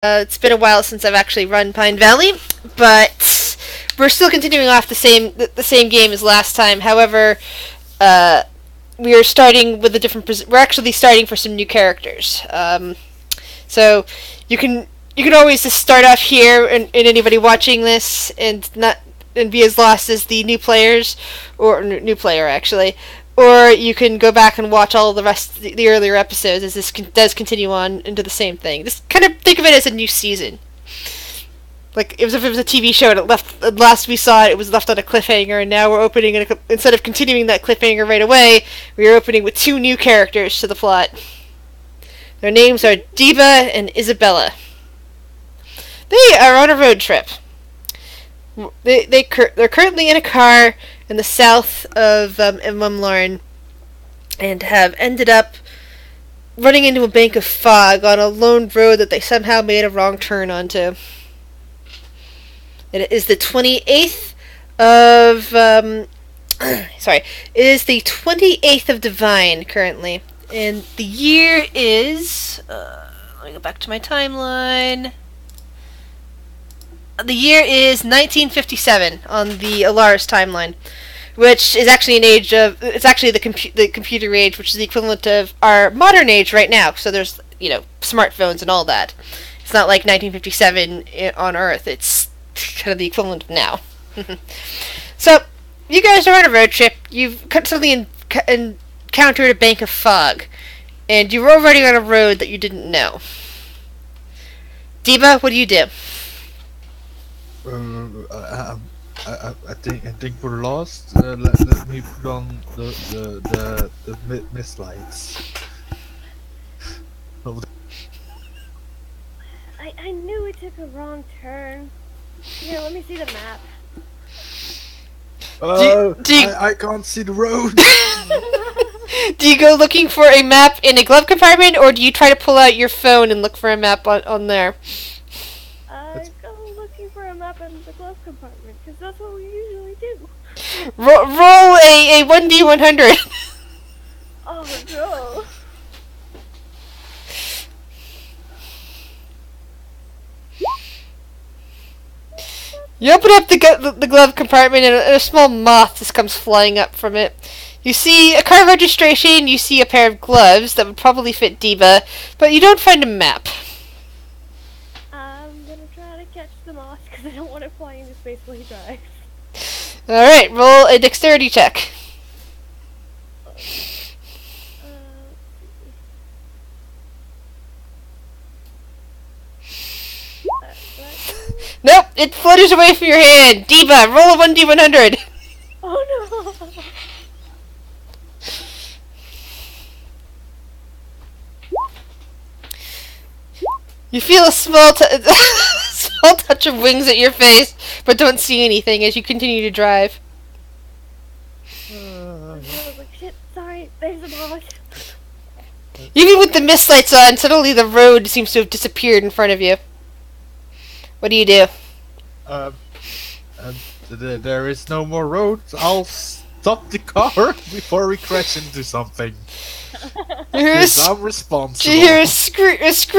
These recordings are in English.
It's been a while since I've actually run Pine Valley, but we're still continuing off the same game as last time. However, we are starting with a different. We're actually starting for some new characters. So you can always just start off here, and anybody watching this and be as lost as the new players, or new player actually. Or you can go back and watch all the rest of the earlier episodes as this does continue on into the same thing. Just kind of think of it as a new season. Like, if it was a TV show and last we saw it, it was left on a cliffhanger, and now we're opening, instead of continuing that cliffhanger right away, we are opening with two new characters to the plot. Their names are Diva and Isabella. They are on a road trip. They're currently in a car in the south of Mumlarn, and have ended up running into a bank of fog on a lone road that they somehow made a wrong turn onto. It is the 28th of sorry, it is the 28th of Divine currently, and the year is let me go back to my timeline. The year is 1957 on the Alaris timeline, which is actually an age of. It's actually the computer age, which is the equivalent of our modern age right now. So there's smartphones and all that. It's not like 1957 on Earth. It's kind of the equivalent of now. So you guys are on a road trip. You've suddenly encountered a bank of fog, and you're already on a road that you didn't know. Diva, what do you do? I think we're lost. Let me put on the mist lights. I knew we took a wrong turn. Here, let me see the map. I can't see the road. Do you go looking for a map in a glove compartment, or do you try to pull out your phone and look for a map on there? I go looking for a map in the glove compartment, because that's what we usually do. Roll a 1d100. Oh no. You open up the glove compartment, and a small moth just comes flying up from it. You see a car registration, you see a pair of gloves that would probably fit Diva, but you don't find a map. I'm gonna try to catch the moth, because I don't want it flying into space while he drives. Alright, roll a dexterity check. Nope, it flutters away from your hand. Diva, roll a 1d100. Oh no! You feel a small touch of wings at your face, but don't see anything as you continue to drive. I was like, shit, sorry, there's a moth. Even with the mist lights on, suddenly the road seems to have disappeared in front of you. What do you do? There is no more road. I'll stop the car before we crash into something. I'm responsible. You hear a screech,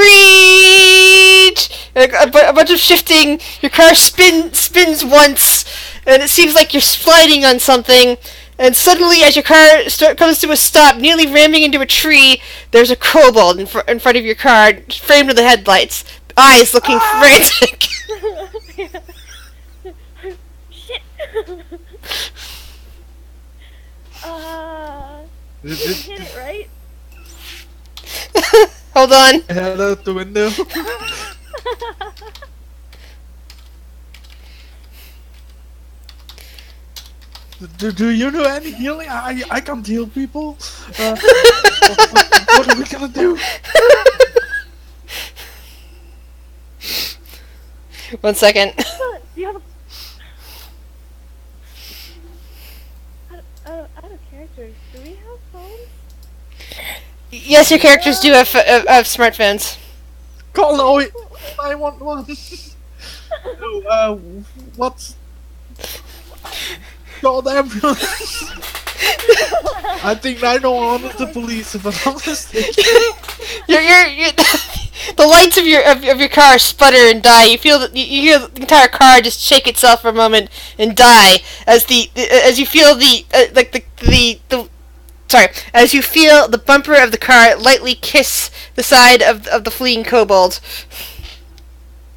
a bunch of shifting. Your car spins once, and it seems like you're sliding on something. And suddenly, as your car comes to a stop, nearly ramming into a tree, there's a kobold in front of your car, framed with the headlights, eyes looking frantic. Shit! You hit it, right? Hold on. Head out the window. Do you know any healing? I can't heal people. What are we gonna do? 1 second. Do you have out of characters, do we have phones? Yes, your characters do have smartphones. Call 911. No, what's... Call the ambulance. I think 911 is the police, if I'm not mistaken. You're The lights of your car sputter and die. You feel that you hear the entire car just shake itself for a moment and die as you feel as you feel the bumper of the car lightly kiss the side of the fleeing kobold.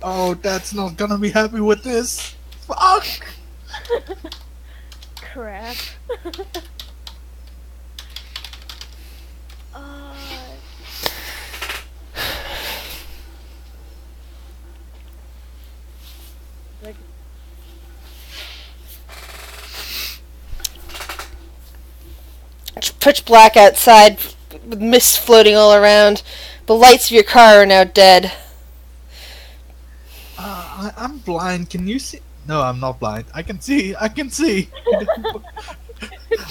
Oh, Dad's not gonna be happy with this. Fuck! Crap. Like, It's pitch black outside with mist floating all around. The lights of your car are now dead. I'm blind. Can you see? No, I'm not blind. I can see. I can see.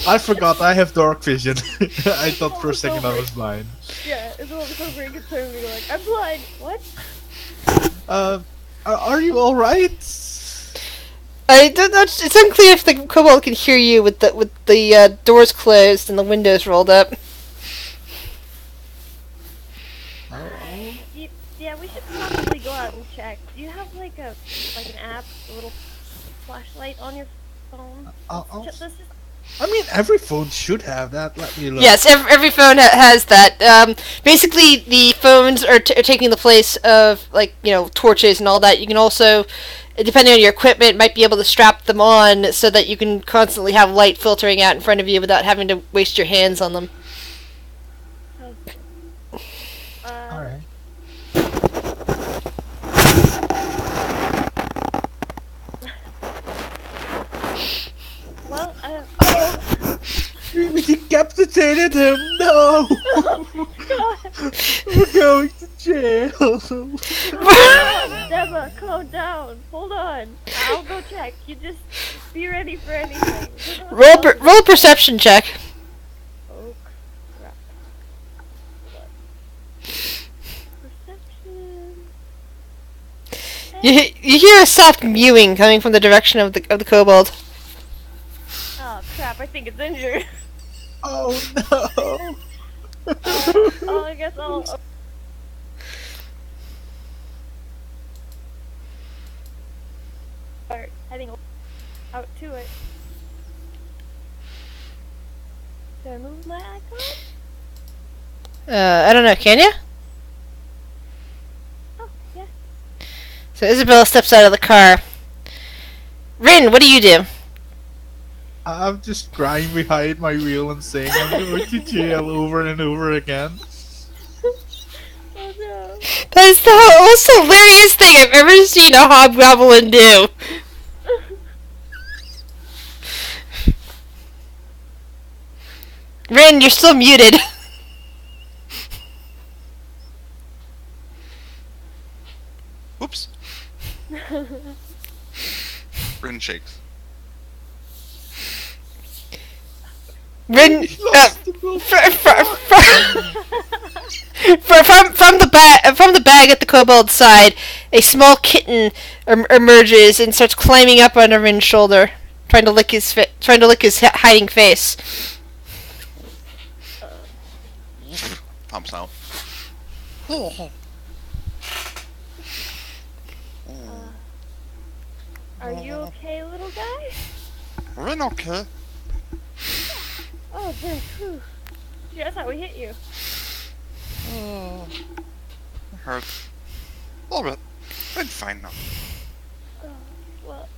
I forgot I have dark vision. I thought for a second I was blind. yeah, it's almost over and concerned me like, I'm blind. What? Are you all right? I don't know. It's unclear if the kobold can hear you with the doors closed and the windows rolled up. Yeah, we should probably go out and check. Do you have like an app, a little flashlight on your phone? I mean, every phone should have that. Let me look. Yes, every phone has that. Basically, the phones are taking the place of torches and all that. You can also, depending on your equipment, might be able to strap them on so that you can constantly have light filtering out in front of you without having to waste your hands on them. All right. Well, We decapitated him! No! God. We're going to jail! Deba, calm down. Hold on. I'll go check. You just be ready for anything. Roll a perception check. Oh, crap. Perception. You hear a soft mewing coming from the direction of the kobold. Oh, crap. I think it's injured. Oh no! Oh, I guess I'll... start heading out to it. Did I move my icon? I don't know. Can you? Oh, yeah. So Isabella steps out of the car. Rin, what do you do? I'm just crying behind my wheel and saying I'm going to jail over and over again. Oh no. That is the most hilarious thing I've ever seen a hobgoblin do. Rin, you're still muted. Whoops. Rin shakes. Rin, from the bag at the kobold's side, a small kitten emerges and starts climbing up on Rin's shoulder, trying to lick his hiding face. Pumps out. Are you okay, little guy? Rin okay. Oh, good. Whew. Yeah, that's how we hit you. Hurts. A little bit. I'm fine now. Oh, well,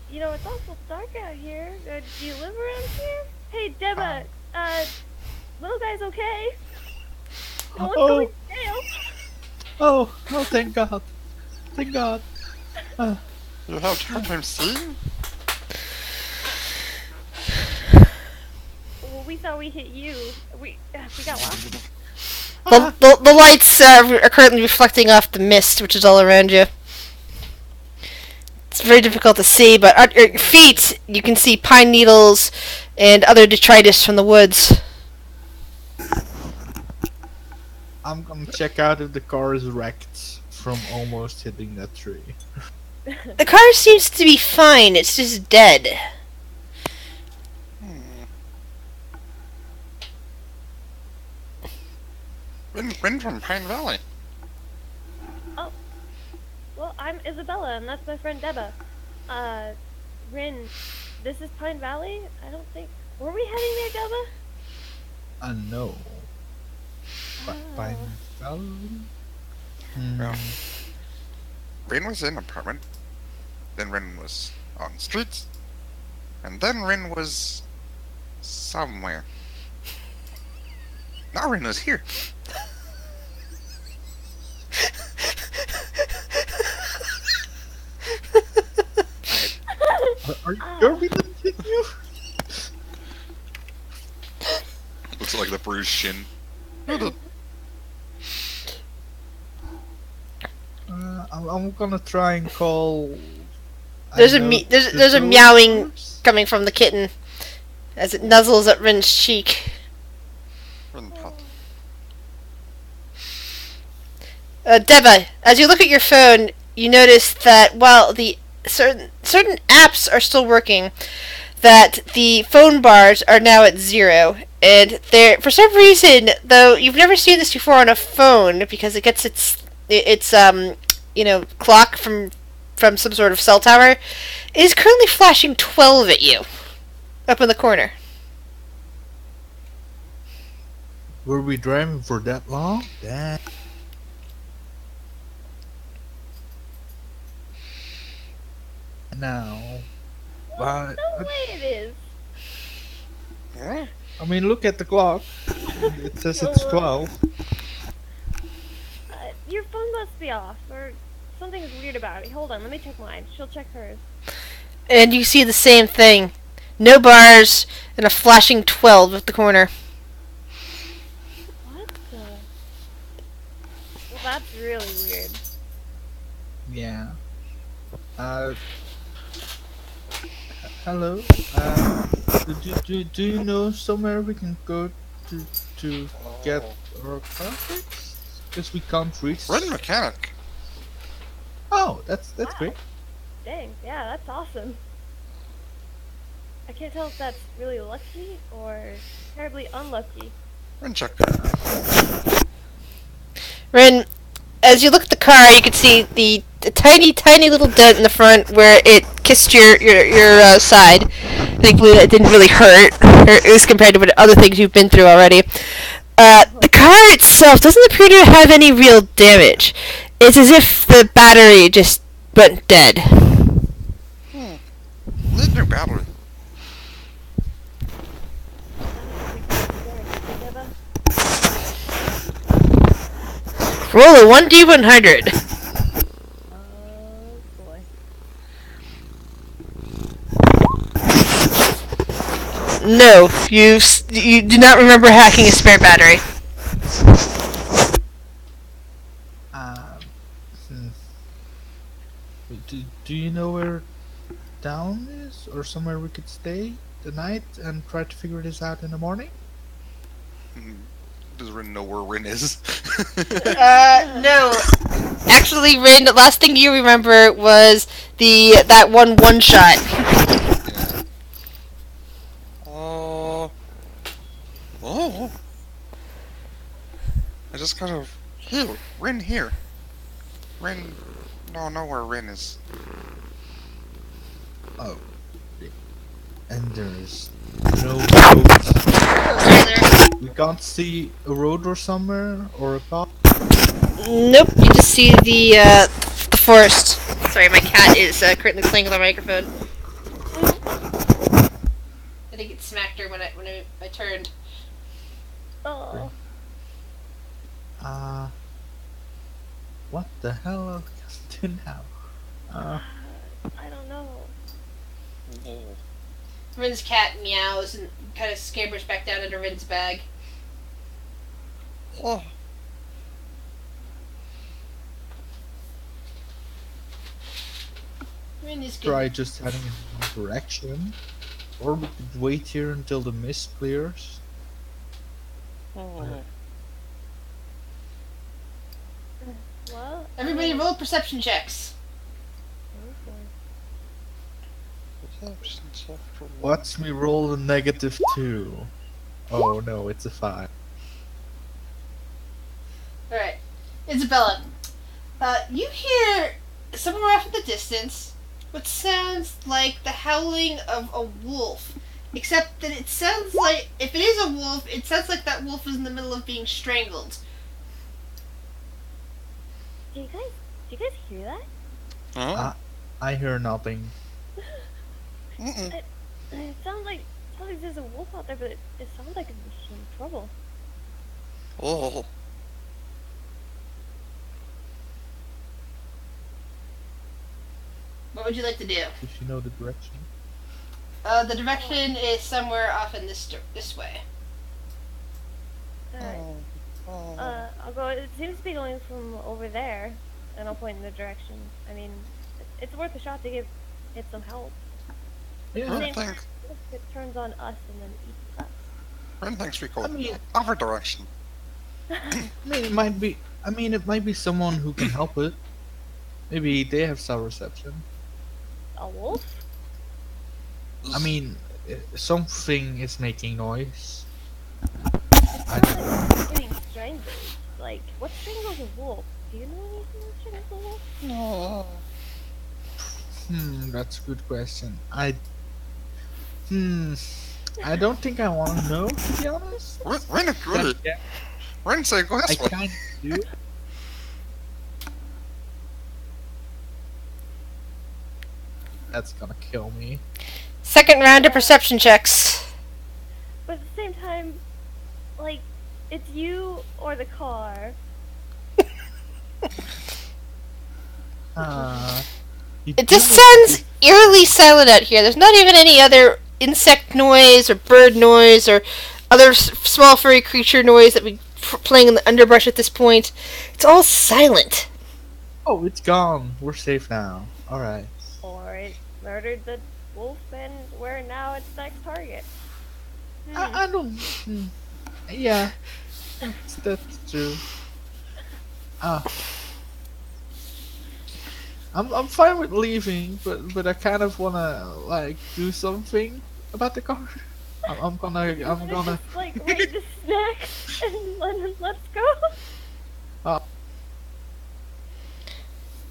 it's awful dark out here. Do you live around here? Hey, Deba, little guy's okay. No one's going to jail. Oh, thank God. Thank God. You have a hard time seeing? Well, we thought we hit you. We got lost. The lights are currently reflecting off the mist, which is all around you. It's very difficult to see, but at your feet, you can see pine needles and other detritus from the woods. I'm gonna check out if the car is wrecked from almost hitting that tree. The car seems to be fine, it's just dead. Rin from Pine Valley. I'm Isabella, and that's my friend Deba. Rin, this is Pine Valley? I don't think... Were we heading there, Deba? No. Oh. Fine. Valley? Well, Rin was in an apartment. Then Rin was on the streets. And then Rin was somewhere. Now Rin was here. Are you sure we didn't hit you? Looks like the bruised shin. I'm gonna try and call. There's I a know there's a the meowing doors. coming from the kitten as it nuzzles at Rin's cheek. Rin pop. Deba, as you look at your phone, you notice that while the certain apps are still working, that the phone bars are now at 0, and there, for some reason, though you've never seen this before on a phone because it gets its clock from some sort of cell tower, it is currently flashing 12 at you up in the corner. Were we driving for that long? Damn. Now, but No way it is. Huh? I mean, look at the clock. It says it's 12. Your phone must be off, or something's weird about it. Hold on, let me check mine. She'll check hers. And you see the same thing. No bars and a flashing 12 at the corner. What the? Well, that's really weird. Yeah. Hello. Do you know somewhere we can go to get our car fixed? Because we can't reach. Rin mechanic. Oh, that's Wow. great. Dang, yeah, that's awesome. I can't tell if that's really lucky or terribly unlucky. Rin check. Rin, as you look at the car, you can see the tiny little dent in the front where it kissed your side. Thankfully, that didn't really hurt, at least compared to what other things you've been through already. The car itself doesn't appear to have any real damage. It's as if the battery just went dead. Need new battery. Roll a 1d100. Oh boy. No, you do not remember hacking a spare battery. Hmm. Do you know where down is, or somewhere we could stay the night and try to figure this out in the morning? Does Rin know where Rin is? No. Actually, Rin, the last thing you remember was that one shot. Oh. I just kind of here. Rin here. Rin. No, know where Rin is. Oh. And there's no road. We can't see a road or somewhere or a car. Nope, you just see the forest. Sorry, my cat is currently playing with the microphone. I think it smacked her when I turned. Oh. What the hell are we gonna do now? I don't know. Rin's cat meows and kind of scampers back down into Rin's bag. Oh. Rin is good. Try just heading in one direction, or we could wait here until the mist clears. Well, Everybody roll perception checks. Watch me roll a -2. Oh no, it's a 5. Alright. Isabella, you hear somewhere off in the distance, what sounds like the howling of a wolf. Except that it sounds like, if it is a wolf, it sounds like that wolf is in the middle of being strangled. Do you guys hear that? Huh? I hear nothing. Mm-mm. It sounds like there's a wolf out there, but it sounds like it's in trouble. Oh. What would you like to do? Does she know the direction? The direction is somewhere off in this way. Alright. I'll go. It seems to be going from over there, and I'll point in the direction. I mean, it's worth a shot to give it some help. Yeah. Ren think, If it turns on us and then eats us. Ren thinks we go I mean- other direction. I mean, it might be. It might be someone who can help it. Maybe they have cell reception. A wolf? I mean, something is making noise. I It's don't know. not like getting strangled. Like, what strangles a wolf? Do you know anything that strangles a wolf? No. That's a good question. I don't think I want to know, to be honest. Ren agreed. Yeah, Ren say go I this way. kind of do. That's gonna kill me. Second round of perception checks. But at the same time, like, it's you or the car. It just sounds eerily silent out here. There's not even any other insect noise or bird noise or other small furry creature noise that we playing in the underbrush at this point. It's all silent. Oh, it's gone. We're safe now. Alright. Or it murdered the wolf and we're now its next target. I don't. Yeah. That's true. I'm fine with leaving, but I kind of wanna like do something about the car. I'm gonna. Just, like, raid the snack and let's go.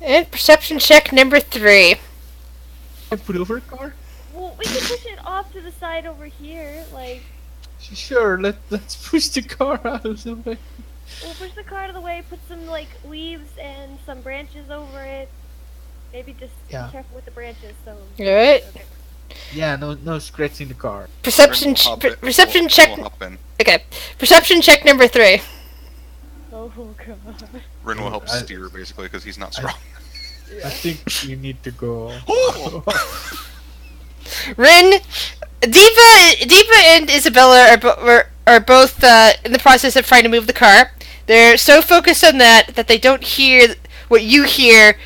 And perception check number 3. I put over the car. Well, we can push it off to the side over here. Like, Sure. Let's push the car out of the way. we'll push the car out of the way, put some, like, leaves and some branches over it. Maybe just Yeah. be careful with the branches, so... Alright. Okay. Yeah. No scratching the car. Perception perception check. We'll hop in. Okay. Perception check number 3. Oh, God. Ren will help I- steer basically because he's not strong. I think you need to go. Oh! Rin, Diva and Isabella are both in the process of trying to move the car. They're so focused on that they don't hear what you hear.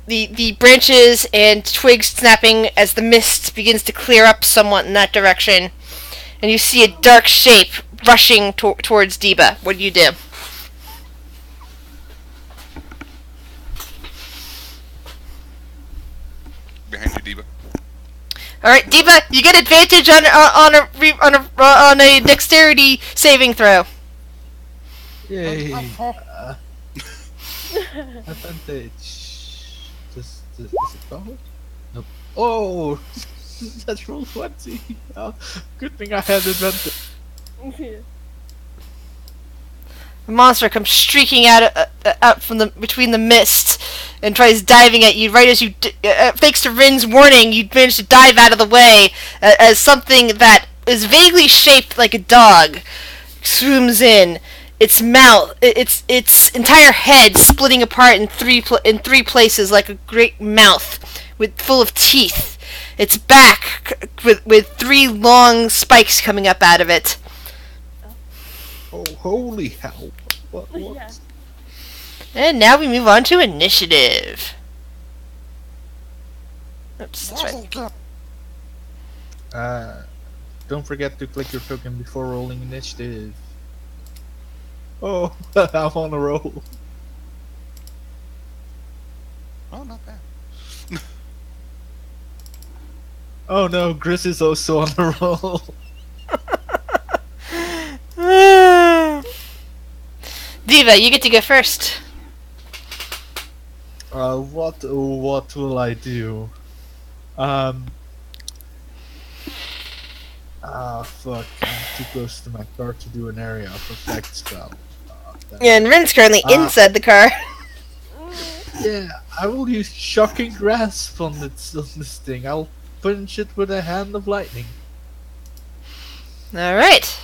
The branches and twigs snapping as the mist begins to clear up somewhat in that direction, and you see a dark shape rushing towards Diva. What do you do? Behind you, Diva. All right, Diva, you get advantage on a dexterity saving throw. Yay. Advantage. Is it valid? Nope. Oh! That's roll 20. Oh, good thing I had advantage. The monster comes streaking out from between the mist and tries diving at you. Right as you, thanks to Rin's warning, you manage to dive out of the way as something that is vaguely shaped like a dog zooms in. Its mouth, its entire head splitting apart in three places like a great mouth full of teeth. Its back with 3 long spikes coming up out of it. Oh, holy hell. What? Yeah. And now we move on to initiative. Oops, that's right. Don't forget to click your token before rolling initiative. Oh, I'm on a roll. Oh, not bad. Oh no, Gris is also on a roll. Diva, you get to go first. What will I do? Fuck. I'm too close to my car to do an area of effect spell. Damn Yeah, it. and Ren's currently Ah. inside the car. Yeah, I will use shocking grasp on this thing. I'll punch it with a hand of lightning. Alright.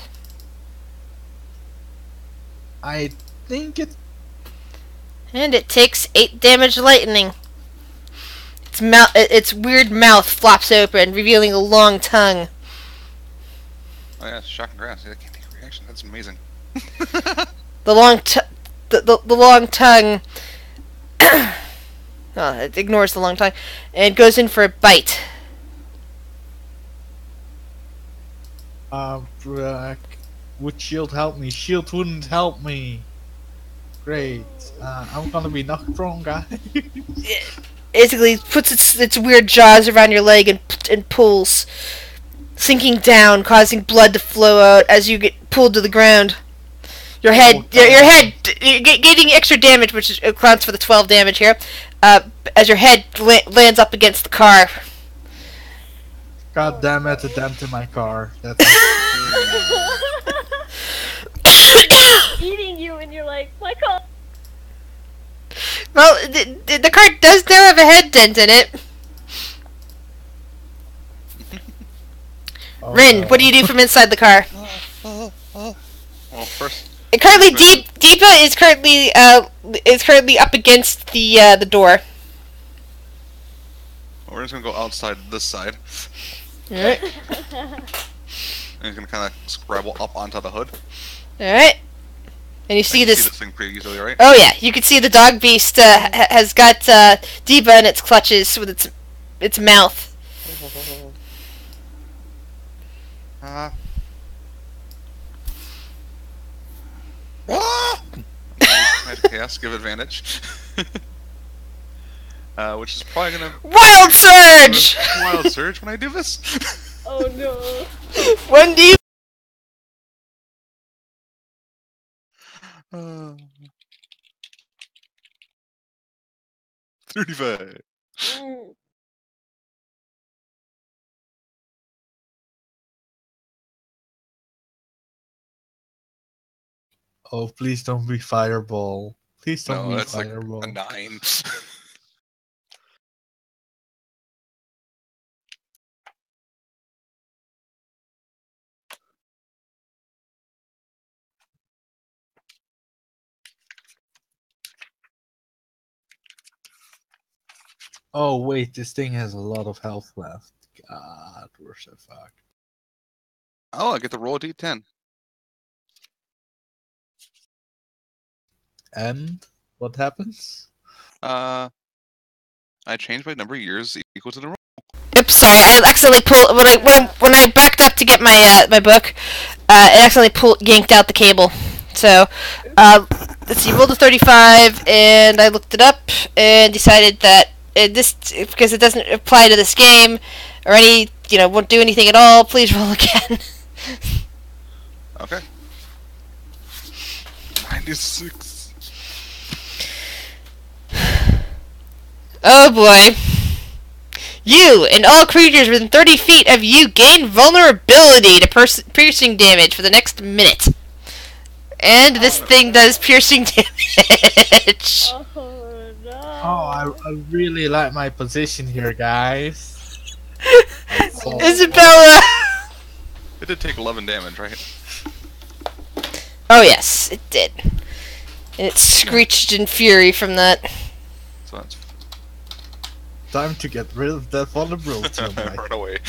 I think it. And it takes 8 damage lightning. Its weird mouth flops open, revealing a long tongue. Oh yeah, shocking grass. Yeah, I can't take a reaction. That's amazing. The long tongue. Oh, it ignores the long tongue and goes in for a bite. Would shield help me? Shield wouldn't help me. Great. I'm gonna be knocked prone, guy. Basically, puts its weird jaws around your leg and pulls, sinking down, causing blood to flow out as you get pulled to the ground. Your head, you're getting extra damage, which accounts for the 12 damage here. As your head lands up against the car. God damn it! A dent in my car. That's. Eating you, and you're like, my car. Well, the car does now have a head dent in it. Oh, Rin, no. what do you do from inside the car? Well, first, Currently, Deepa is currently up against the door. we're just gonna go outside this side, Alright. and he's gonna kind of scrabble up onto the hood. Alright. And you see You this. see this thing pretty easily, right? Oh yeah, you can see the dog beast has got Deepa in its clutches with its mouth. Ah! Chaos, give advantage. Which is probably gonna Wild Surge! wild surge when I do this. Oh no. 1D. 35. Mm. Oh, please don't be fireball. Please don't No, be that's like fireball. a 9. Oh wait, this thing has a lot of health left. God, we're so fucked. Oh, I get to roll a d10. And what happens? I changed my number of years equal to the roll. Oops, sorry. I accidentally pulled when I backed up to get my my book. It accidentally yanked out the cable. So, let's see. Rolled a 35, and I looked it up and decided that this because it doesn't apply to this game or any won't do anything at all. Please roll again. Okay. 96. Oh boy. You and all creatures within 30 feet of you gain vulnerability to piercing damage for the next minute. And this thing does piercing damage. Oh no. Oh, I really like my position here, guys. Isabella! It did take 11 damage, right? Oh yes, it did. And it screeched in fury from that. So that's Time to get rid of that vulnerability. run away.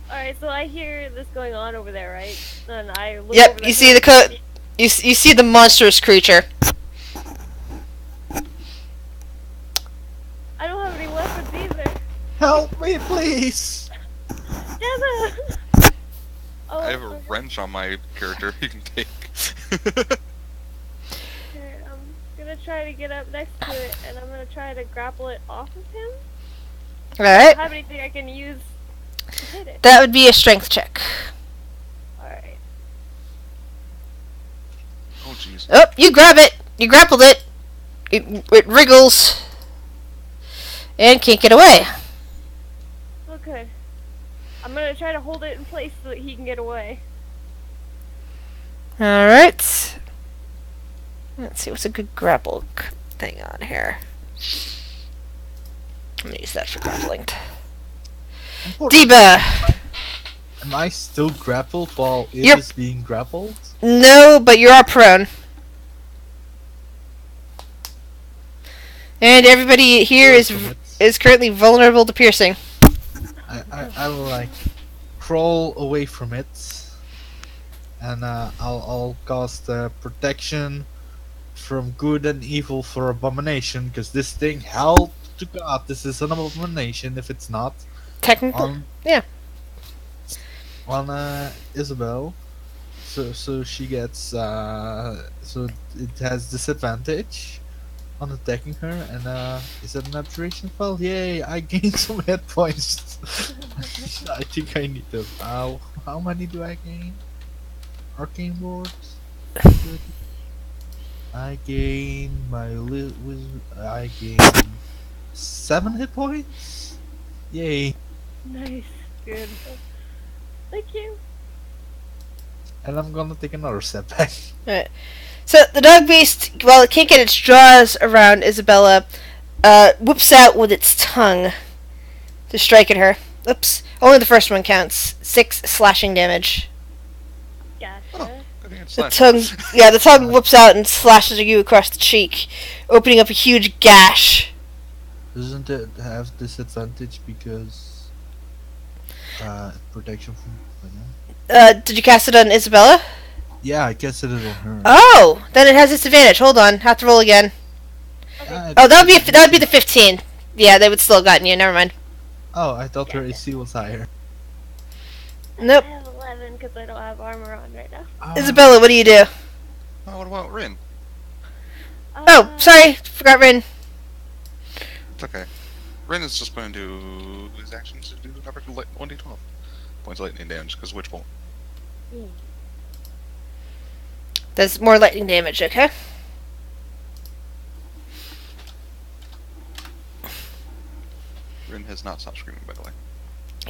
Alright, so I hear this going on over there, right? And I look Yep, over you see you see the monstrous creature. I don't have any weapons either. Help me, please! Damn it! Oh, I have a okay. wrench on my character you can take. Here, I'm gonna try to get up next to it, and I'm gonna try to grapple it off of him. I Alright. don't have anything I can use to hit it. That would be a strength check. Alright. Oh jeez. Oh, you grab it. You grappled it. it wriggles and can't get away. Okay. I'm gonna try to hold it in place so that he can get away. Alright. Let's see, what's a good grapple thing on here? I'm gonna use that for grappling. Diba! Am I still grappled while it Yep. is being grappled? No, but you are prone. And everybody here is currently vulnerable to piercing. I will like crawl away from it, and I'll cast protection from good and evil for abomination, because this thing, hell to God, this is an abomination if it's not. Technically, yeah. On Isabel, so she gets so it has disadvantage on attacking her, and is that an abjuration spell? Yay! I gained some hit points. I think I need to. How many do I gain? Arcane boards. I gain I gain 7 hit points. Yay! Nice. Good. Thank you. And I'm gonna take another setback. Right. So the dog beast, while it can't get its jaws around Isabella, whoops out with its tongue to strike at her. Oops. Only the first one counts. 6 slashing damage. Gotcha. Oh, I think it's The nice. tongue, yeah, the tongue whoops out and slashes at you across the cheek, opening up a huge gash. Doesn't it have disadvantage because protection from? Did you cast it on Isabella? Yeah, I guess it is on her. Oh, then it has disadvantage. Hold on, have to roll again. Oh, that would be the 15. Yeah, they would still have gotten you. Never mind. Oh, I thought her AC was higher. Nope. I have 11 because I don't have armor on right now. Isabella, what do you do? Oh, what about Rin? Oh, sorry, forgot Rin. It's okay. Rin is just going to do his actions to do whatever 1d12 points of lightning damage, because Witch won't. Does more lightning damage, okay? Rin has not stopped screaming, by the way.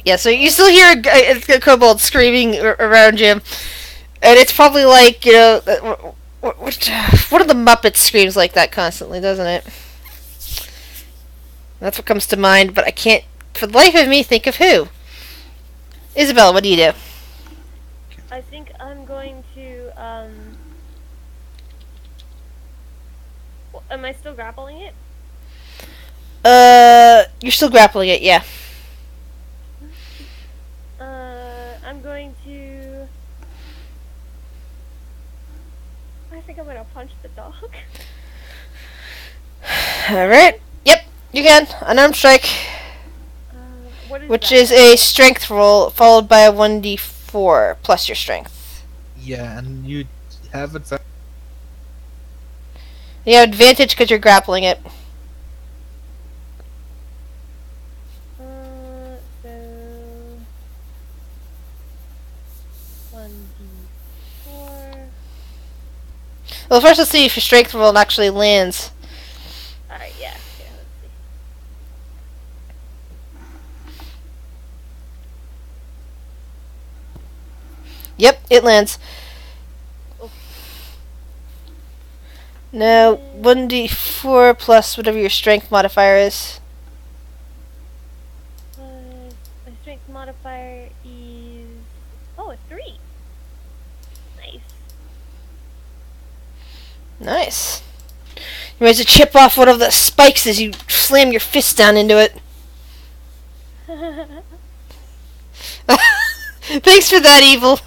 Yeah, so you still hear a kobold screaming around you, and it's probably like, you know, one of the Muppets screams like that constantly, doesn't it? That's what comes to mind, but I can't, for the life of me, think of who. Isabella, what do you do? I think I'm going to, am I still grappling it? You're still grappling it, yeah. I'm going to... I think I'm gonna punch the dog. Alright. Yep, you can. Unarmed strike. What is Which that? is a strength roll, followed by a 1d4, plus your strength. Yeah, and you have advantage. You have advantage because you're grappling it. So... 1d4... Well, first let's see if your strength roll actually lands. Alright, yeah, let's see. Yep, it lands. Oh. Now, 1d4 plus whatever your strength modifier is. My strength modifier is... Oh, a 3! Nice. Nice. You manage to chip off one of the spikes as you slam your fist down into it. Thanks for that, Evil.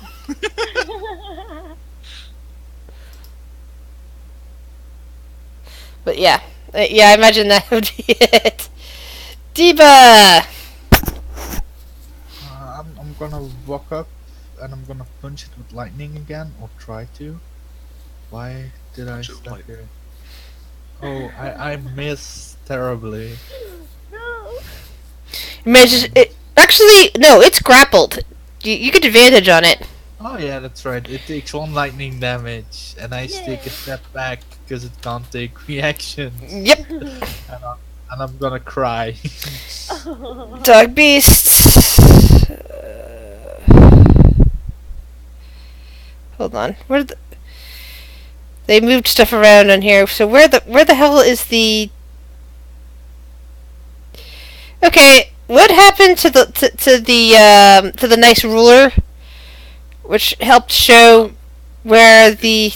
But yeah. I imagine that would be it. Diba! I'm gonna walk up and I'm gonna punch it with lightning again, or try to. Why did I Punch it with stuck lightning. here? Oh, I missed terribly. No! Actually, no, it's grappled. You get advantage on it. Oh yeah, that's right. It takes 1 lightning damage, and I take a Yay. step back because it can't take reactions, Yep. and I'm gonna cry. Oh. Dog beasts. Hold on. They moved stuff around on here. So where the hell is the? Okay, what happened to the nice ruler, which helped show where the?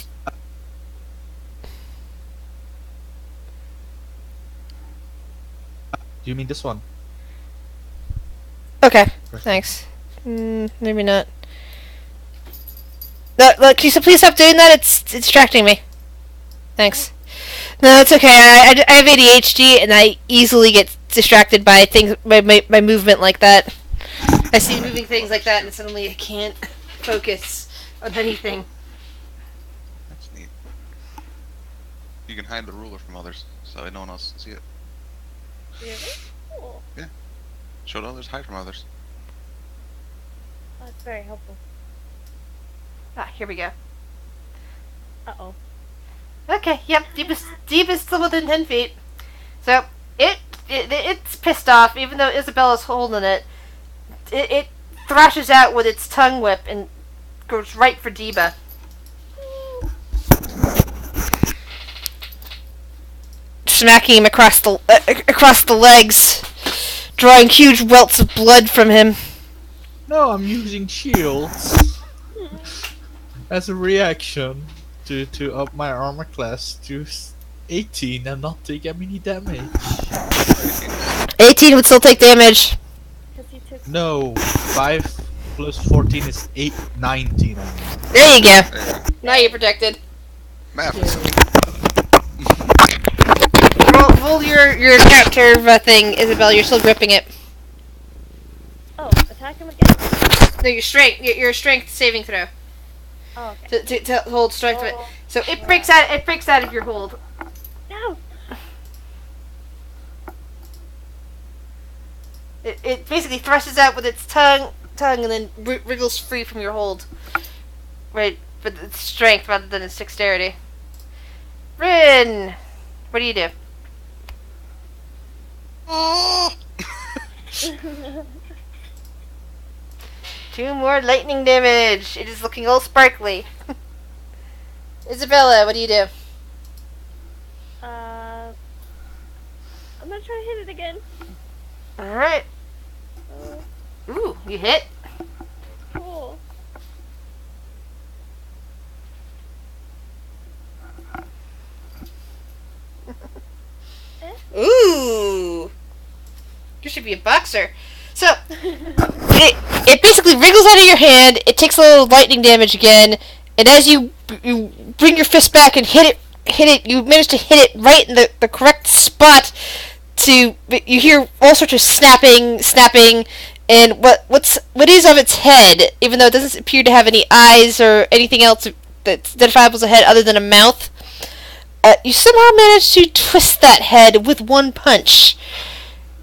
Do you mean this one? Okay, thanks. Maybe not. No, look, can you please stop doing that? It's distracting me. Thanks. No, it's okay. I have ADHD and I easily get distracted by things, by movement like that. I see moving things like that and suddenly I can't focus on anything. That's neat. You can hide the ruler from others, so no one else can see it. Really? Cool. Show to others, hide from others. Oh, that's very helpful. Ah, here we go. Uh-oh. Okay, yep, deep is still within 10 feet. So, it's pissed off, even though Isabella's holding it. It thrashes out with its tongue whip and goes right for Deba. Smacking him across the legs, drawing huge welts of blood from him. No, I'm using shields as a reaction to up my armor class to 18 and not take any damage. 18 would still take damage. Because he took... No, 5 plus 14 is 19. There you go. There you go. Now you're protected. Math. Roll your character thing, Isabel. You're still gripping it. Oh, attack him again? No, your strength saving throw Oh, okay. to hold strength. Oh. So it breaks out. It breaks out of your hold. No! It basically thrushes out with its tongue, and then wriggles free from your hold. Right, but it's strength rather than its dexterity. Rin, what do you do? Oh! 2 more lightning damage. It is looking all sparkly. Isabella, what do you do? I'm gonna try to hit it again. Alright. Ooh, you hit. Cool. Ooh. You should be a boxer. So, it basically wriggles out of your hand, it takes a little lightning damage again, and as you bring your fist back and hit it, you manage to hit it right in the correct spot you hear all sorts of snapping, and what is of its head, even though it doesn't appear to have any eyes or anything else that's identifiable as a head other than a mouth, you somehow manage to twist that head with one punch,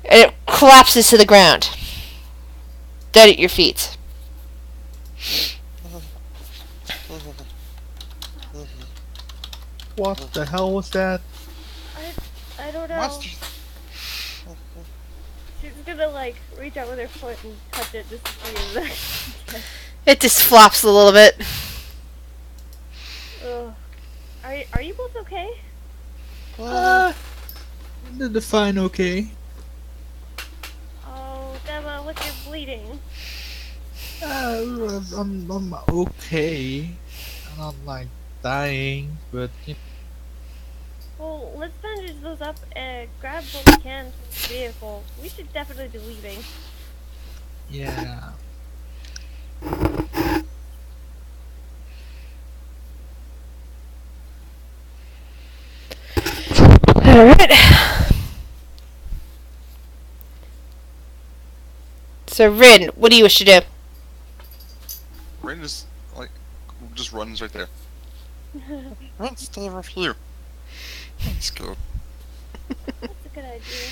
and it collapses to the ground, dead at your feet. What the hell was that? I don't know. Monsters. She's gonna, like, reach out with her foot and touch it just to see if It just flops a little bit. Ugh. Are you both okay? The fine, okay. Oh, Deba, look, you're bleeding. I'm okay. I'm not like dying, but you Well, let's bandage those up and grab what we can from the vehicle. We should definitely be leaving. yeah. Alright. So, Rin, what do you wish to do? Rin is like just runs right there. Run, stay right here. Let's go. That's a good idea.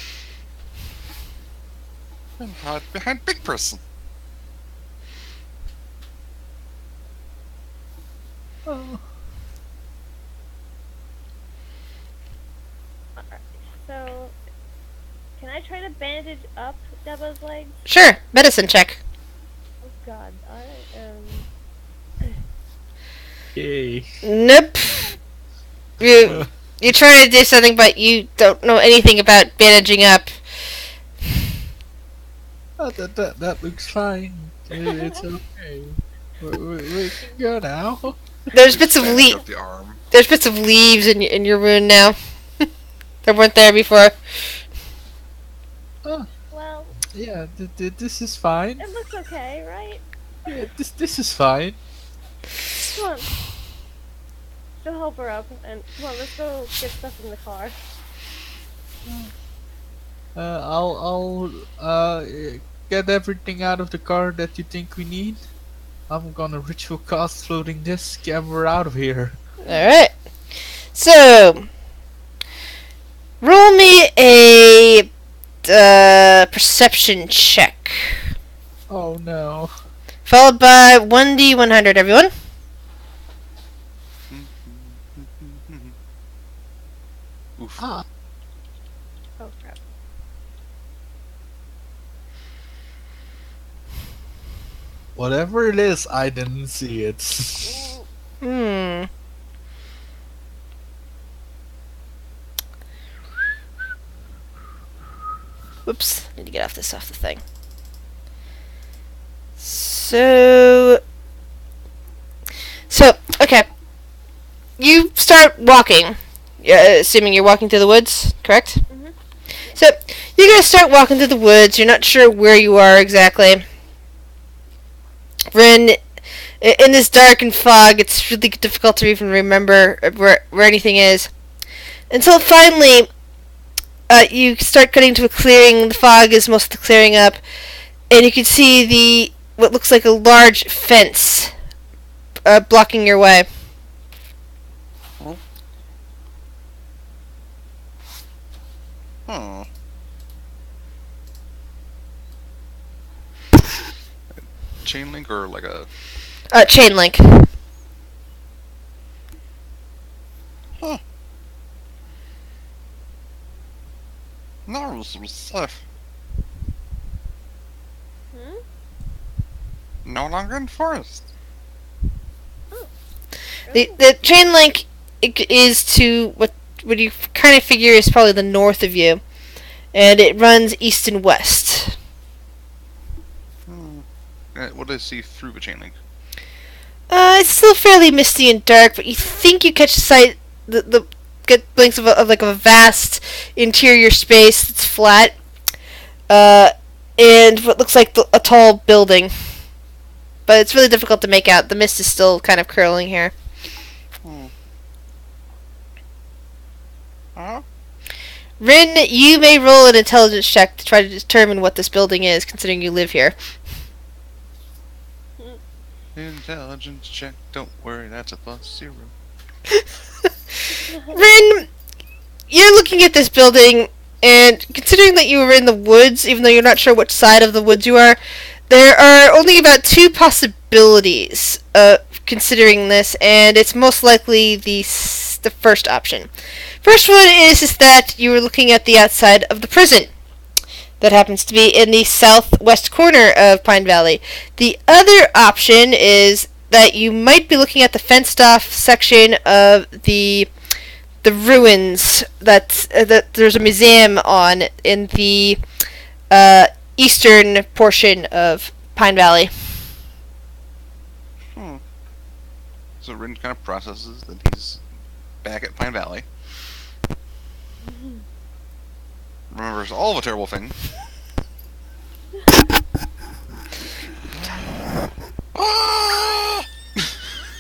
And hide behind big person. Oh. Alright, so can I try to bandage up Deba's legs? Sure, medicine check. Oh god, I am... Yay. Nope. You try to do something, but you don't know anything about bandaging up. Oh, that looks fine. It's okay. We can go now. There's bits of Bandage up the arm. There's bits of leaves in your wound now. That weren't there before. Oh, Well, yeah, this is fine. it looks okay, right? Yeah, this is fine. Come on. She'll help her up, and come on, let's go get stuff in the car. I'll get everything out of the car that you think we need. I'm gonna ritual cast floating disc and we're out of here. Alright. So, roll me a perception check. Oh no. Followed by 1d100, everyone. Oof. Ah. Oh crap. Whatever it is, I didn't see it. Hmm. Whoops. Need to get off the thing. So, okay. You start walking. Assuming you're walking through the woods, correct? Mhm. So, you're gonna start walking through the woods. You're not sure where you are exactly. Rin, in this dark and fog, it's really difficult to even remember where anything is. Until finally, you start getting to a clearing. The fog is mostly clearing up, and you can see what looks like a large fence blocking your way. Hmm. Chain link or like a... Chain link. Huh. No, some stuff. Hmm? No longer in forest. The chain link is to what you kind of figure is probably the north of you, and it runs east and west. What do I see through the chain link? It's still fairly misty and dark, but you think you catch sight get glimpse of a vast interior space that's flat, and what looks like a tall building. But it's really difficult to make out. The mist is still kind of curling here. Huh? Rin, you may roll an intelligence check to try to determine what this building is, considering you live here. Intelligence check. Don't worry, that's a +0. Rin, you're looking at this building, and considering that you were in the woods, even though you're not sure which side of the woods you are, there are only about 2 possibilities considering this, and it's most likely the first option. First one is that you were looking at the outside of the prison that happens to be in the southwest corner of Pine Valley. The other option is that you might be looking at the fenced-off section of the ruins that there's a museum on in the eastern portion of Pine Valley. So Rin kind of processes that he's back at Pine Valley. Remembers all the terrible things.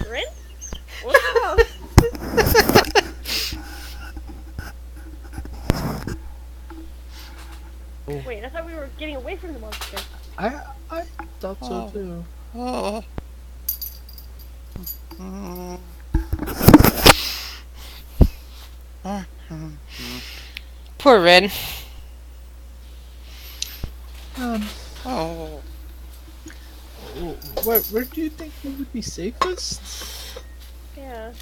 Rin? What's wrong? Wait, I thought we were getting away from the monster. I thought so too. Poor Rin. Where do you think we would be safest? Yeah.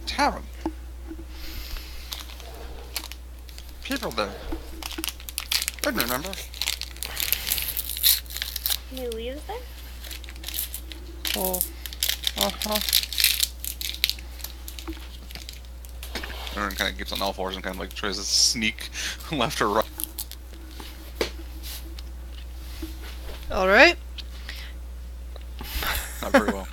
Tavern. People there. Couldn't remember. Can you lead us there? Oh. Uh-huh. Everyone kind of gets on all fours and kind of like tries to sneak left or right. Alright. Not very well.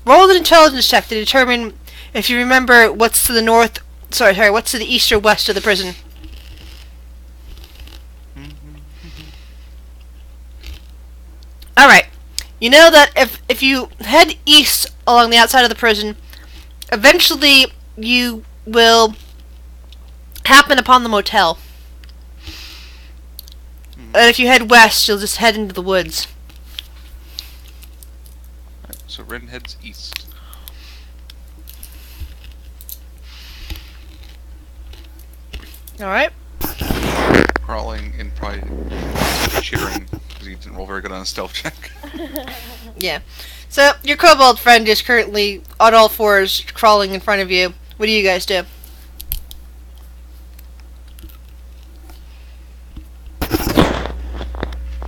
Roll an intelligence check to determine if you remember what's to the north. Sorry, what's to the east or west of the prison. Alright. You know that if you head east along the outside of the prison, eventually you will happen upon the motel. And if you head west, you'll just head into the woods. Alright, so Ren heads east. Alright. Crawling and probably chittering because he didn't roll very good on a stealth check. Yeah. So, your kobold friend is currently on all fours crawling in front of you. What do you guys do?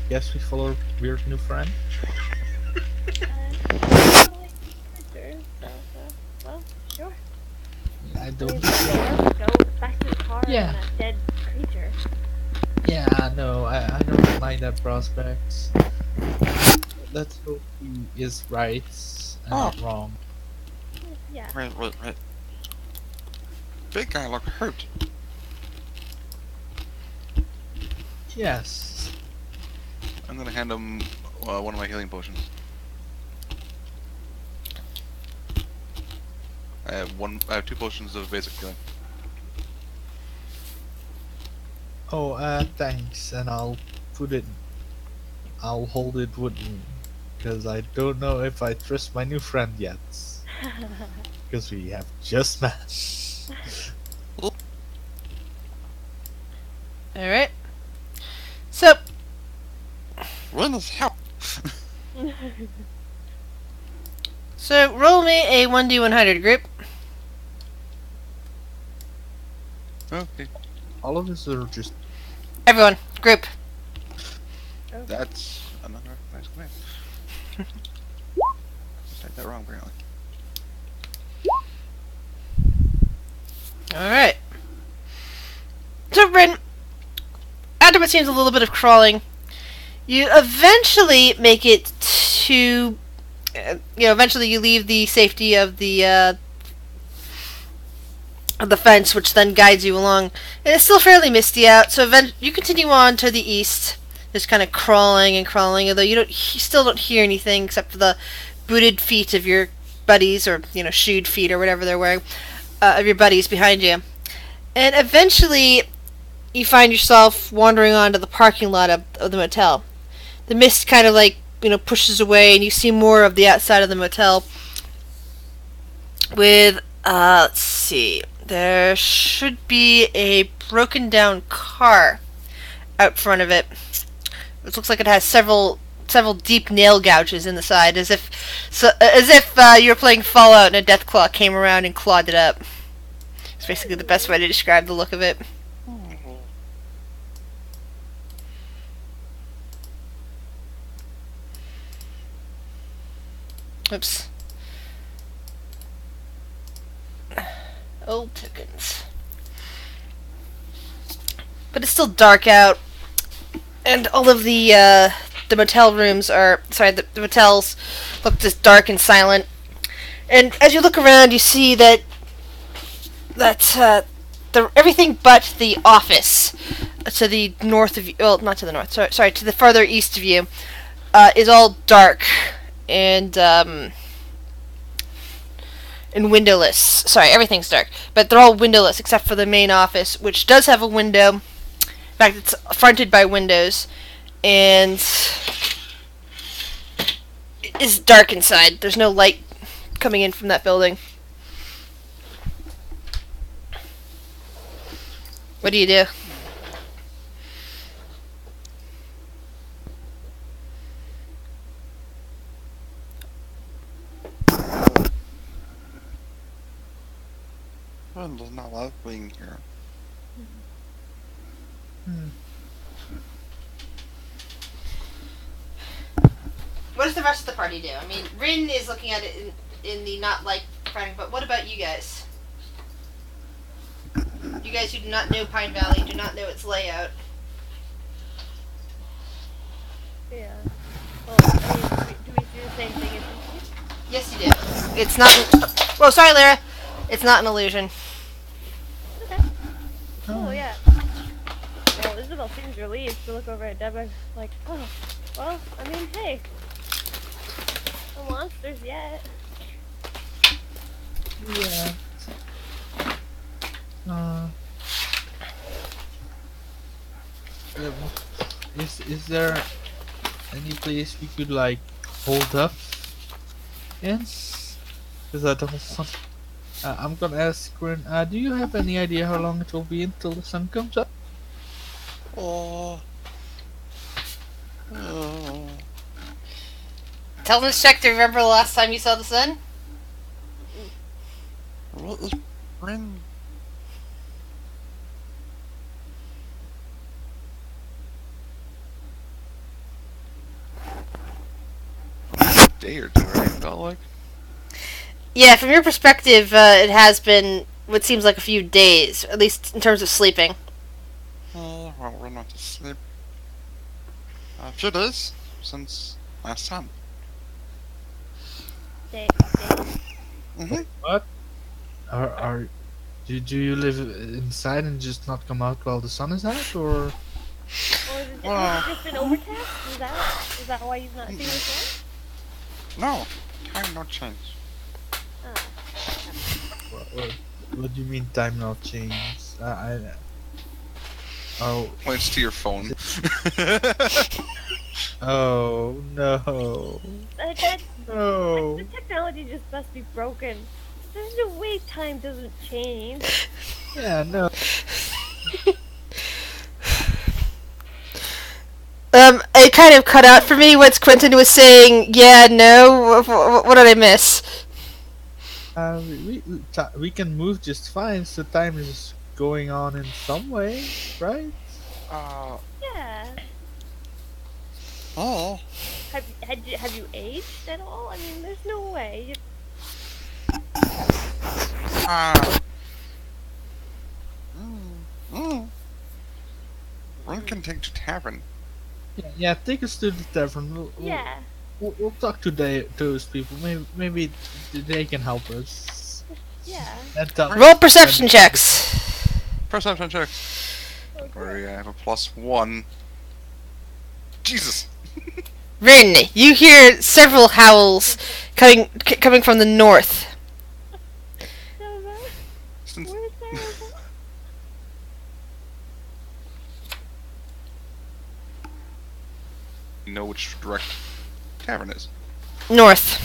Guess we follow our weird new friend. Well, sure. I I don't. mean, go back to the car Yeah. and that dead creature. Yeah, no, I don't like that prospect. Let's hope he is right and not wrong. Yeah. Right. Big guy looked hurt. Yes. I'm gonna hand him one of my healing potions. I have 2 potions of basic healing. Oh, thanks, and I'll hold it with me, because I don't know if I trust my new friend yet. Because we have just met. Alright. So, Ren is help. roll me a 1d100 group. Okay, All of us are just. Everyone, group. that's another nice command. Typed that wrong apparently. Alright. So, Bryn, after what seems a little bit of crawling, you eventually make it to. Eventually you leave the safety of the fence, which then guides you along. And it's still fairly misty out, so you continue on to the east, just kind of crawling and crawling, although you still don't hear anything except for the booted feet of your buddies, or, shoed feet, or whatever they're wearing, of your buddies behind you. And eventually, you find yourself wandering onto the parking lot of the motel. The mist kind of pushes away, and you see more of the outside of the motel with, let's see, there should be a broken down car out front of it. It looks like it has several deep nail gouges in the side, as if you were playing Fallout and a Deathclaw came around and clawed it up. It's basically the best way to describe the look of it. Oops. Old tokens. But it's still dark out, and all of the motel rooms are the motels look just dark and silent. And as you look around, you see that everything but the office to the north of you, well, not to the north, sorry, to the farther east of you, is all dark and windowless. Sorry, everything's dark, but they're all windowless except for the main office, which does have a window. In fact, it's fronted by windows, and it is dark inside. There's no light coming in from that building. What do you do? Ren does not love being here. What does the rest of the party do? I mean, Rin is looking at it in the not like front, but what about you guys? You guys who do not know Pine Valley, do not know its layout. Yeah. Well, I mean, do we do the same thing as you? Yes, you do. It's not. Whoa, sorry, Lara. It's not an illusion. Okay. Oh, yeah. Well, Isabel seems relieved to look over at Deborah like, oh, well, I mean, hey. No monsters yet. Yeah. Is there any place we could like hold up in? Because I don't want. I'm gonna ask Grin. Do you have any idea how long it will be until the sun comes up? Oh. Tell Miss Check to remember the last time you saw the sun. What is Ren? A day or two, right? Felt like. Yeah, from your perspective, it has been what seems like a few days, at least in terms of sleeping. Oh, well, Ren went to sleep. A few days since last time. Day. Mm-hmm. What? Do you live inside and just not come out while the sun is out, or? Or has it just been overcast? Is that why you've not seen the sun? No, time no change. What do you mean time not change? Oh. Points to your phone. Oh no. No. The technology just must be broken. There's no way time doesn't change. Yeah, no. It kind of cut out for me once Quentin was saying, yeah, no, what did I miss? We can move just fine, so time is going on in some way, right? Yeah. Oh. Have you aged at all? I mean, there's no way. Ren can take to tavern. Yeah, take us to the tavern. Yeah. We'll talk to those people. Maybe they can help us. Yeah. Roll perception checks. Perception checks. Where I have a +1. Jesus. Rin, you hear several howls coming from the north. Since Where's that? you know which direct tavern is. North.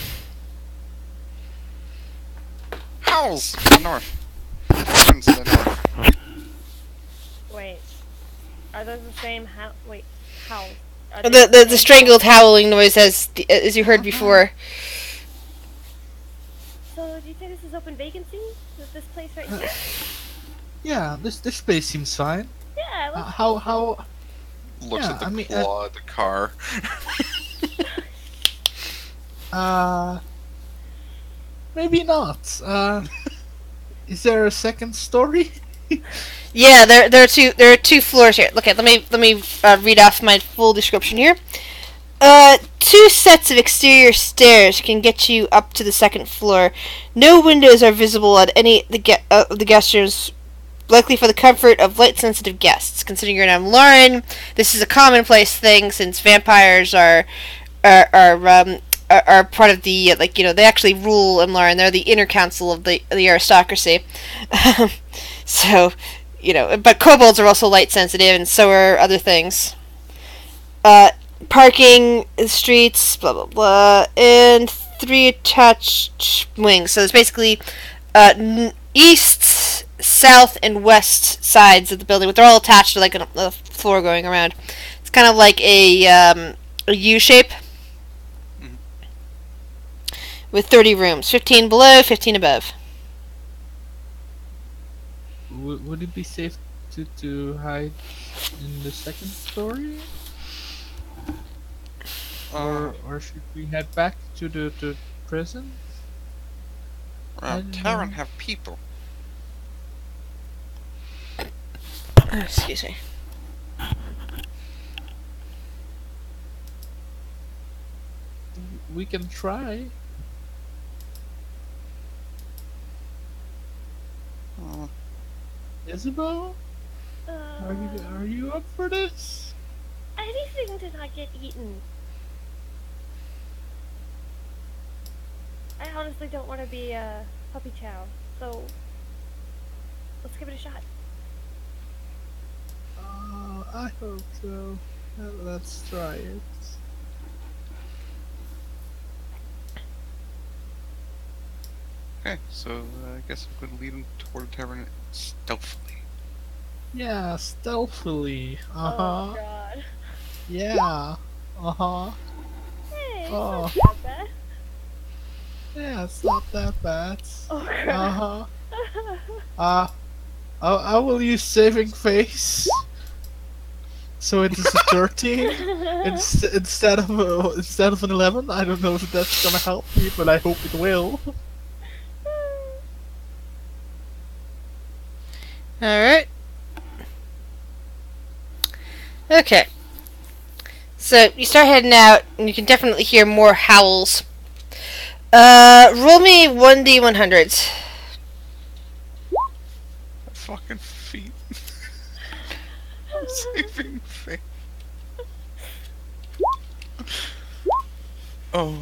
Howls to the north. Taverns to the north. Wait. Are those the same wait, howls? The strangled howling noise as you heard before. So, do you think this is open vacancy? This place right here? Yeah, this place seems fine. Yeah, let's How? Looks Yeah, at the I mean, claw at the car. Maybe not. Is there a second story? Yeah, there are two floors here. Look at let me read off my full description here. Two sets of exterior stairs can get you up to the second floor. No windows are visible at any of the guest rooms, likely for the comfort of light-sensitive guests. Considering your name, Lauren, this is a commonplace thing since vampires are part of the they actually rule in Lauren. They're the inner council of the aristocracy. So, but kobolds are also light-sensitive, and so are other things. Parking, streets, blah blah blah, and 3 attached wings. So it's basically east, south and west sides of the building, but they're all attached to like a floor going around. It's kind of like a U shape Mhm. with 30 rooms, 15 below, 15 above. Would it be safe to hide in the second story, or should we head back to the prison? I don't Terran know. have people. Excuse me. We can try. Uh, Isabel, are you up for this? Anything to not get eaten. I honestly don't want to be a puppy chow, so let's give it a shot. I hope so. Let's try it. okay, so I guess I'm going to lead him toward the tavern stealthily. Yeah, stealthily. Oh god. Yeah. Hey, Oh. it's not that bad. Yeah, it's not that bad. Oh crap. I will use saving face. So it is a 13 instead of an 11. I don't know if that's gonna help me, but I hope it will. Alright. Okay. So you start heading out, and you can definitely hear more howls. Roll me 1d100s. Fucking feet. Saving faith. Oh.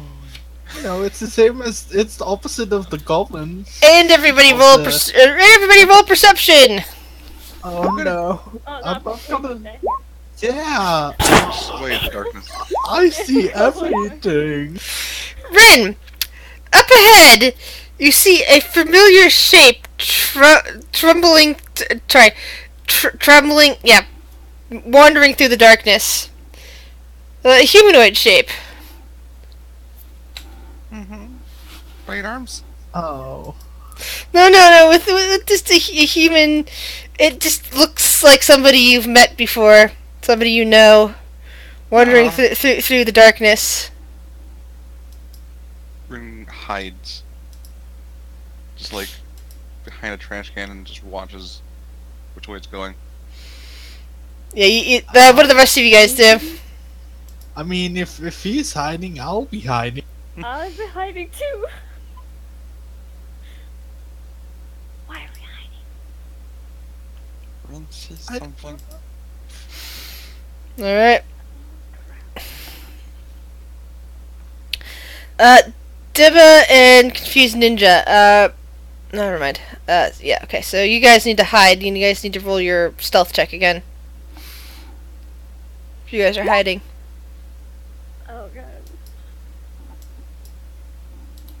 You know, it's the same as it's the opposite of the goblin. And everybody Of roll the- everybody roll perception. Oh no! Oh, I'm not gonna. Yeah, Sway the darkness. I see everything. Rin, up ahead, you see a familiar shape trembling, wandering through the darkness. A humanoid shape. Mm-hmm. Right arms? Oh. No, with just a human. It just looks like somebody you've met before, somebody you know, wandering through the darkness. Rin hides. Just like behind a trash can and just watches which way it's going. Yeah, what do the rest of you guys do? I mean, if he's hiding, I'll be hiding. I've been hiding too. Why are we hiding? Rin says I- something. Alright. Dibba and Confused Ninja. Never mind. Yeah, okay, so you guys need to hide, and you guys need to roll your stealth check again. If you guys are hiding. Oh god.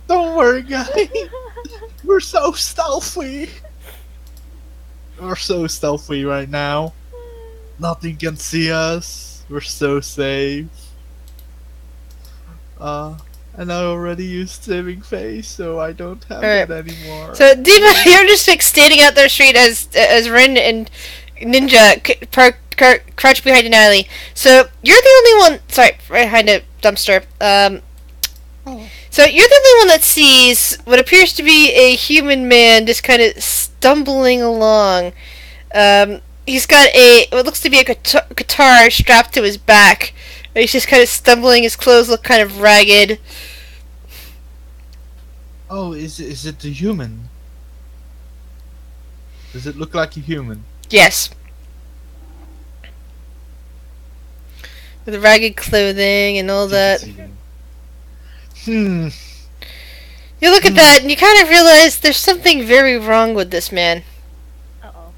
Don't worry, guys. We're so stealthy. We're so stealthy right now. Nothing can see us. We're so safe. And I already used saving face, so I don't have Alright. that anymore. So, Diva, you're just like standing out there street as Rin and Ninja crouch behind an alley. So, you're the only one. Sorry, right behind a dumpster. So, you're the only one that sees what appears to be a human man just kind of stumbling along. He's got what looks to be a guitar strapped to his back. He's just kind of stumbling. His clothes look kind of ragged. Oh, is it the human? Does it look like a human? Yes. With the ragged clothing and all that. Hmm. You look at that and you kind of realize there's something very wrong with this man. Uh-oh.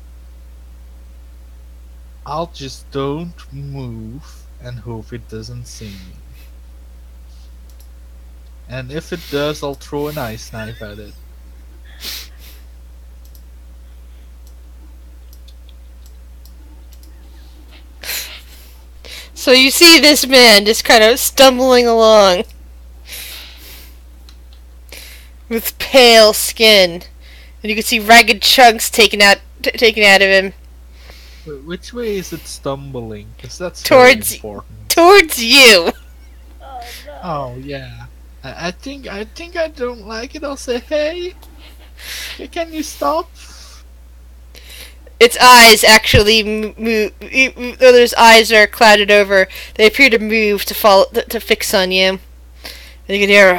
I'll just don't move and hope it doesn't see me. And if it does, I'll throw an ice knife at it. So you see this man just kind of stumbling along with pale skin, and you can see ragged chunks taken out of him Which way is it stumbling? Because that's Towards- very important. towards you. Oh no. Oh yeah. I think I don't like it. I'll say, hey, can you stop? Its eyes actually move. Though those eyes are clouded over, they appear to move to fix on you. And you can hear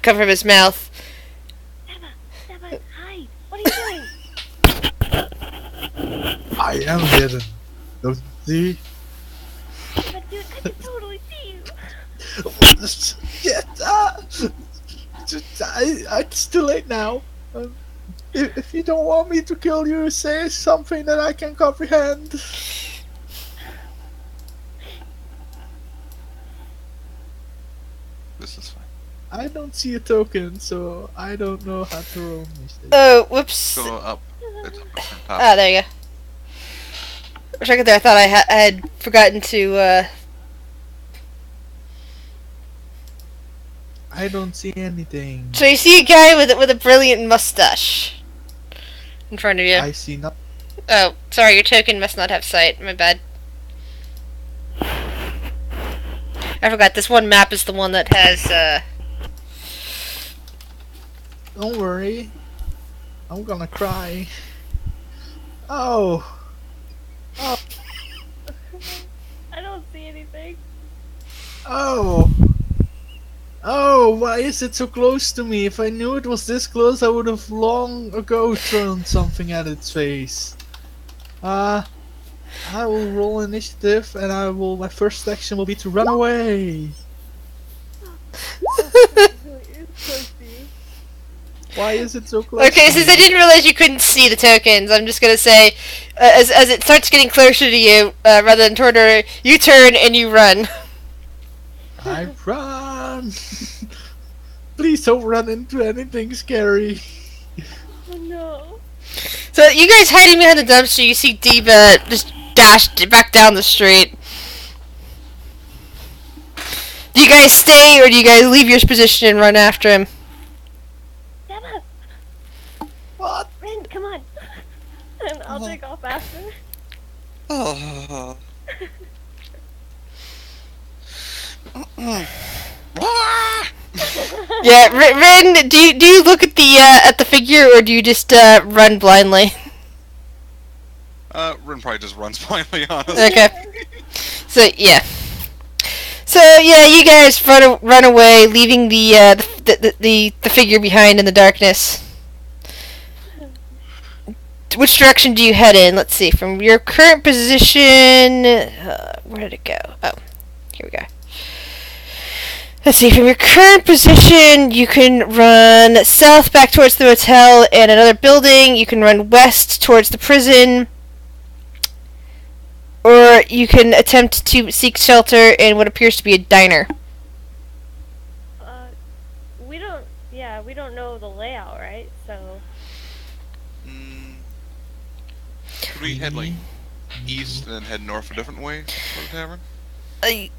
come from his mouth. Deba, hide. What are you doing? I am hidden. Don't see. But dude, I can totally see you. Get it's too late now. If you don't want me to kill you, say something that I can comprehend. This is fine. I don't see a token, so I don't know how to roll these things. Oh, whoops. Go up. It's up from top. Ah, there you go. For a second there, I thought I had forgotten to. I don't see anything. So you see a guy with a brilliant mustache in front of you. I see nothing. Oh, sorry, your token must not have sight. My bad. I forgot, this one map is the one that has, Don't worry. I'm gonna cry. Oh. I don't see anything. Oh. Oh, why is it so close to me? If I knew it was this close, I would have long ago thrown something at its face. I will roll initiative, and my first action will be to run away. It really is close to you. Why is it so close? Okay, to since me? I didn't realize you couldn't see the tokens, I'm just gonna say, as it starts getting closer to you, rather than toward her, you turn and you run. I run. Please don't run into anything scary. Oh no. So you guys hiding behind the dumpster, you see Diva just dashed back down the street. Do you guys stay, or do you guys leave your position and run after him? Deba, What? Ren, come on. And I'll take off after. Oh. Ah! Yeah, Rin, do you look at the figure, or do you just run blindly? Rin probably just runs blindly, honestly. Okay. So yeah. So yeah, you guys run away, leaving the figure behind in the darkness. Which direction do you head in? Let's see. From your current position, where did it go? Oh, here we go. Let's see. From your current position, you can run south back towards the hotel and another building. You can run west towards the prison. Or you can attempt to seek shelter in what appears to be a diner. We don't know the layout, right? So, Could we head like east and then head north a different way for the tavern?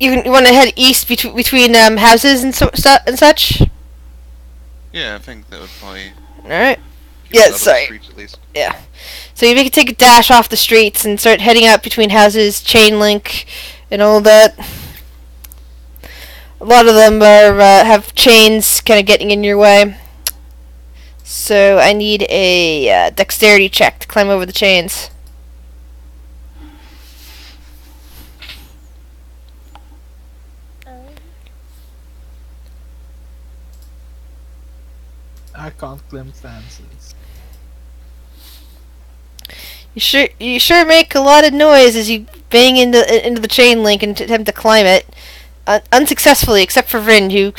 You want to head east between houses and such? Yeah, I think that would probably. Alright. keep us Yeah, out of the sorry. streets at least. Yeah. So you can take a dash off the streets and start heading out between houses, chain link, and all that. A lot of them are have chains kind of getting in your way. So I need a dexterity check to climb over the chains. I can't climb fences. You sure make a lot of noise as you bang into the chain link and attempt to climb it, unsuccessfully, except for Rin, who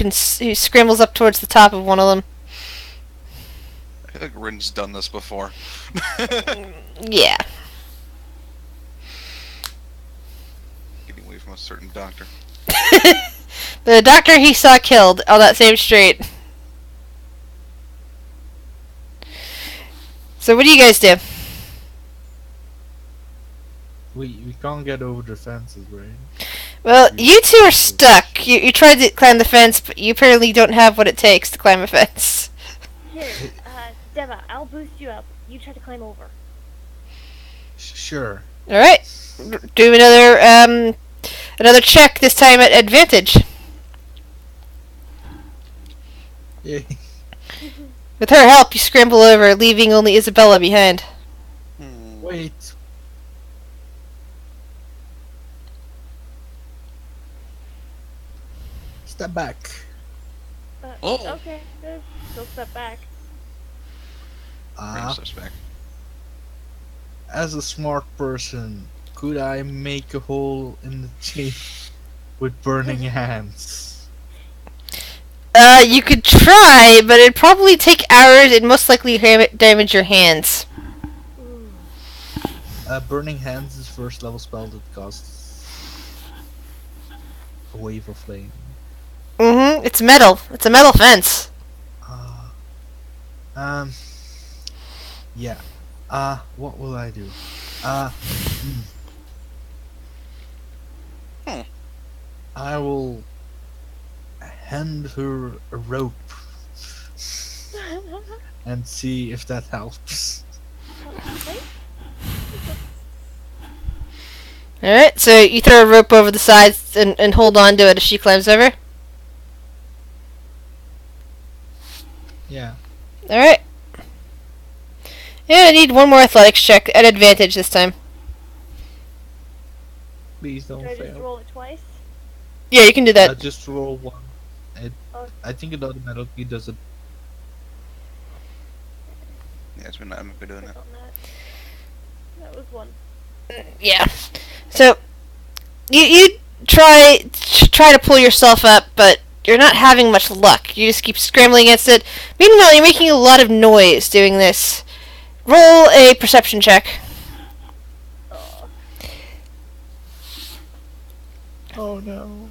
scrambles up towards the top of one of them. I feel like Rin's done this before. Yeah. Getting away from a certain doctor. The doctor he saw killed on that same street. So what do you guys do? we can't get over the fences, right? Well, you two are stuck. You tried to climb the fence, but you apparently don't have what it takes to climb a fence. Here, Deva, I'll boost you up. You try to climb over. Sure. All right, do another check. This time at advantage. Yay. With her help, you scramble over, leaving only Isabella behind. Wait. Step back. Oh. Okay, good. Still step back. Rain suspect. As a smart person, could I make a hole in the chain with burning hands? You could try, but it'd probably take hours and most likely damage your hands. Burning hands is first level spell that costs a wave of flame. Mm-hmm. It's metal. It's a metal fence. Yeah. What will I do? I will hand her a rope and see if that helps. Alright, so you throw a rope over the sides and hold on to it as she climbs over? Yeah. Alright. Yeah, I need one more athletics check at advantage this time. Please don't Should I just fail. roll it twice? Yeah, you can do that. Just roll one. I think it automatically does it. Yeah, it's been I'm doing it. On that was one. Yeah. So you try to pull yourself up, but you're not having much luck. You just keep scrambling against it. Meanwhile, you're making a lot of noise doing this. Roll a perception check. Oh no.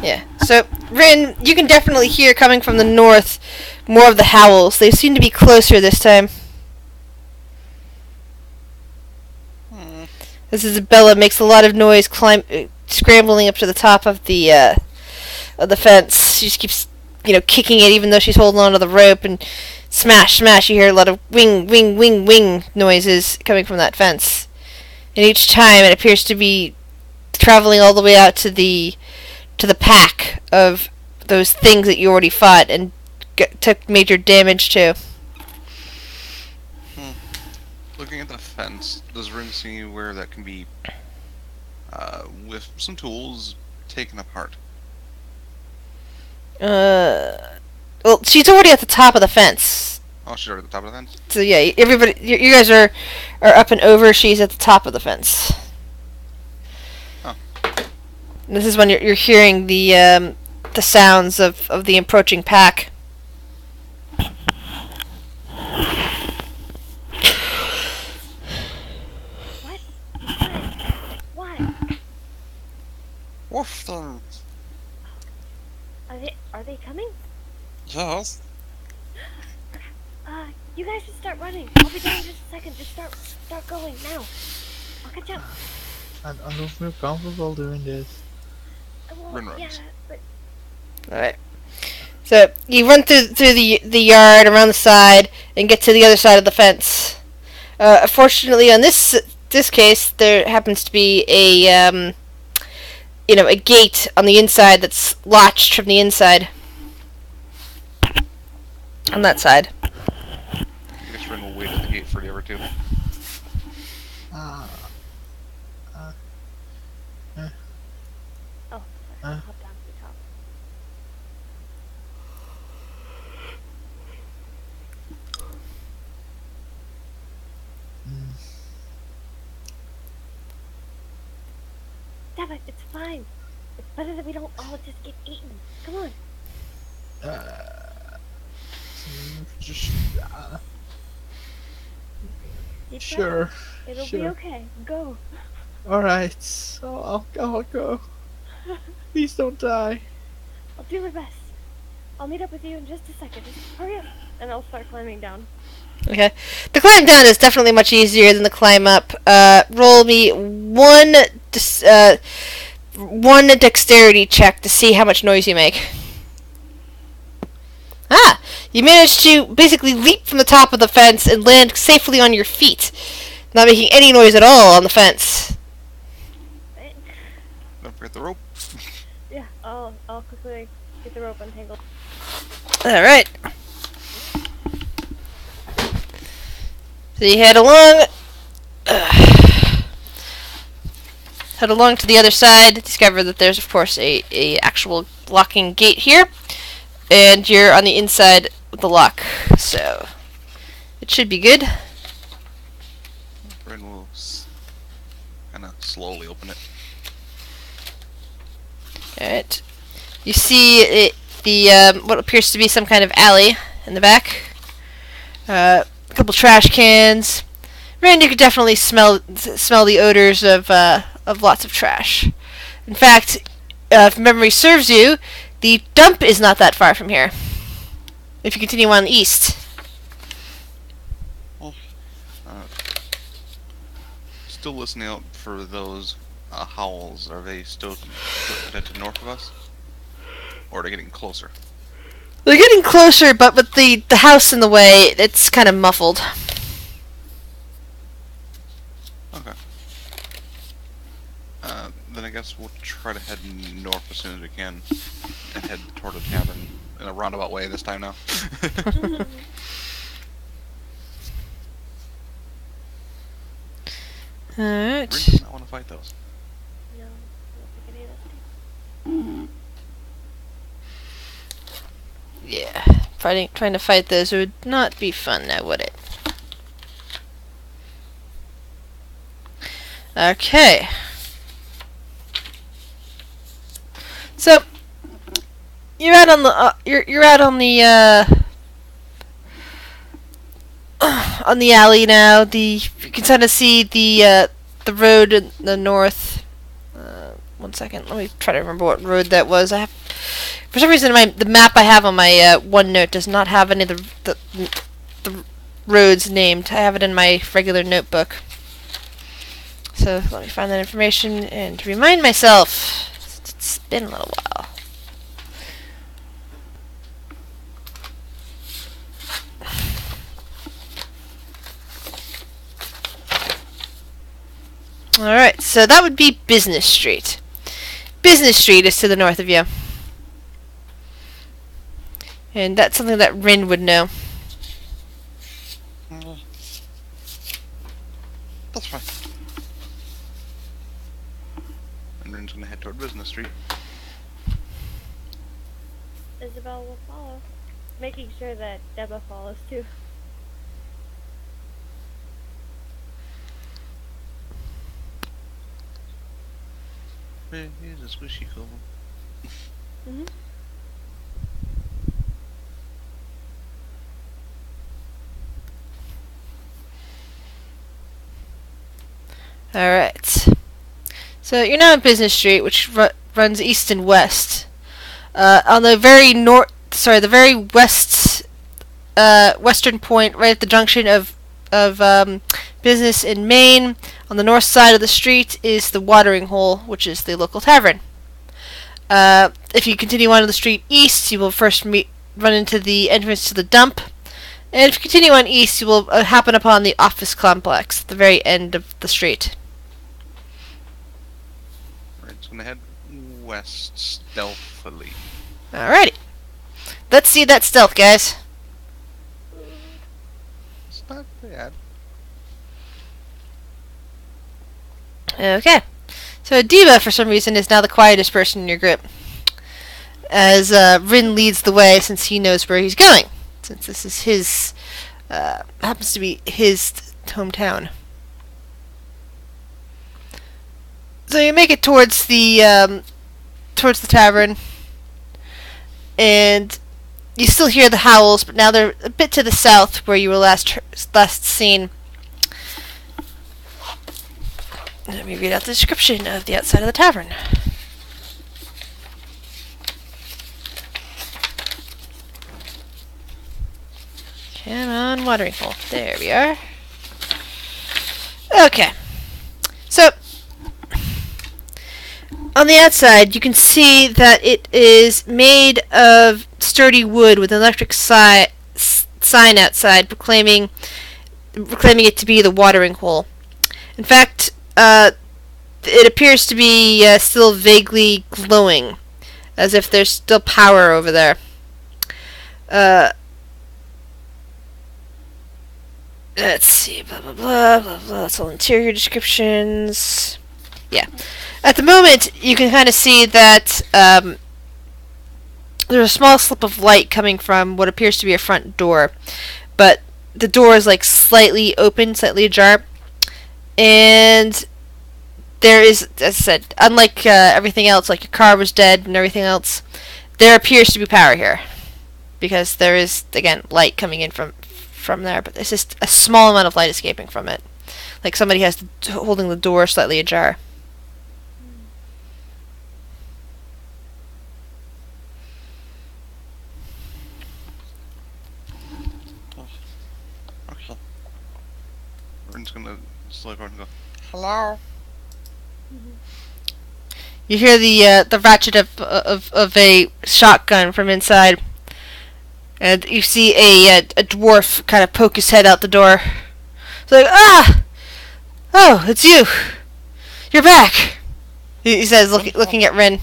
Yeah. So, Rin, you can definitely hear coming from the north more of the howls. They seem to be closer this time. As Isabella makes a lot of noise, scrambling up to the top of the fence. She just keeps, kicking it, even though she's holding onto the rope, and smash, smash. You hear a lot of wing, wing, wing, wing noises coming from that fence, and each time it appears to be traveling all the way out to the pack of those things that you already fought and took major damage to. Looking at the fence, does Rin see where that can be, with some tools, taken apart? Well, she's already at the top of the fence. Oh, she's already at the top of the fence? So yeah, everybody, you guys are up and over. She's at the top of the fence. Oh. And this is when you're hearing the sounds of the approaching pack. What? Woof them! Are they coming? Yes. You guys should start running. I'll be down in just a second. Just start going now. I'll catch up. I don't feel comfortable doing this. Well, Rin runs. yeah, but Alright. So you run through the yard, around the side, and get to the other side of the fence. Fortunately, on this case, there happens to be a gate on the inside that's latched from the inside. On that side. I guess Rin will wait at the gate for the other two. I'll hop down to the top. Deva, it's fine. It's better that we don't all just get eaten. Come on. Just Deep breath. sure. It'll sure. be okay. Go. All right. I'll go. Please don't die. I'll do my best. I'll meet up with you in just a second. Just hurry up. And I'll start climbing down. Okay. The climb down is definitely much easier than the climb up. Roll me one dexterity check to see how much noise you make. Ah! You managed to basically leap from the top of the fence and land safely on your feet, not making any noise at all on the fence. Thanks. Don't forget the rope. Yeah, I'll quickly get the rope untangled. Alright. So you head along. Head along to the other side. Discover that there's, of course, a actual locking gate here. And you're on the inside with the lock. So it should be good. Ren will kind of slowly open it. Alright. You see what appears to be some kind of alley in the back. A couple trash cans. Ren, you could definitely smell the odors of lots of trash. In fact, if memory serves you, the dump is not that far from here. If you continue on east. Well, still listening out for those howls. Are they still to north of us? Or are they getting closer? They're getting closer, but with the house in the way, it's kind of muffled. Okay. Then I guess we'll try to head north as soon as we can and head toward the tavern in a roundabout way this time now. Alright. Does not want to fight those. No, I don't think any of us do. Yeah. Trying to fight those would not be fun now, would it? Okay. So you're out on the you're out on the on the alley now. You can kind of see the road in the north. One second, let me try to remember what road that was. For some reason, the map I have on my OneNote does not have any of the roads named. I have it in my regular notebook. So let me find that information and remind myself. It's been a little while. Alright, so that would be Business Street. Business Street is to the north of you. And that's something that Rin would know. That's fine. And Rin's gonna head toward Business Street. Isabel will follow, making sure that Deba follows too. Here's a squishy cool one. Alright. So you're now on Business Street, which runs east and west. On the very the very western point, right at the junction of Business and Main, on the north side of the street is the Watering Hole, which is the local tavern. If you continue on the street east, you will first run into the entrance to the dump. And if you continue on east, you will happen upon the office complex at the very end of the street. Rin's gonna head west stealthily. Alrighty. Let's see that stealth, guys. It's not bad. Okay. So Diva, for some reason, is now the quietest person in your group. As Rin leads the way since he knows where he's going. Since this is his, happens to be his hometown. So you make it towards the tavern. And you still hear the howls, but now they're a bit to the south where you were last seen. Let me read out the description of the outside of the tavern. Come on, watering hole. There we are. Okay. So, on the outside, you can see that it is made of sturdy wood with an electric sign outside proclaiming it to be the watering hole. In fact, it appears to be still vaguely glowing, as if there's still power over there. Let's see, blah blah blah blah blah. That's all interior descriptions. Yeah. At the moment, you can kind of see that there's a small slip of light coming from what appears to be a front door, but the door is like slightly open, slightly ajar, and there is, as I said, unlike everything else, like your car was dead and everything else, there appears to be power here, because there is, again, light coming in from there, but there's just a small amount of light escaping from it, like somebody has holding the door slightly ajar. Okay. Rin's gonna slow down and go, hello? You hear the ratchet of a shotgun from inside, and you see a dwarf kind of poke his head out the door. It's like, oh, it's you. You're back. He says, looking at Rin.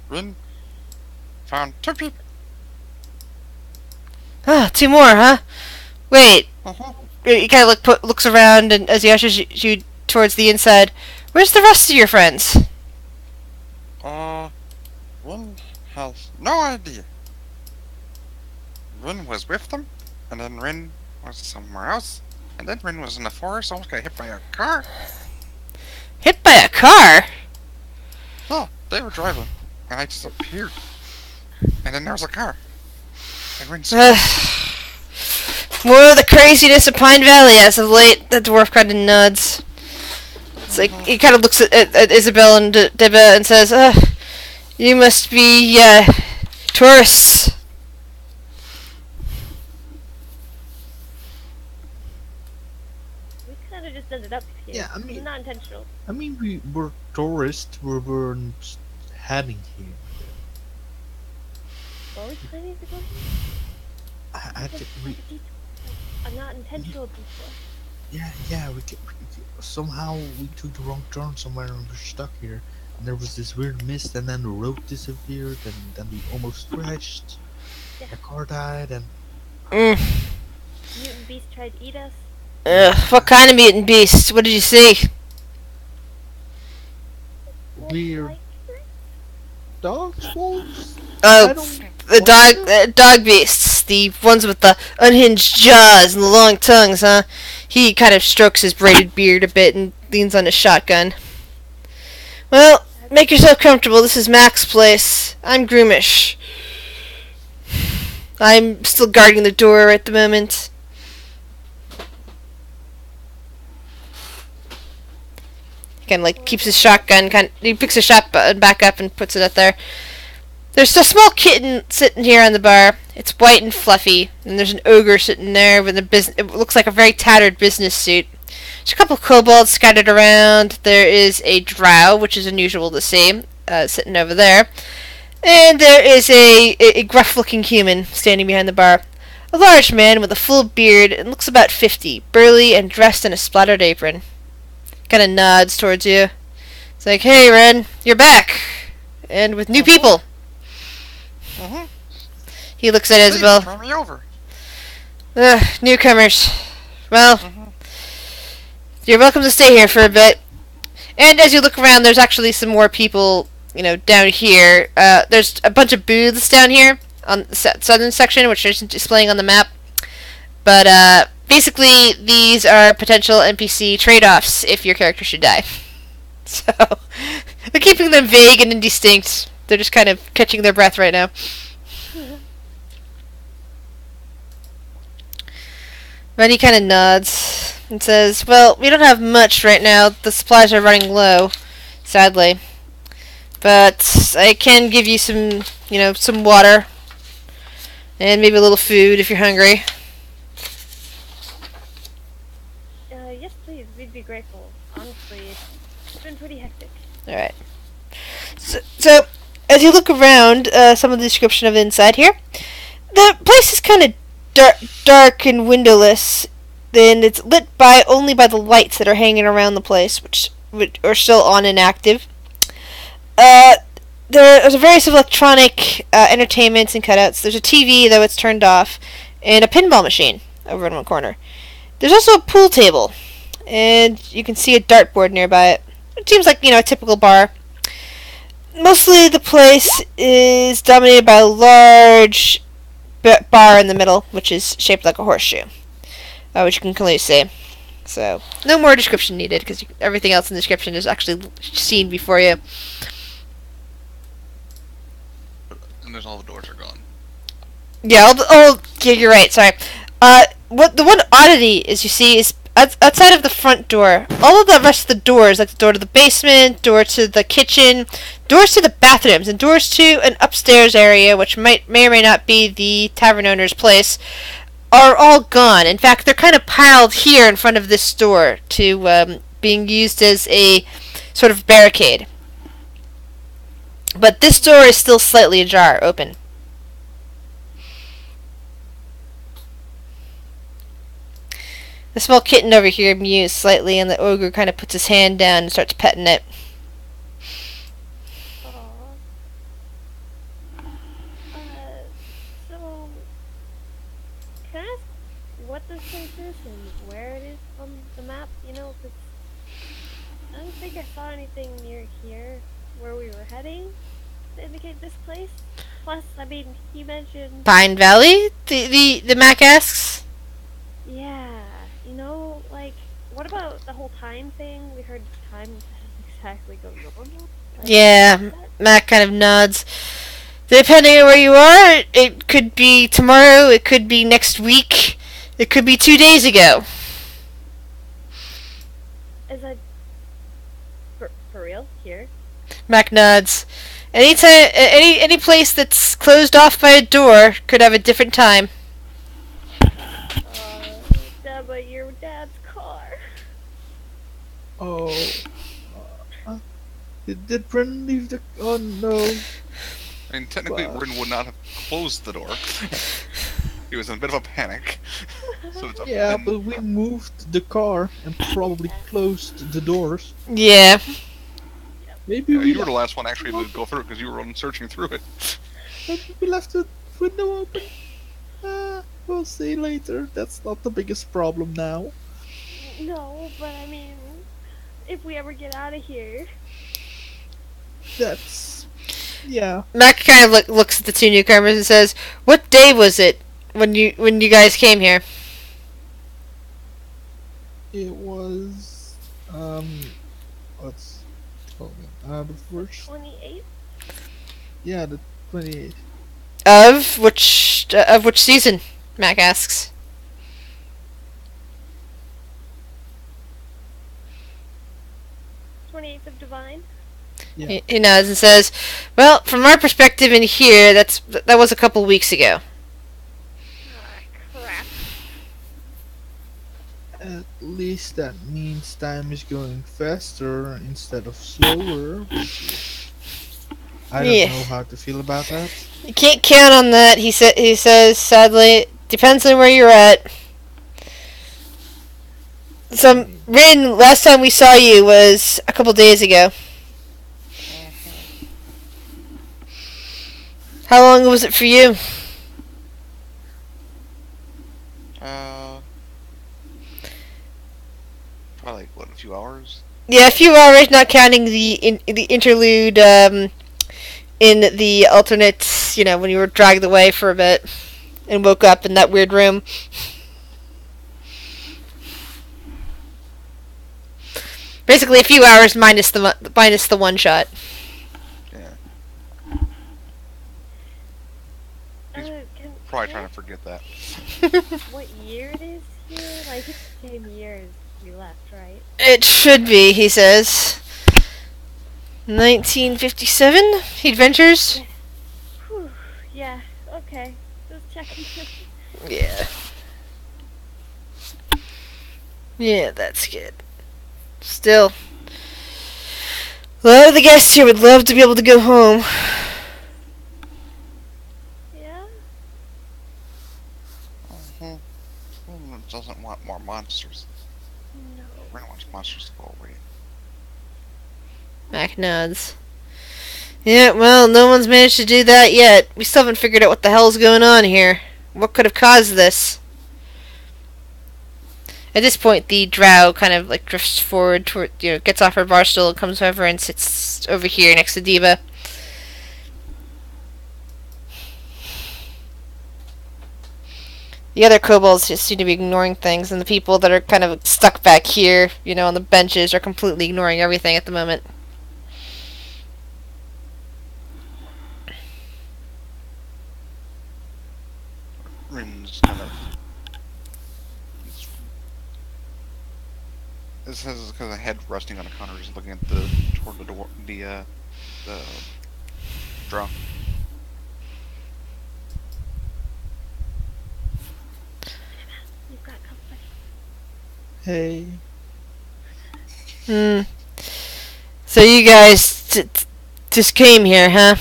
Rin found 2 people. Ah, 2 more, huh? Wait. Uh-huh. He kind of looks around, and as he ushers you towards the inside, where's the rest of your friends? Rin has no idea. Rin was with them, and then Rin was somewhere else, and then Rin was in the forest, almost got hit by a car. Hit by a car? Oh, they were driving, and I just appeared. And then there was a car. And Rin More of the craziness of Pine Valley as of late. The dwarf kind of nods. It's like, he kind of looks at Isabel and Deba and says, you must be, tourists. We kind of just ended up here. Yeah, I mean- It's not intentional. I mean, we were tourists. We weren't heading here. What was planning to go here? I think we. I'm not intentional before. Yeah. We somehow we took the wrong turn somewhere and we're stuck here. And there was this weird mist, and then the road disappeared, and then we almost crashed. Yeah. The car died, and Mutant beast tried to eat us. What kind of mutant beast? What did you see? weird Like, dogs, wolves. Oh, I don't- the dog beasts. The ones with the unhinged jaws and the long tongues, huh? He kind of strokes his braided beard a bit and leans on his shotgun. Well, make yourself comfortable. This is Mac's place. I'm Groomish. I'm still guarding the door at the moment. He kind of like keeps his shotgun. He picks his shotgun back up and puts it up there. There's a small kitten sitting here on the bar. It's white and fluffy, and there's an ogre sitting there with it looks like a very tattered business suit. There's a couple of kobolds scattered around. There is a drow, which is unusual to see, sitting over there. And there is a gruff-looking human standing behind the bar. A large man with a full beard and looks about 50, burly and dressed in a splattered apron. Kind of nods towards you. It's like, hey, Ren, you're back. And with new people. Mm-hmm. He looks at Isabel. Throw me over. Newcomers. Well, Mm-hmm. you're welcome to stay here for a bit. And as you look around, there's actually some more people, down here. There's a bunch of booths down here on the southern section, which isn't displaying on the map. But, basically, these are potential NPC trade-offs if your character should die. So, they're keeping them vague and indistinct. They're just kind of catching their breath right now. Reddy kind of nods and says, well, we don't have much right now. The supplies are running low, sadly. But I can give you some, some water. And maybe a little food if you're hungry. Yes, please. We'd be grateful. Honestly, it's been pretty hectic. All right. So as you look around, some of the description of the inside here, the place is kind of dark and windowless. Then it's lit only by the lights that are hanging around the place, which are still on and active. There's a various electronic entertainments and cutouts. There's a TV, though it's turned off, and a pinball machine over in one corner. There's also a pool table, and you can see a dartboard nearby it. It seems like, a typical bar. Mostly the place is dominated by a large bar in the middle, which is shaped like a horseshoe, which you can clearly see. So, no more description needed, because everything else in the description is actually seen before you. And there's all the doors are gone. Yeah, yeah, you're right, sorry. What the one oddity is you see is outside of the front door, all of the rest of the doors, like the door to the basement, door to the kitchen, doors to the bathrooms, and doors to an upstairs area, which may or may not be the tavern owner's place, are all gone. In fact, they're kind of piled here in front of this door to being used as a sort of barricade. But this door is still slightly ajar, open. The small kitten over here mews slightly, and the ogre kind of puts his hand down and starts petting it. So, can I ask what this place is and where it is on the map? Because I don't think I saw anything near here where we were heading to indicate this place. Plus, he mentioned... Pine Valley? The Mac asks? Yeah, what about the whole time thing? We heard time doesn't exactly go normal. Yeah, Mac kind of nods. Depending on where you are, it could be tomorrow, it could be next week, it could be 2 days ago. Is that for real? Here? Mac nods. Anytime, any place that's closed off by a door could have a different time. But your dad's car. Oh. Did Bren leave the... Oh, no. I mean, technically, Rin would not have closed the door. He was in a bit of a panic. So it's Yeah, but we moved the car and probably closed the doors. Yeah. Maybe you were the last one actually to go through it because you were searching through it. Maybe we left the window open. We'll see later. That's not the biggest problem now. No, but if we ever get out of here... That's... yeah. Mac kind of looks at the two newcomers and says, "What day was it when you guys came here?" It was... What's... the first... 28th? Yeah, the 28th. Of which season? Mac asks. 28th of Divine? Yeah. He nods and says, "Well, from our perspective in here, that was a couple weeks ago." Crap. At least that means time is going faster instead of slower. I don't know how to feel about that. You can't count on that. He says sadly, depends on where you're at. Rin, last time we saw you was a couple days ago. How long was it for you? Probably a few hours. Yeah, a few hours, not counting the interlude in the alternate. When you were dragged away for a bit and woke up in that weird room. Basically, a few hours minus the one shot. Yeah. He's probably trying to forget that. What year it is here? It's the same year as we left, right? It should be, he says. 1957? Adventures? Whew, yeah, okay. Just checking. Yeah. Yeah, that's good. Still, a lot of the guests here would love to be able to go home. Yeah? Mhm. Ren doesn't want more monsters. No. Ren wants monsters to go away. Mac nods. Yeah, well, no one's managed to do that yet. We still haven't figured out what the hell's going on here. What could have caused this? At this point, the drow kind of like drifts forward toward, gets off her bar stool and comes over and sits over here next to Diva. The other kobolds just seem to be ignoring things, and the people that are kind of stuck back here, on the benches, are completely ignoring everything at the moment. Rin's kind of. This has kind of a head resting on a counter. He's looking at toward the door, the draw. You've got company. Hey. So you guys just came here, huh?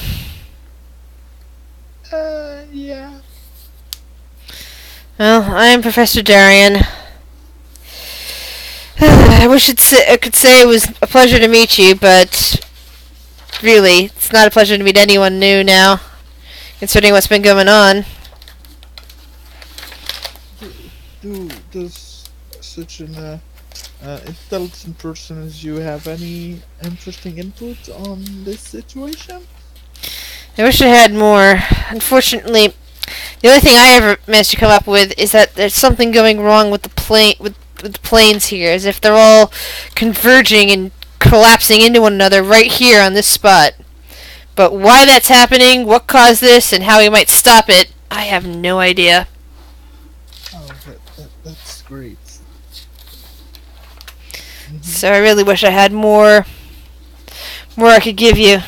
Yeah. Well, I'm Professor Darian. I wish I could say it was a pleasure to meet you, but really, it's not a pleasure to meet anyone new now, considering what's been going on. Does such an intelligent person as you have any interesting input on this situation? I wish I had more. Unfortunately, the only thing I ever managed to come up with is that there's something going wrong with the planes here, as if they're all converging and collapsing into one another right here on this spot. But why that's happening, what caused this, and how we might stop it, I have no idea. Oh, that's great. So I really wish I had more I could give you.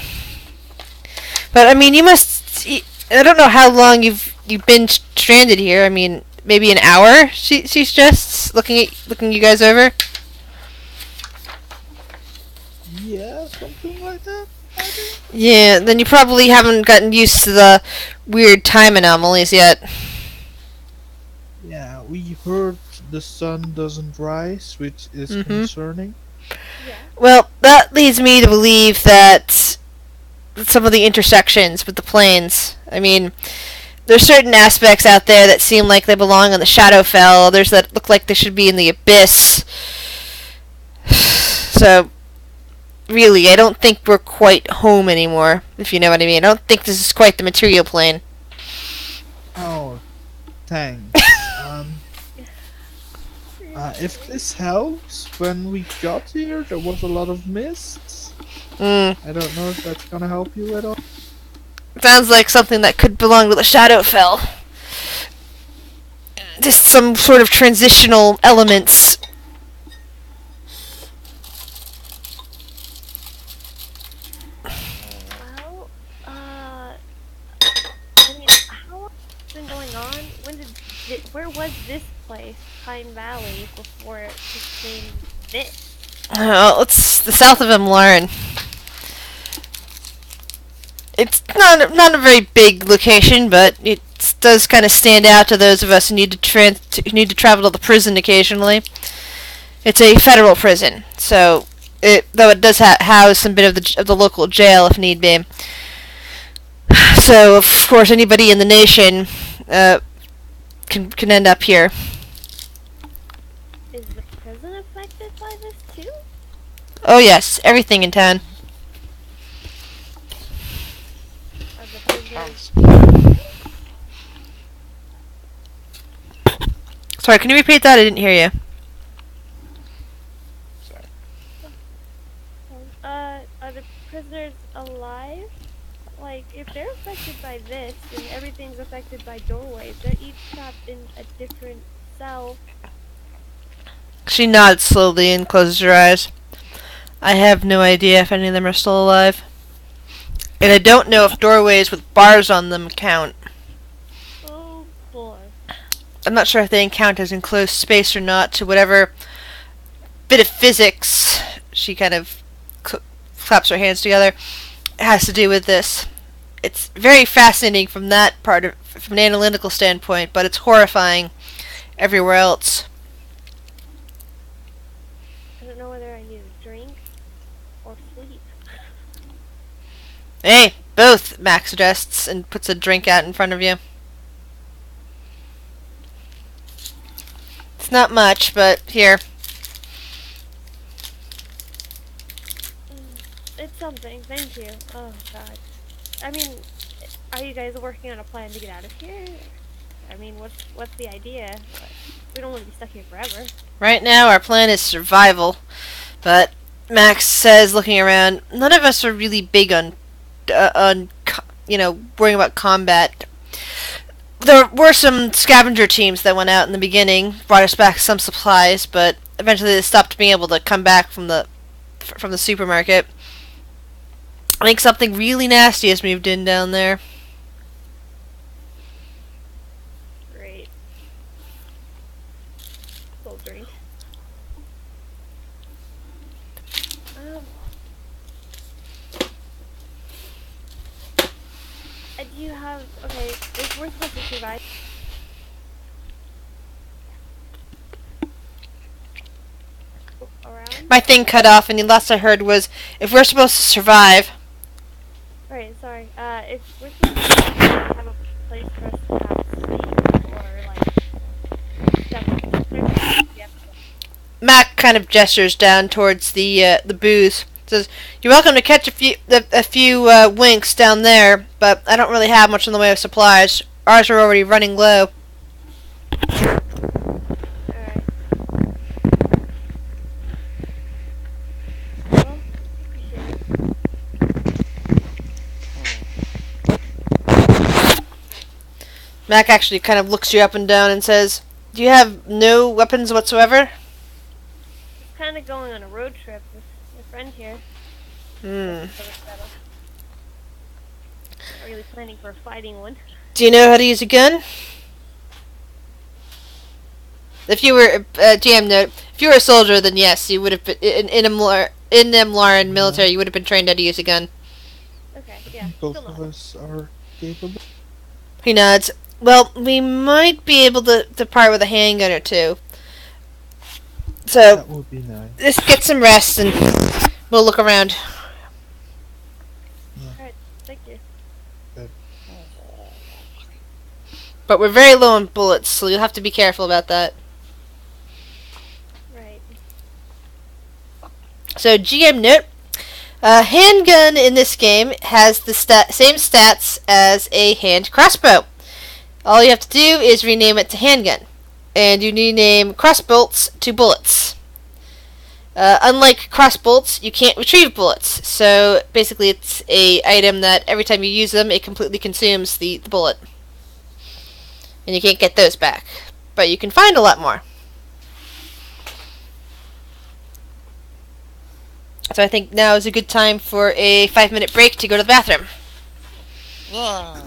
But I mean, you must. I don't know how long you've been stranded here. I mean, maybe an hour. She suggests, looking you guys over. Yeah, something like that. Yeah, then you probably haven't gotten used to the weird time anomalies yet. Yeah, we heard the sun doesn't rise, which is concerning. Yeah. Well, that leads me to believe that some of the intersections with the planes. I mean, there's certain aspects out there that seem like they belong on the Shadowfell. Others that look like they should be in the Abyss. So, really, I don't think we're quite home anymore, if you know what I mean. I don't think this is quite the material plane. Oh, thanks. If this helps, when we got here, there was a lot of mist. I don't know if that's gonna help you at all. Sounds like something that could belong to the Shadowfell. Just some sort of transitional elements. Well, I mean, how long has it been going on? Where was this place, Pine Valley, before it became this? Well, it's the south of Imlarin. It's not a very big location, but it does kind of stand out to those of us who need to travel to the prison occasionally. It's a federal prison, so though it does house some bit of the local jail if need be. So of course anybody in the nation can end up here. Is the prison affected by this too? Oh yes, everything in town. Are the prisoners? Sorry, can you repeat that? I didn't hear you. Are the prisoners alive? Like, if they're affected by this, and everything's affected by doorways, they're each trapped in a different cell. She nods slowly and closes her eyes. I have no idea if any of them are still alive. And I don't know if doorways with bars on them count. Oh boy. I'm not sure if they count as enclosed space or not to whatever bit of physics. She kind of claps her hands together. It has to do with this. It's very fascinating from that part of, from an analytical standpoint, but it's horrifying everywhere else. I don't know whether I need a drink or sleep. Hey, both, Max suggests and puts a drink out in front of you. It's not much, but here. It's something. Thank you. Oh God. I mean, are you guys working on a plan to get out of here? I mean, what's the idea? We don't want to be stuck here forever. Right now, our plan is survival, but Max says, looking around, none of us are really big on worrying about combat. There were some scavenger teams that went out in the beginning, brought us back some supplies, but eventually they stopped being able to come back from the supermarket. I think something really nasty has moved in down there. Great. Full drink. Do you have... Okay, if we're supposed to survive... Around? My thing cut off, and the last I heard was, if we're supposed to survive... Alright, sorry. If we're supposed to have a place for us to have sleep, or, like... stuff... Yeah. Mac kind of gestures down towards the booth. Says, "You're welcome to catch a few winks down there, but I don't really have much in the way of supplies. Ours are already running low." Alright. Well, appreciate it. Mac actually kind of looks you up and down and says, "Do you have no weapons whatsoever?" Just kind of going on a road trip with my friend here. Hmm. Not really planning for a fighting one. Do you know how to use a gun? If you were GM note, if you were a soldier, then yes, you would have been in Emlaran military. You would have been trained how to use a gun. Okay, yeah. Both Still of not. us are capable. He nods. Well, we might be able to part with a handgun or two. So That would be nice. just get some rest and we'll look around. Alright, thank you. But we're very low on bullets, so you'll have to be careful about that. Right. So GM note, a handgun in this game has the same stats as a hand crossbow. All you have to do is rename it to handgun, and you rename crossbolts to bullets. Unlike crossbolts, you can't retrieve bullets, so basically it's a item that every time you use them, it completely consumes the bullet. And you can't get those back. But you can find a lot more. So I think now is a good time for a 5-minute break to go to the bathroom. Yeah.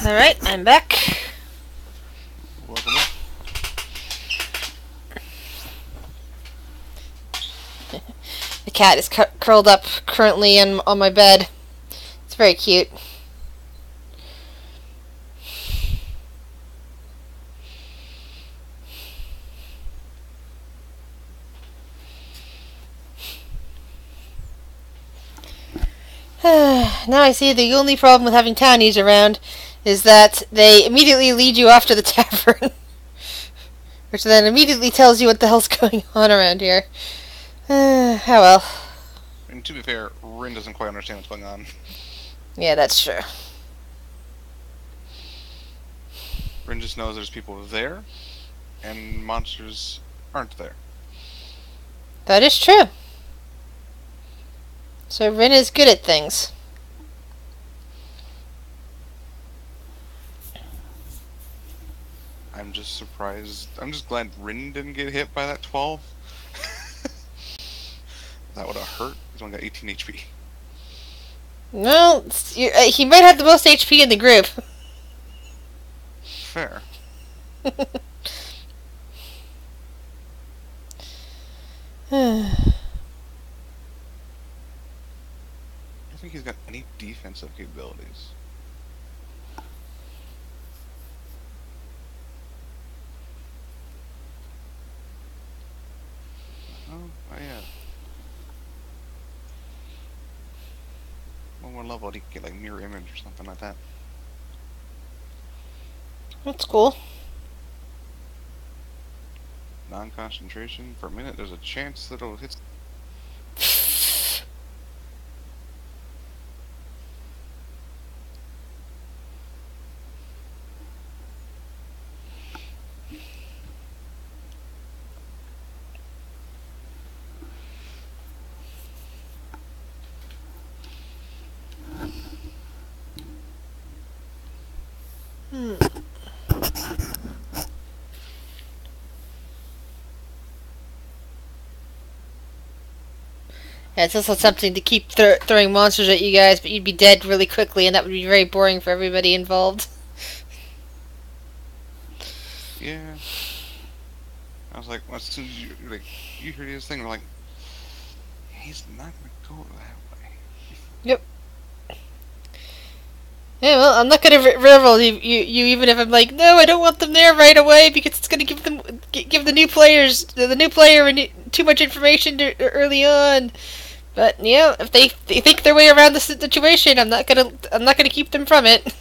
Alright, I'm back. Welcome. The cat is curled up currently on my bed. It's very cute. Now I see the only problem with having townies around is that they immediately lead you off to the tavern. Which then immediately tells you what the hell's going on around here. Oh well. And to be fair, Rin doesn't quite understand what's going on. Yeah, that's true. Rin just knows there's people there, and monsters aren't there. That is true. So Rin is good at things. I'm just surprised. I'm just glad Rin didn't get hit by that 12. That would have hurt. He's only got 18 HP. Well, he might have the most HP in the group. Fair. I don't think he's got any defensive capabilities. Oh yeah. One more level, he could get like mirror image or something like that. That's cool. Non-concentration for a minute. There's a chance that it'll hit. Yeah, it's also something to keep throwing monsters at you guys, but you'd be dead really quickly, and that would be very boring for everybody involved. Yeah. I was like, well, as soon as you hear this thing, we're like, he's not gonna go that way. Yep. Yeah, well, I'm not gonna rival you even if I'm like, no, I don't want them there right away because it's gonna give the new player too much information early on. But yeah, if they think their way around the situation, I'm not gonna keep them from it.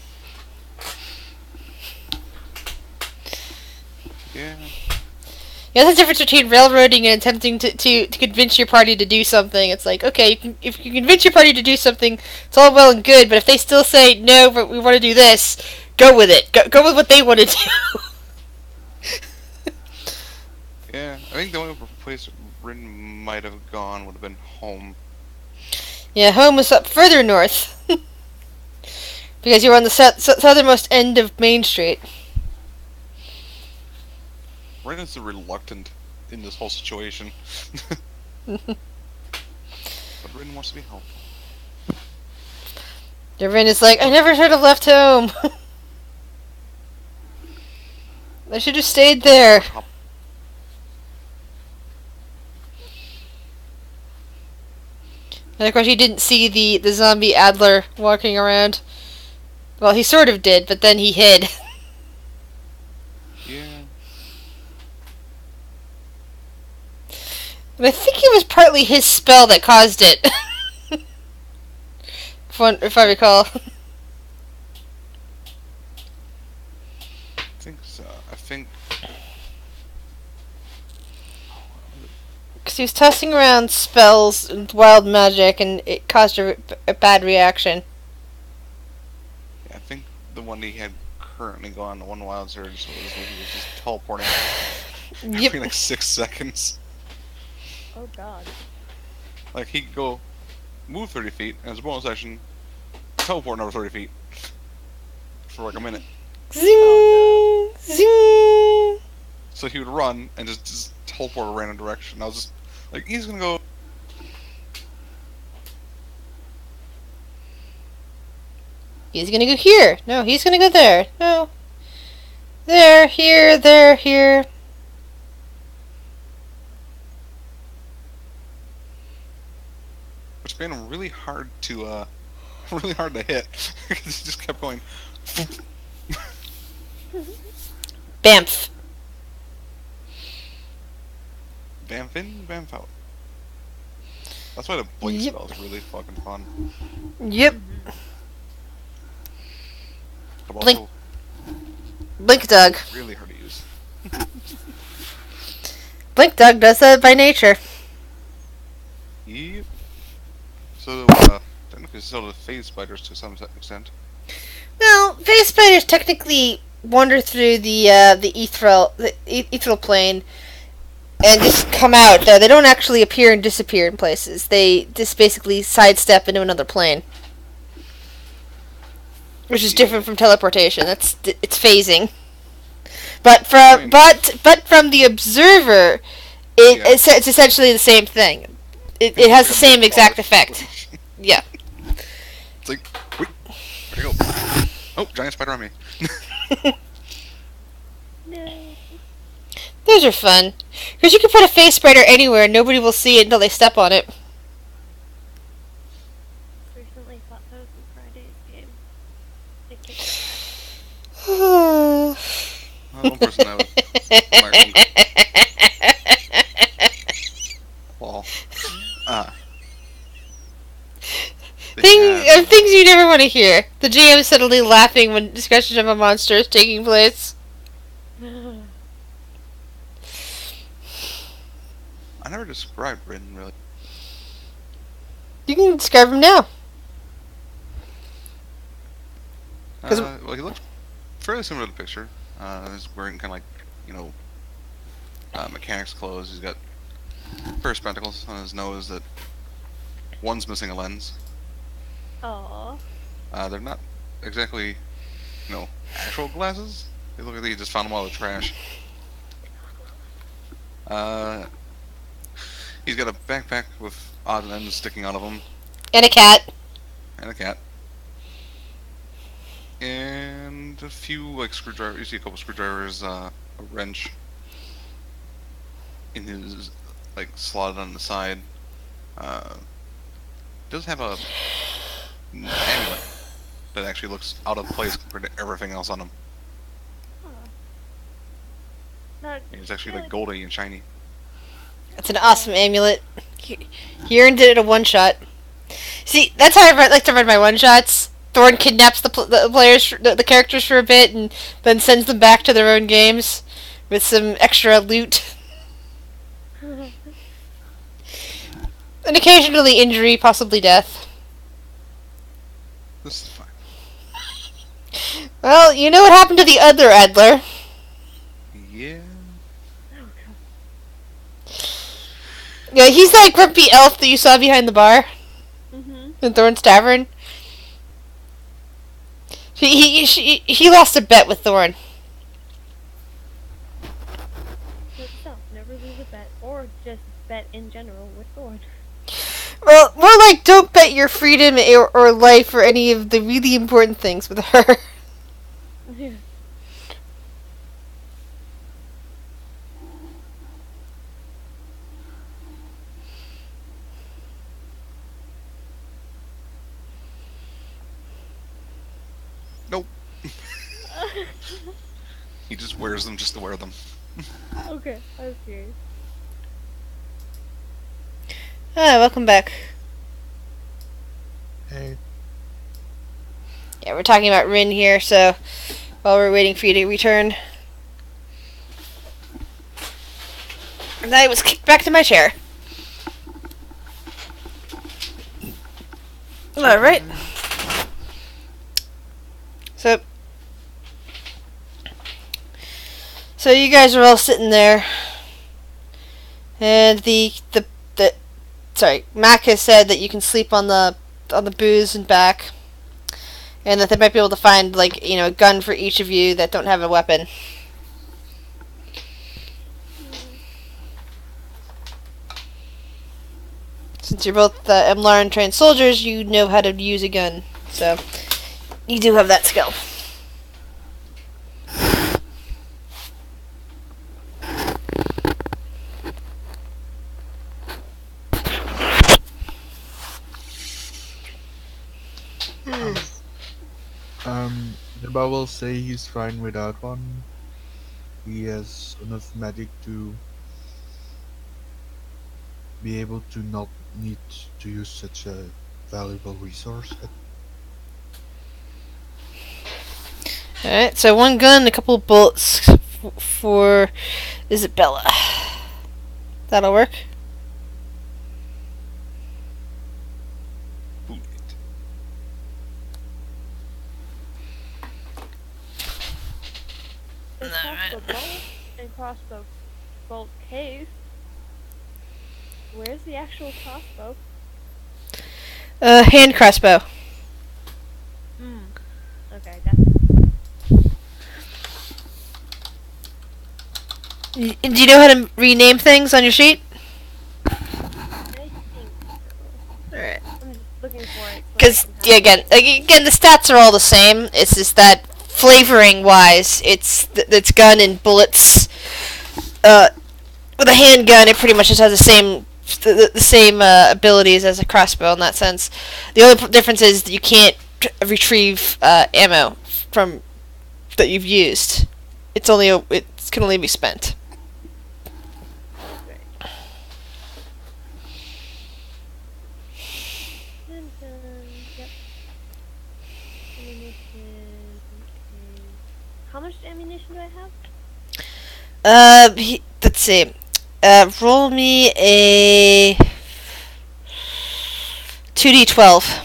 Yeah. Yeah, that's the difference between railroading and attempting to convince your party to do something. It's like, okay, if you convince your party to do something, it's all well and good, but if they still say, no, but we want to do this, go with it. Go with what they want to do. Yeah, I think the only place Rin might have gone would have been home. Yeah, home was up further north. Because you were on the southernmost end of Main Street. Rin is the reluctant in this whole situation. But Rin wants to be helpful. Yeah, Rin is like, I never should have left home. I should have stayed there. And of course, he didn't see the zombie Adler walking around. Well, he sort of did, but then he hid. Yeah. And I think it was partly his spell that caused it. if I recall. I think so. I think. Because he was tossing around spells and wild magic, and it caused a bad reaction. Yeah, I think the one he had currently gone, the one wild surge, was when he was just teleporting Yep. every like 6 seconds. Oh god. Like he'd go move 30 feet, and as a bonus action, teleport another 30 feet for like a minute. Zing! Zing! So he would run and just teleport a random direction. I was just like, he's gonna go. He's gonna go here. No, he's gonna go there. No. There, here. It's been really hard to hit because he just kept going. Bamf. Bamf in, bamf out. That's why the blink Yep. spell is really fucking fun. Yep. But Blink. also Blink Dog. really hard to use. Blink Dog does that by nature. Yep. So, technically still the phase spiders to some extent. Well, phase spiders technically wander through the ethereal plane and just come out. They don't actually appear and disappear in places. They just basically sidestep into another plane, which is different from teleportation. It's phasing. But from the observer, it's essentially the same thing. It has the same exact effect. Yeah. It's like, wait, where'd it go? Oh, giant spider on me. No. Those are fun. Because you can put a face spider anywhere and nobody will see it until they step on it. Recently fought those in Friday's game. They kicked One person that was my own wall. Things you never want to hear. The GM suddenly laughing when discussion of a monster is taking place. I never described Rin really. You can describe him now. Well, he looks fairly similar to the picture. He's wearing kind of like, mechanics clothes. He's got pair of spectacles on his nose that one's missing a lens. Aww. They're not exactly, actual glasses. They look like he just found them out of the trash. He's got a backpack with odd ends sticking out of him. And a cat. And a cat. And a few, screwdrivers. You see a couple screwdrivers, a wrench in his, slotted on the side. Does have a amulet that actually looks out of place compared to everything else on him. It's actually, goldy and shiny. That's an awesome amulet. He earned it at a one-shot. See, that's how I like to run my one-shots. Thorn kidnaps the players, the characters for a bit, and then sends them back to their own games with some extra loot. And occasionally injury, possibly death. This is fine. Well, you know what happened to the other Adler. Yeah. Yeah, he's that grumpy elf that you saw behind the bar in Thorn's Tavern. He lost a bet with Thorn. Never lose a bet, or just bet in general with Thorn. Well, more like don't bet your freedom or life or any of the really important things with her. Nope. He just wears them just to wear them. Okay, I was curious. Welcome back. Hey. Yeah, we're talking about Rin here, so while we're waiting for you to return. And I was kicked back to my chair. Alright. So you guys are all sitting there, and Mac has said that you can sleep on the booze and back, and that they might be able to find a gun for each of you that don't have a weapon. Since you're both MLARN trained soldiers, you know how to use a gun. So You do have that skill. Neba will say he's fine without one. He has enough magic to be able to not need to use such a valuable resource. Alright, so one gun, a couple of bullets for Isabella. That'll work. Bullet. It's crossbow bolt and crossbow bolt case. Where's the actual crossbow? Hand crossbow. Okay, that's Do you know how to rename things on your sheet? I think so. Alright. I'm just looking for it. so I Because, can have it. again, the stats are all the same. It's just that flavoring-wise, it's gun and bullets. With a handgun, it pretty much just has the same abilities as a crossbow in that sense. The only difference is that you can't retrieve ammo from that you've used. It can only be spent. Dun, dun, yep. Ammunition. Okay. How much ammunition do I have? Let's see. Roll me a 2d12.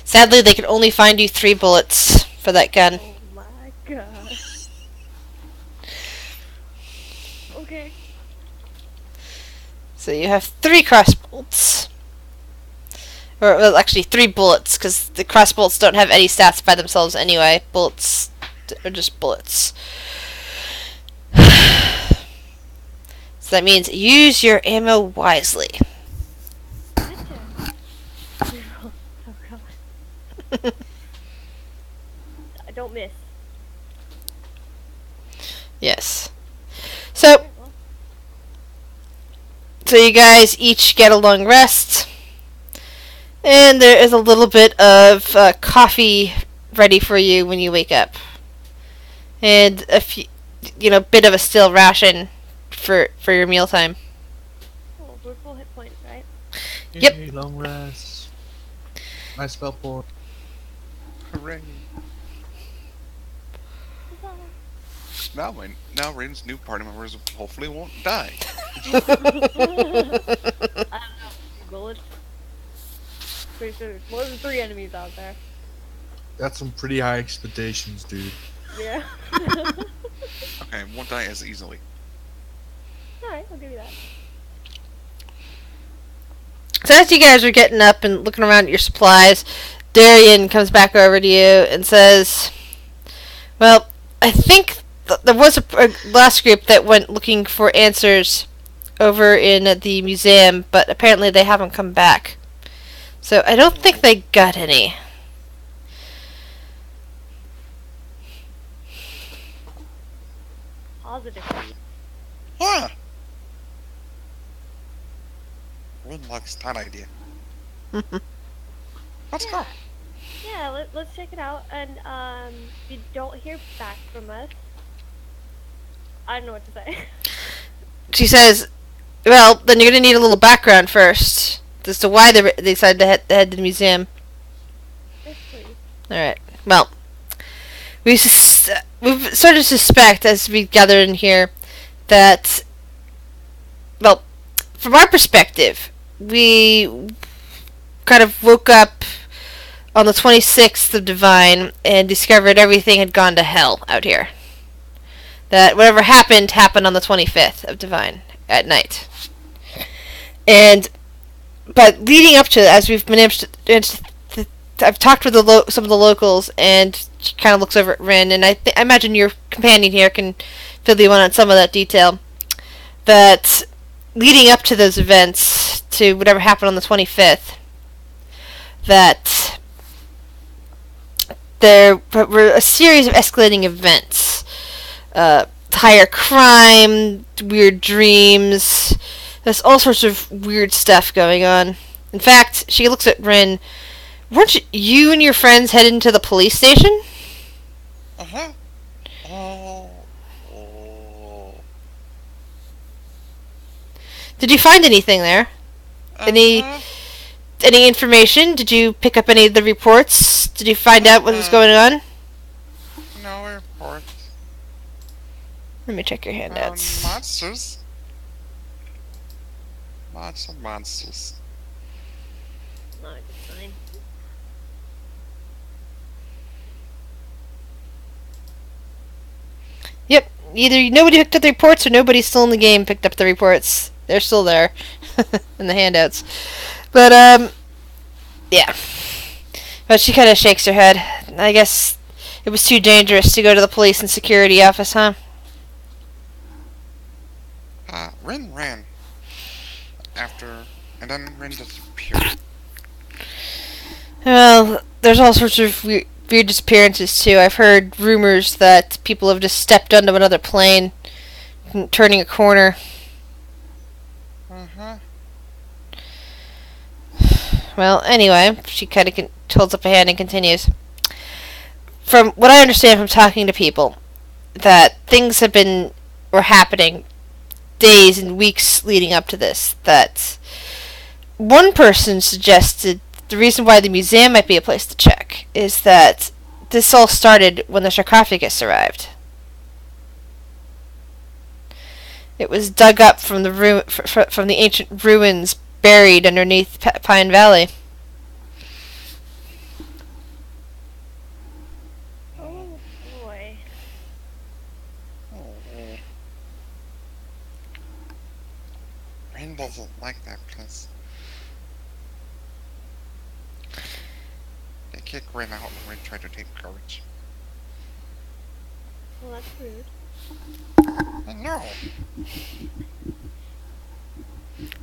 Sadly, they can only find you 3 bullets for that gun. Oh my gosh. Okay. So you have 3 crossbolts. Or, well, actually 3 bullets, because the crossbolts don't have any stats by themselves anyway. Bullets are just bullets. So that means use your ammo wisely. Gotcha. Oh god. I don't miss. Yes. So, Alright, well, so you guys each get a long rest. And there is a little bit of coffee ready for you when you wake up. And a few, bit of a steel ration for your mealtime. cool. We're full hit points, right? Yep. Yay, long rest. My spell point. Hooray. Now Rain's new party members hopefully won't die. I don't know. Google it. Pretty sure there's more than 3 enemies out there. That's some pretty high expectations, dude. Yeah. Okay, won't die as easily. Alright, I'll give you that. So as you guys are getting up and looking around at your supplies, Darian comes back over to you and says, well, I think there was a last group that went looking for answers over in the museum, but apparently they haven't come back. So I don't think they got any. Positively. Huh. Rain likes that idea. Let's go. Yeah, let's check it out. And if you don't hear back from us, I don't know what to say. She says, well, then you're going to need a little background first as to why they decided to head to the museum. Yes, please. Alright, well, we've sort of suspect, as we gather in here, that, well, from our perspective, we kind of woke up on the 26th of Divine and discovered everything had gone to hell out here. That whatever happened on the 25th of Divine at night. And but leading up to it, as we've managed to I've talked with some of the locals, and she kind of looks over at Rin, and I imagine your companion here can fill you in on some of that detail. That leading up to those events, to whatever happened on the 25th, that there were a series of escalating events. Higher crime, weird dreams. There's all sorts of weird stuff going on. In fact, she looks at Rin. Weren't you and your friends headed to the police station? Uh-huh. Did you find anything there? Any information? Did you pick up any of the reports? Did you find out what was going on? No report. Let me check your handouts. Monsters. Lots of monsters. Not a good sign. Yep. Either nobody picked up the reports or nobody still in the game picked up the reports. They're still there in the handouts. But, yeah. But she kind of shakes her head. I guess it was too dangerous to go to the police and security office, huh? Rin ran after, and then Rin disappeared. Well, there's all sorts of weird disappearances, too. I've heard rumors that people have just stepped onto another plane, turning a corner. Uh-huh. Well, anyway, she kind of holds up a hand and continues. From what I understand from talking to people, that things were happening days and weeks leading up to this. That one person suggested the reason why the museum might be a place to check is that this all started when the sarcophagus arrived. It was dug up from the from the ancient ruins buried underneath Pine Valley. Oh boy. Rin doesn't like that place. They kick Rin out when Rin tried to take courage. Well, that's rude. I know.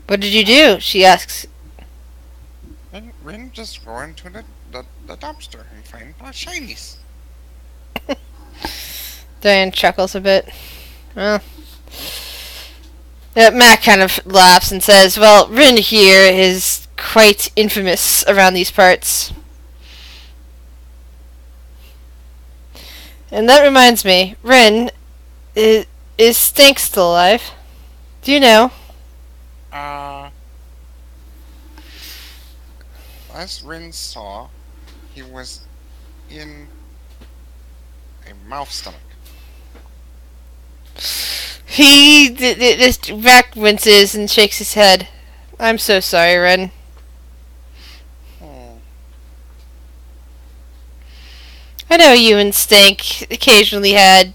What did you do? She asks. Rin just go into the dumpster and find shinies. Diane chuckles a bit. Well, Matt kind of laughs and says, well, Rin here is quite infamous around these parts. And that reminds me, Rin, is Stink still alive? Do you know? As Rin saw, he was in a mouth stomach. He just back winces and shakes his head. I'm so sorry, Rin. I know you and Stink occasionally had...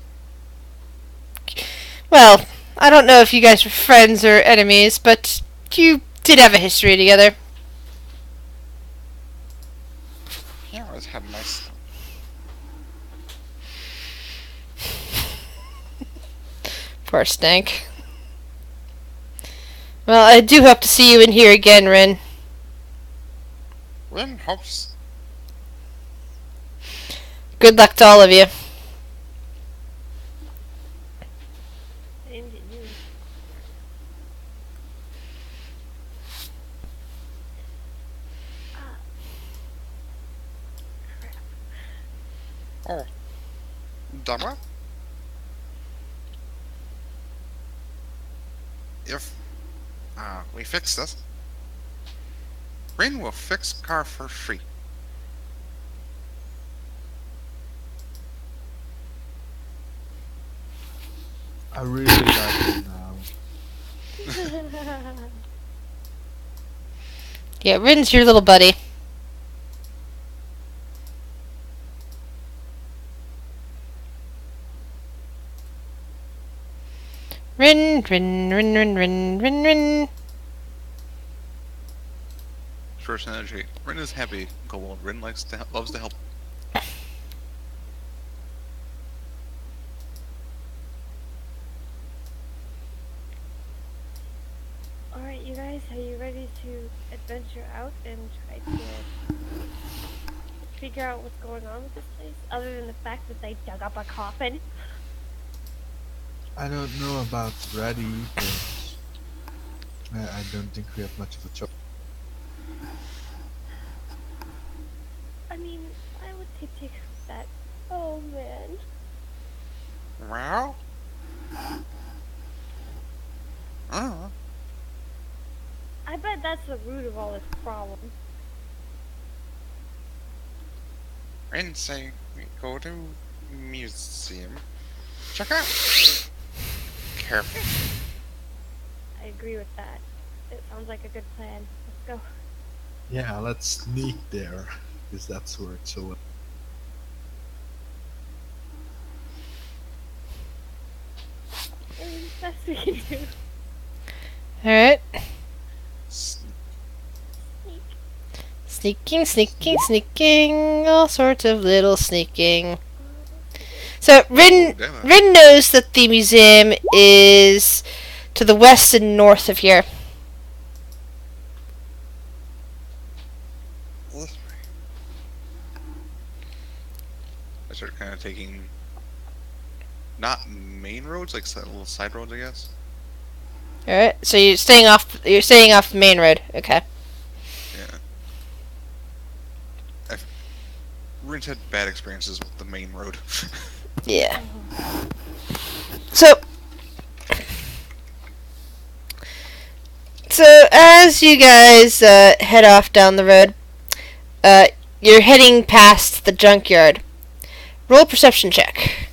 Well, I don't know if you guys were friends or enemies, but you did have a history together. He always had nice stuff. Poor Stink. Well, I do hope to see you in here again, Rin. Rin hopes. Good luck to all of you. Same to you. Oh. Dama? If we fix this, Rin will fix car for free. I really like it now. Yeah, Rin's your little buddy. Rin, Rin, Rin, Rin, Rin, Rin, Rin. First energy. Rin is happy. Go on. Rin loves to help. you guys, are you ready to adventure out and try to figure out what's going on with this place? Other than the fact that they dug up a coffin? I don't know about ready, but I don't think we have much of a choice. I mean, why would they take that? Oh man. Well? I bet that's the root of all this problem. And say we go to museum. Check out. Careful. I agree with that. It sounds like a good plan. Let's go. Yeah, let's sneak there, because that's where it's so. Best we can do. Alright. Sneak. Sneaking, all sorts of little sneaking. So, Rin Damn it. knows that the museum is to the west and north of here. This way. I start kind of taking not main roads, like little side roads, I guess. Alright, so you're staying off the main road. Okay. Yeah. Rin's had bad experiences with the main road. Yeah. So as you guys head off down the road, you're heading past the junkyard. Roll a perception check.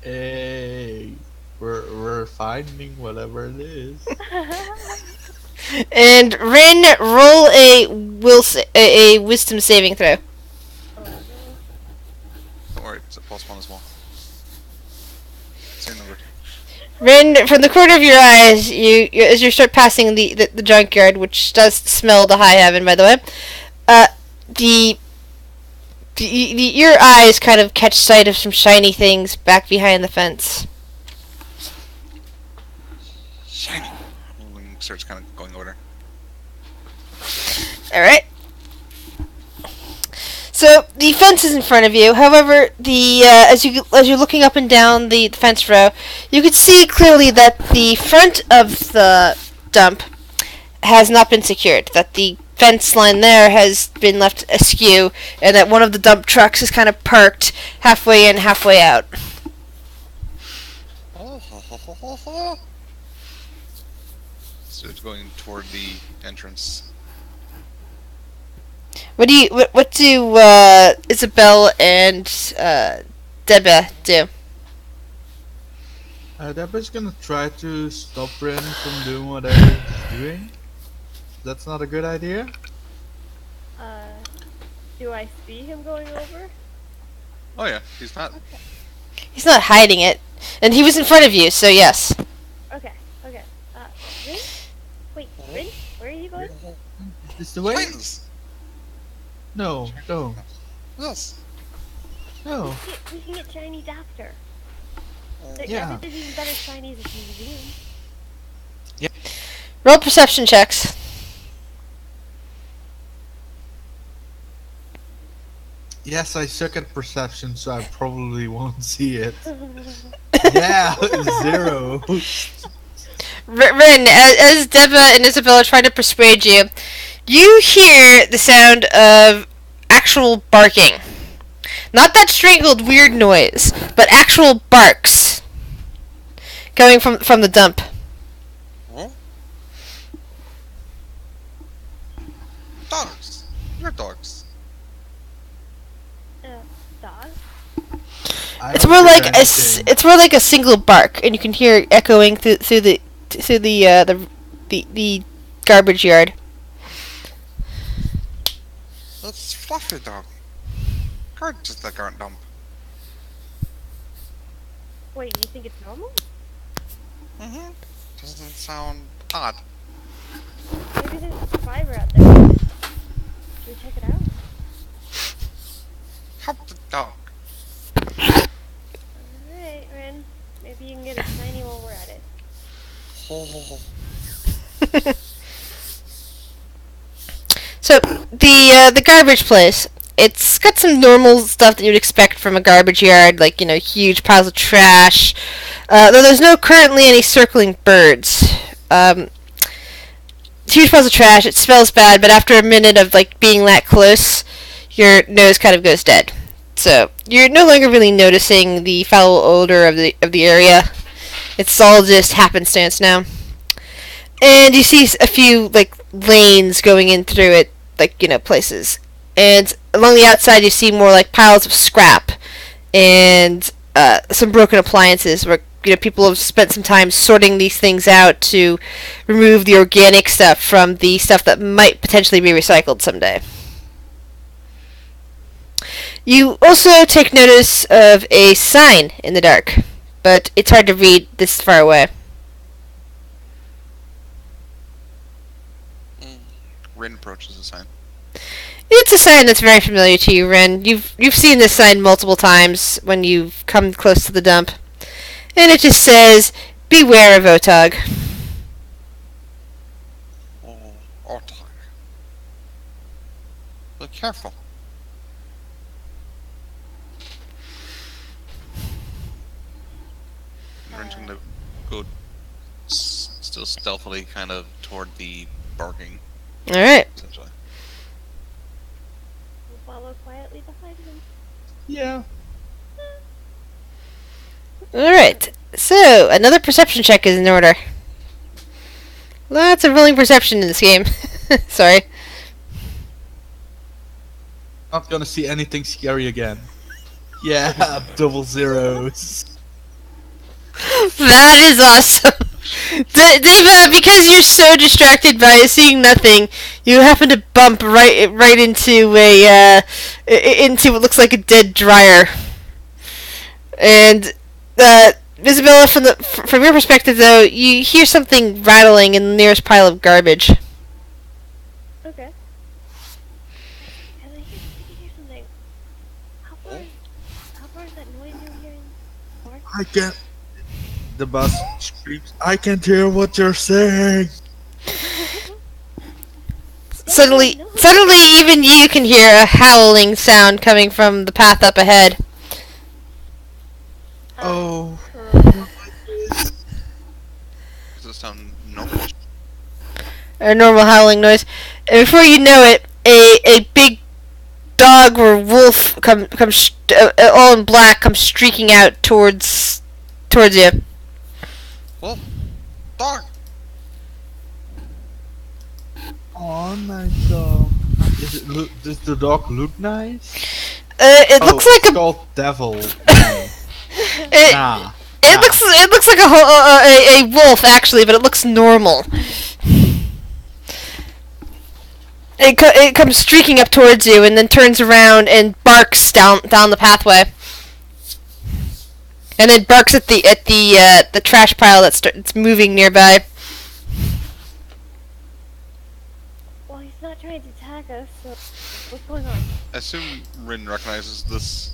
Hey, we're finding whatever it is. And Rin, roll a wisdom saving throw. Don't worry, it's a +1 as well. Same number. Rin, from the corner of your eyes, you as you start passing the junkyard, which does smell to high heaven, by the way, your eyes kind of catch sight of some shiny things back behind the fence. Shiny. When starts kind of going over. Alright. So the fence is in front of you. However, as you're looking up and down the fence row, you can see clearly that the front of the dump has not been secured. That the fence line there has been left askew, and that one of the dump trucks is kind of parked halfway in, halfway out. So it's going toward the entrance. What do Isabel and Deba do? Deborah's gonna try to stop Ren from doing whatever he's doing. That's not a good idea. Do I see him going over? Oh yeah, he's not. He's not hiding it, and he was in front of you, so yes. Okay. Rin? Wait, Rin? Where are you going? Is this the way? Twins! No, no, Yes. no. We can get Chinese after. Yeah. There's even better Chinese at the museum. Roll perception checks. Yes, I suck at perception, so I probably won't see it. Yeah, 0. Rin, as Deba and Isabel are trying to persuade you, you hear the sound of actual barking. Not that strangled weird noise, but actual barks coming from the dump. Huh? Dogs. You're dogs. Dog? It's more like it's more like a single bark, and you can hear it echoing through the garbage yard. That's Fluffy Dog. Heard just like our dump. Wait, you think it's normal? Mm-hmm. Doesn't sound odd. Maybe there's a survivor out there. Should we check it out? Help the dog. So the garbage place, it's got some normal stuff that you'd expect from a garbage yard, like huge piles of trash. Though there's no currently any circling birds. Huge piles of trash. It smells bad, but after a minute of being that close, your nose kind of goes dead. So you're no longer really noticing the foul odor of the area. It's all just happenstance now. And you see a few lanes going in through it, places. And along the outside, you see more piles of scrap and some broken appliances where people have spent some time sorting these things out to remove the organic stuff from the stuff that might potentially be recycled someday. You also take notice of a sign in the dark, but it's hard to read this far away. Rin approaches the sign. It's a sign that's very familiar to you, Ren. You've seen this sign multiple times when you've come close to the dump. And it just says, "Beware of Otog." Oh, Otog. Be careful. Rin's gonna go still stealthily kind of toward the barking, Alright. essentially. We'll follow quietly behind him. Yeah. Alright. So, another perception check is in order. Lots of rolling perception in this game. Sorry. Not gonna see anything scary again. Yeah, double zeros. That is awesome. Dave, because you're so distracted by seeing nothing, you happen to bump right into into what looks like a dead dryer. And Isabella, from your perspective, though, you hear something rattling in the nearest pile of garbage. Okay. I can hear something. How far is that noise you're hearing? Mark? I can't. The bus screams. I can't hear what you're saying. Suddenly, even you can hear a howling sound coming from the path up ahead. Oh. Does it sound normal? A normal howling noise. And before you know it, a big dog or wolf comes all in black, comes streaking out towards you. Well, dog. Oh, nice dog. Does the dog look nice? It looks like it's a. called devil. It, Nah. it looks like a wolf actually, but it looks normal. It comes streaking up towards you and then turns around and barks down the pathway. And then barks at the trash pile that's moving nearby. Well, he's not trying to attack us, so what's going on? I assume Rin recognizes this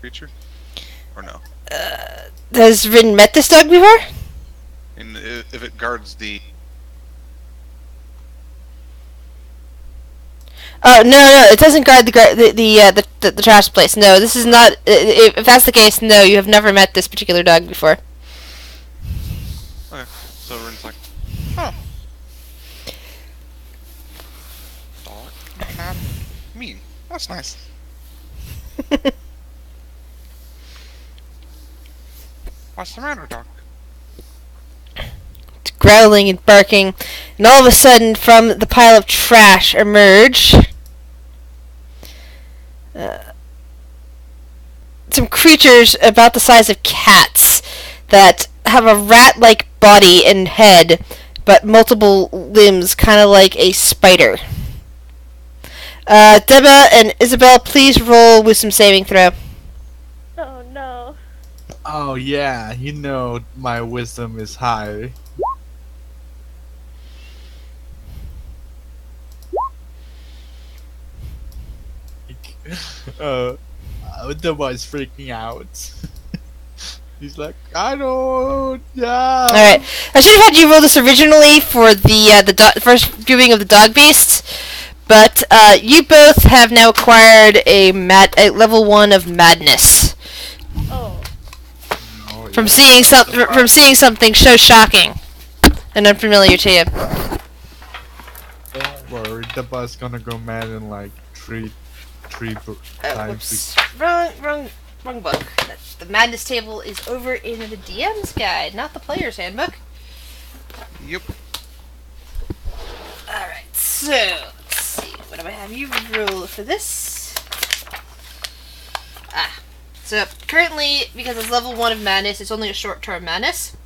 creature? Or no? Has Rin met this dog before? And if it guards the... Oh no, it doesn't guard the trash place. No, this is not. If that's the case, no, you have never met this particular dog before. Okay, so Rin's like, huh. Dog, cat, mean. That's nice. What's the matter, dog? It's growling and barking, and all of a sudden, from the pile of trash emerge some creatures about the size of cats that have a rat-like body and head, but multiple limbs, kind of like a spider. Deba and Isabel, please roll wisdom saving throw. Oh no. Oh yeah, you know my wisdom is high. The boy's freaking out. He's like, I don't. Yeah. All right. I should have had you roll this originally for the first viewing of the dog beasts, but you both have now acquired a level 1 of madness Oh. Oh, from yeah. seeing something so shocking and unfamiliar to you. Don't worry, the bus gonna go mad in like three times. Whoops. Wrong book. The madness table is over in the DM's guide, not the player's handbook. Yep. Alright, so let's see. What do I have you roll for this? So currently, because it's level 1 of madness, it's only a short-term madness,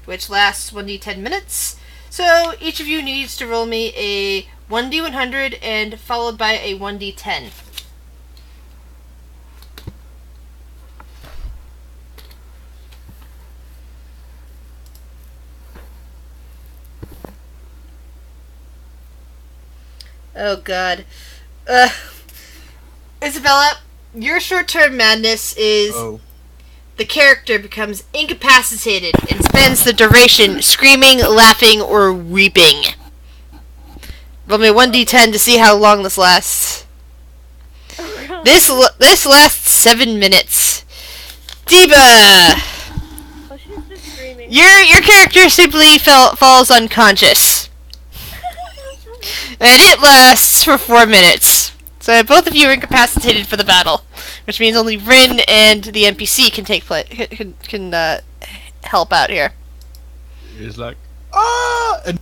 which lasts 1d10 minutes. So each of you needs to roll me a 1d100 and followed by a 1d10. Oh god. Isabella, your short-term madness is Oh, the character becomes incapacitated and spends the duration screaming, laughing, or weeping. Roll me 1d10 to see how long this lasts. Oh, God. This lasts 7 minutes. Diva! Oh, she's just screaming. Your character simply falls unconscious. And it lasts for 4 minutes. So both of you are incapacitated for the battle, which means only Rin and the NPC can take can help out here. he's like, ah! And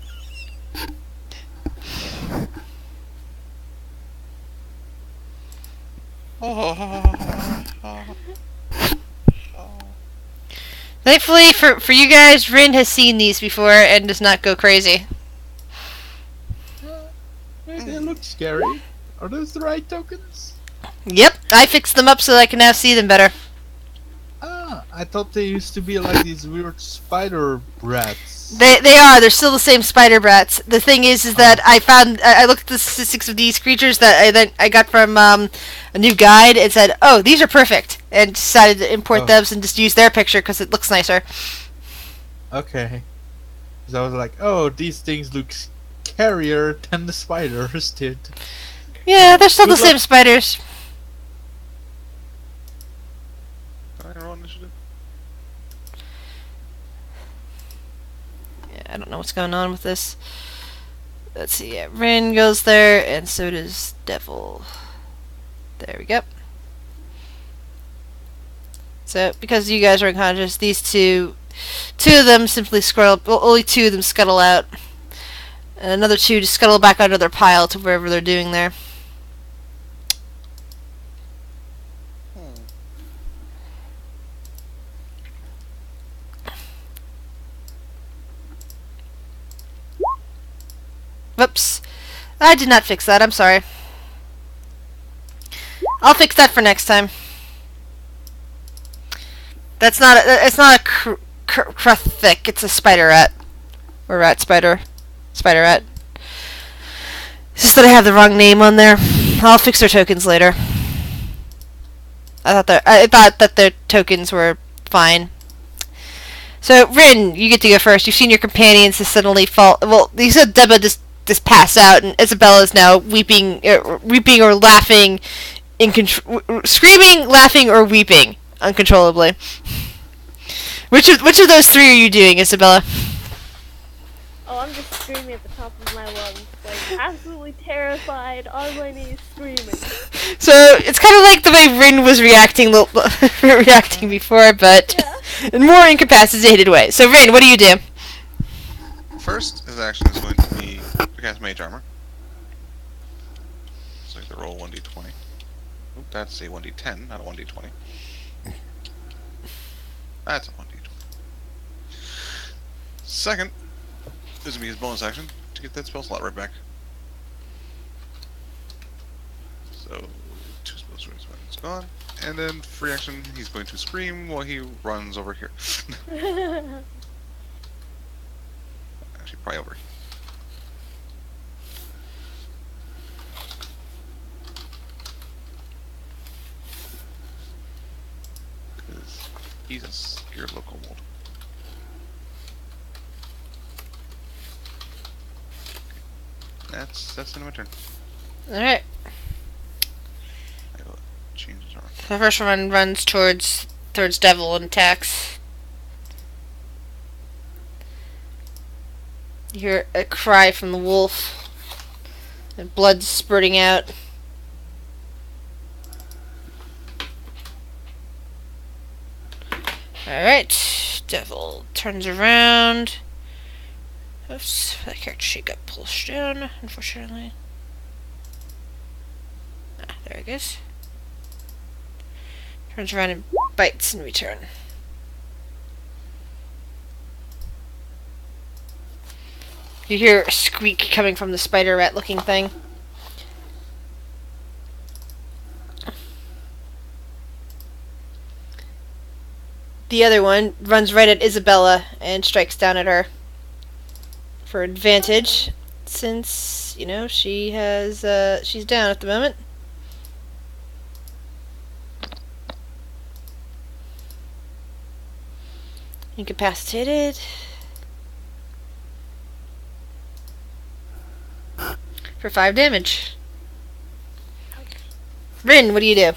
Thankfully for you guys, Rin has seen these before and does not go crazy. they look scary. Are those the right tokens? Yep, I fixed them up so I can now see them better. Ah, I thought they used to be like these weird spider rats. They are. They're still the same spider brats. The thing is that I looked at the statistics of these creatures that I got from a new guide and said, oh, these are perfect, and decided to import those and just use their picture because it looks nicer. Okay. Because I was like, oh, these things look scarier than the spiders did. Yeah, they're still the Good same luck. spiders. Can I roll initiative? Yeah, I don't know what's going on with this. Let's see. Yeah, Rin goes there, and so does Devil. There we go. So, because you guys are unconscious, these two of them simply scuttle. Well, only 2 of them scuttle out, and another 2 just scuttle back under their pile to wherever they're doing there. Whoops. I did not fix that. I'm sorry. I'll fix that for next time. It's not a Kruthic. It's a spider rat. Or rat spider. Spider rat. It's just that I have the wrong name on there. I'll fix their tokens later. I thought that their tokens were fine. So, Rin, you get to go first. You've seen your companions just suddenly fall. Well, you said Deba just pass out, and Isabella is now weeping or laughing, screaming, laughing, or weeping uncontrollably. Which of those 3 are you doing, Isabella? Oh, I'm just screaming at the top of my lungs, like absolutely terrified, on my knees, screaming. So it's kind of like the way Rin was reacting before, but Yeah. in more incapacitated way. So Rin, what do you do? First, his action is going to be to cast Mage Armor. So I have to roll 1d20. Oop, that's a 1d10, not a 1d20. That's a 1d20. Second, this will be his bonus action to get that spell slot right back. So, 2 spells when it's gone. And then, free action, he's going to scream while he runs over here. Actually, probably over here. He's a scared local mold. That's the end of my turn. Alright. I will change it around. The first one runs towards Devil and attacks. You hear a cry from the wolf. And blood spurting out. Alright. Devil turns around. Oops, that character sheet got pushed down, unfortunately. Ah, there it goes. Turns around and bites in return. You hear a squeak coming from the spider rat looking thing. The other one runs right at Isabella and strikes down at her for advantage, since, you know, she has, she's down at the moment. Incapacitated. For 5 damage. Rin, what do you do?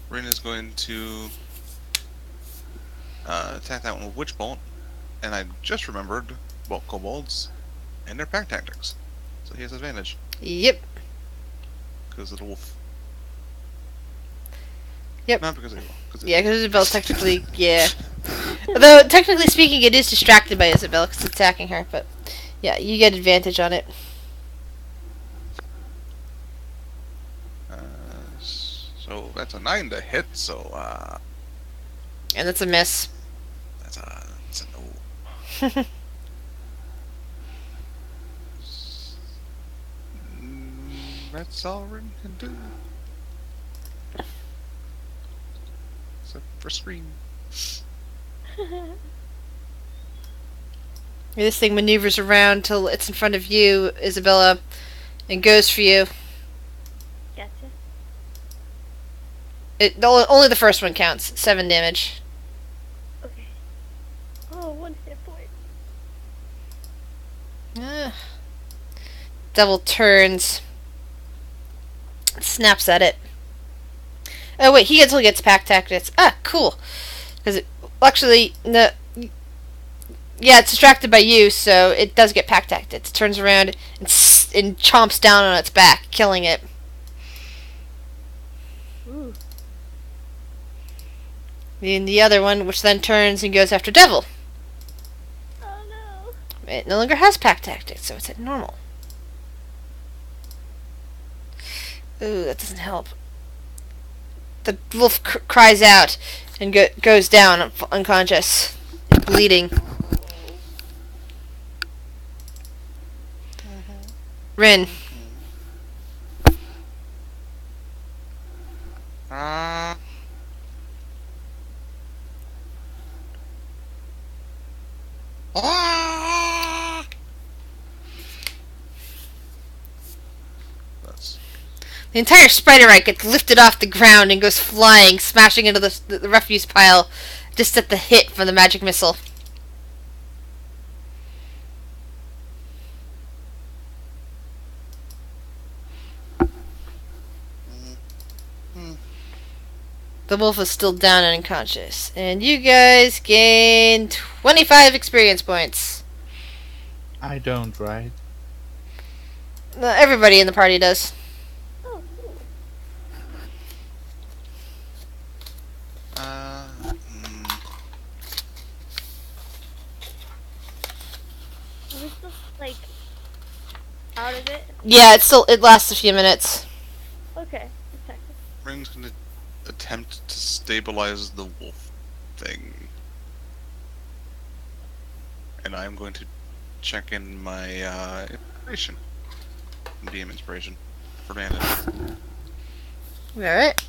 Rin is going to attack that one with Witch Bolt, and I just remembered about kobolds and their pack tactics, so he has advantage Yep. because of the wolf. Yep. Not because of the wolf. Yeah, because Isabel's technically, yeah. Although, technically speaking, it is distracted by Isabel because it's attacking her, but yeah, you get advantage on it. So that's a 9 to hit, so And that's a miss. that's a no. That's all Rin can do. Except for scream. This thing maneuvers around till it's in front of you, Isabella, and goes for you. Gotcha. Only the first one counts. 7 damage. Okay. Oh, 1 hit point. Devil turns. Snaps at it. Oh wait, he still gets pack tactics. Ah, cool. Because actually, no. Yeah, it's distracted by you, so it does get pack tactics. It turns around and chomps down on its back, killing it. Ooh. And the other one, which then turns and goes after Devil. Oh no. It no longer has pack tactics, so it's at normal. Ooh, that doesn't help. The wolf cries out and goes down, unconscious, bleeding. Rin. The entire spider rat gets lifted off the ground and goes flying, smashing into the refuse pile just at the hit from the magic missile. The wolf is still down and unconscious. And you guys gain 25 experience points. I don't, right? Everybody in the party does. Oh, cool. Are we still, like, out of it? Yeah, it lasts a few minutes. Okay. Detective. Rin's gonna attempt to stabilize the wolf thing. And I'm going to check in my inspiration. DM inspiration for bandage. Alright.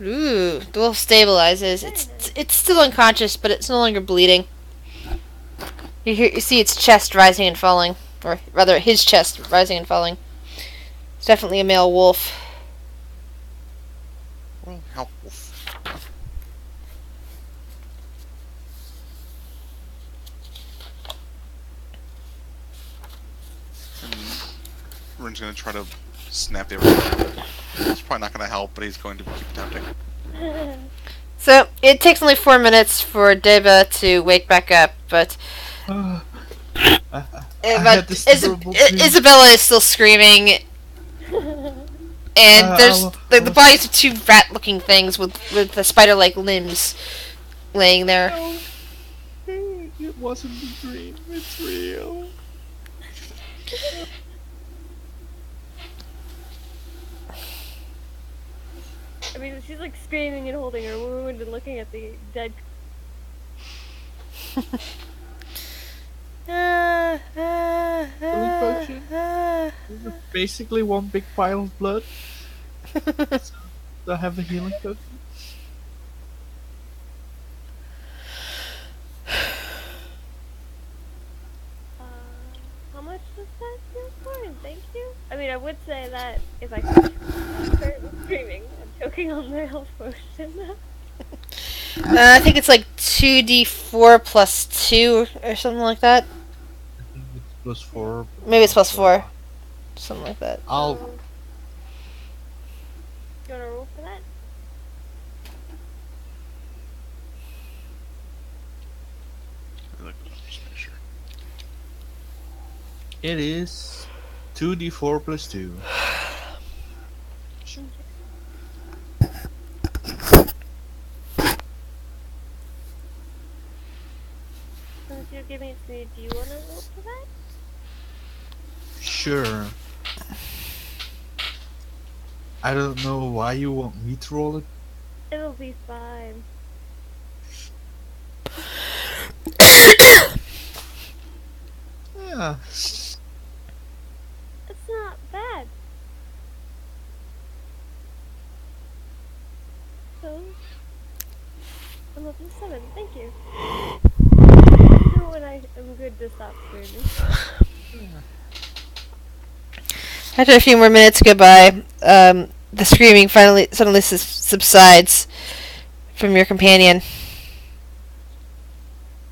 Ooh, the wolf stabilizes. It's still unconscious, but it's no longer bleeding. You see its chest rising and falling. Or rather, his chest rising and falling. It's definitely a male wolf. Well, help Wolf. And Rin's gonna try to snap the other. It's probably not gonna help, but he's going to keep attempting. So, it takes only 4 minutes for Deba to wake back up, but I but had this terrible dream. Isabella is still screaming, and there's the bodies of two rat-looking things with the spider-like limbs laying there. No. It wasn't a dream. It's real. I mean, she's like screaming and holding her wound and looking at the dead. Healing potion? Basically one big pile of blood. Do I have a healing potion? How much does that feel for? And thank you. I mean, I would say that if I could start screaming and choking on the health potion. I think it's like 2d4 plus 2 or something like that. I think it's plus 4. Maybe it's plus 4. Something like that. I'll. You wanna roll for that? Just make sure. It is 2d4 plus 2. Since you're giving it to me, do you wanna roll for that? Sure. I don't know why you want me to roll it. It'll be fine. Yeah. It's not bad. So, I'm up to 7. Thank you. I know when I am good to stop screaming. After a few more minutes go by, the screaming suddenly subsides from your companion.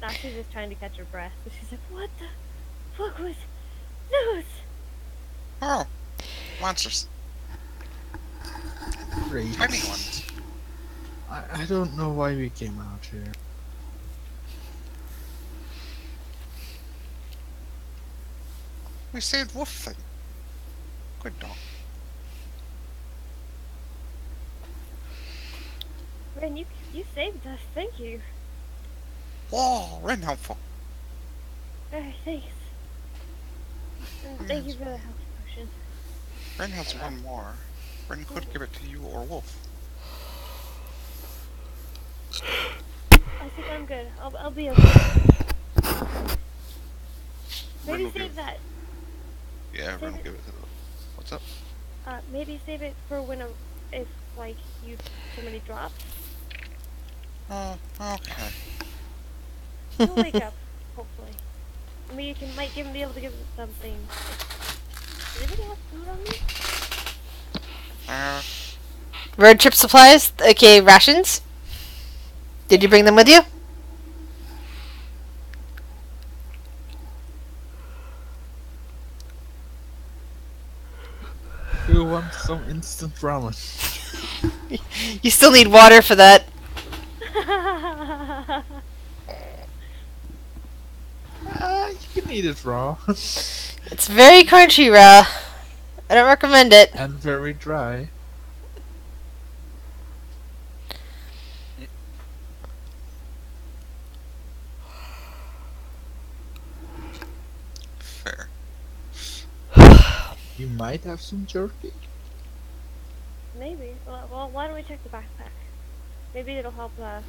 Now she's just trying to catch her breath. She's like, what the fuck was those? Oh, monsters. Great. Tiny ones. I don't know why we came out here. We saved Wolf thing. Good dog. Ren, you saved us. Thank you. Whoa, Ren helpful. Alright, thanks. And thank you for the health potion. Ren has one more. Ren could give it to you or Wolf. I think I'm good. I'll be okay. Maybe will save give- that. Yeah, Save Ren will it. give it to the... What's up? Maybe save it for when if like you too many drops. Oh, okay. He'll wake up, hopefully. I mean, you might be able to give him something. Does anybody have food on me? Road trip supplies, aka rations. Did you bring them with you? You want some instant ramen? You still need water for that. You can eat it raw. It's very crunchy, Ra. I don't recommend it. And very dry. Fair. You might have some jerky. Maybe. Well, why don't we check the backpack? Maybe it'll help the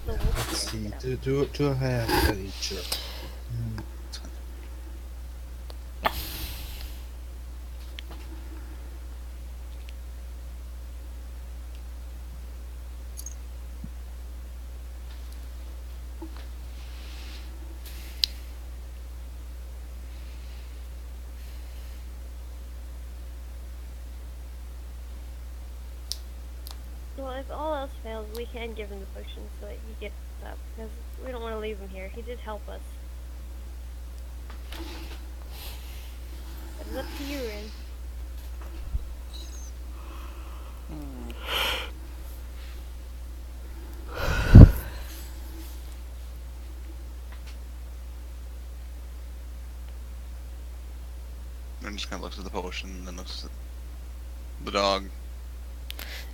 wolf. Let's see. Do I have any jerky? Well, if all else fails, we can give him the potion so that he gets up, because we don't want to leave him here. He did help us. But it's up to you, Rin. And just kind of looks at the potion and then looks at the dog.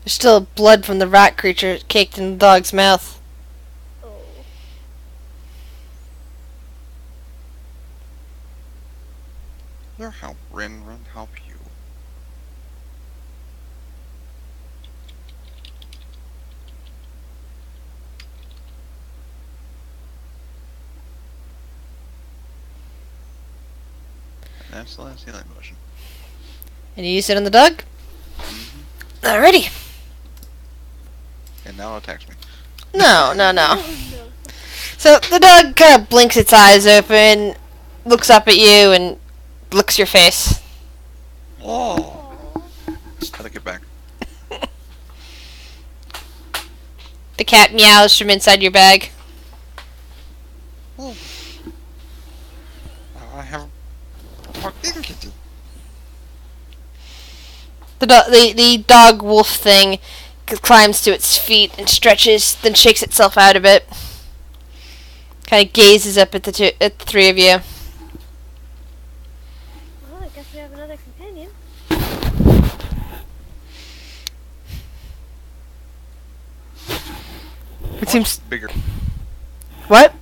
There's still blood from the rat creature caked in the dog's mouth. Oh. Your help, Rin help you. And that's the last healing potion. And you use it on the dog? Alrighty. And now it attacks me. No. Oh, no. So the dog kind of blinks its eyes open, looks up at you, and licks your face. Oh! Aw. Just try to get back. The cat meows from inside your bag. Oh. I have a fucking kitty. The dog wolf thing climbs to its feet and stretches, then shakes itself out a bit. Kind of gazes up at the three of you. Well, I guess we have another companion. It seems Bigger. what?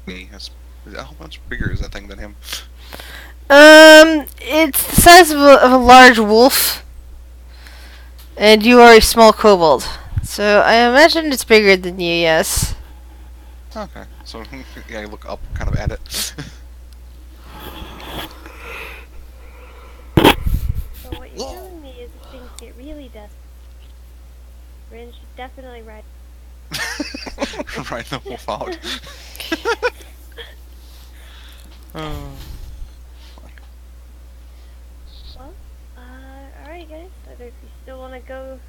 Me. How much bigger is that thing than him? It's the size of a large wolf, and you are a small kobold. So I imagine it's bigger than you. Yes. Okay. So, yeah, you look up kind of at it. So what you're telling me is if things get really desperate, Rin should definitely ride. Right the wolf out. Oh. Well, alright guys, so if you still want to go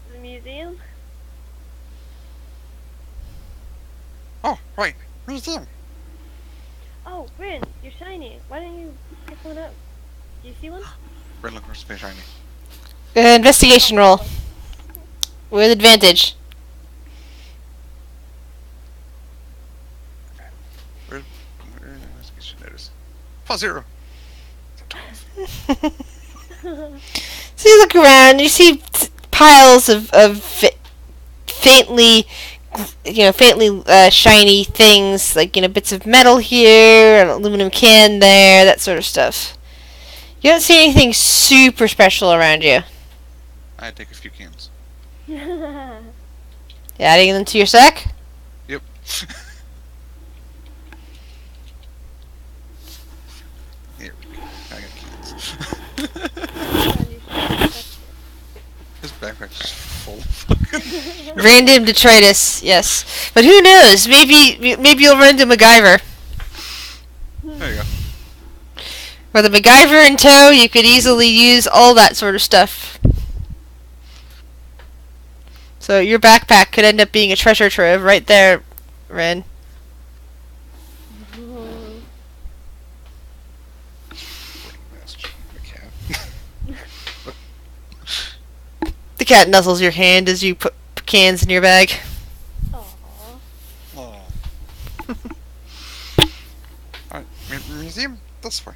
to the museum, Oh, right. Museum. oh, Rin, you're shiny. Why don't you pick one up? Do you see one? Red looks very shiny. Investigation roll with advantage. Where investigation notice? +0. So you look around, you see piles of faintly shiny things, like, bits of metal here, an aluminum can there, that sort of stuff. You don't see anything super special around you. I take a few cans. Adding them to your sack? Yep. Here we go. I got cans. His backpack's just full of fucking... Random detritus, yes. But who knows? Maybe you'll run into MacGyver. There you go. With a MacGyver in tow, you could easily use all that sort of stuff. So your backpack could end up being a treasure trove right there, Ren. The cat nuzzles your hand as you put cans in your bag. Aww. Oh. Alright, museum? This way.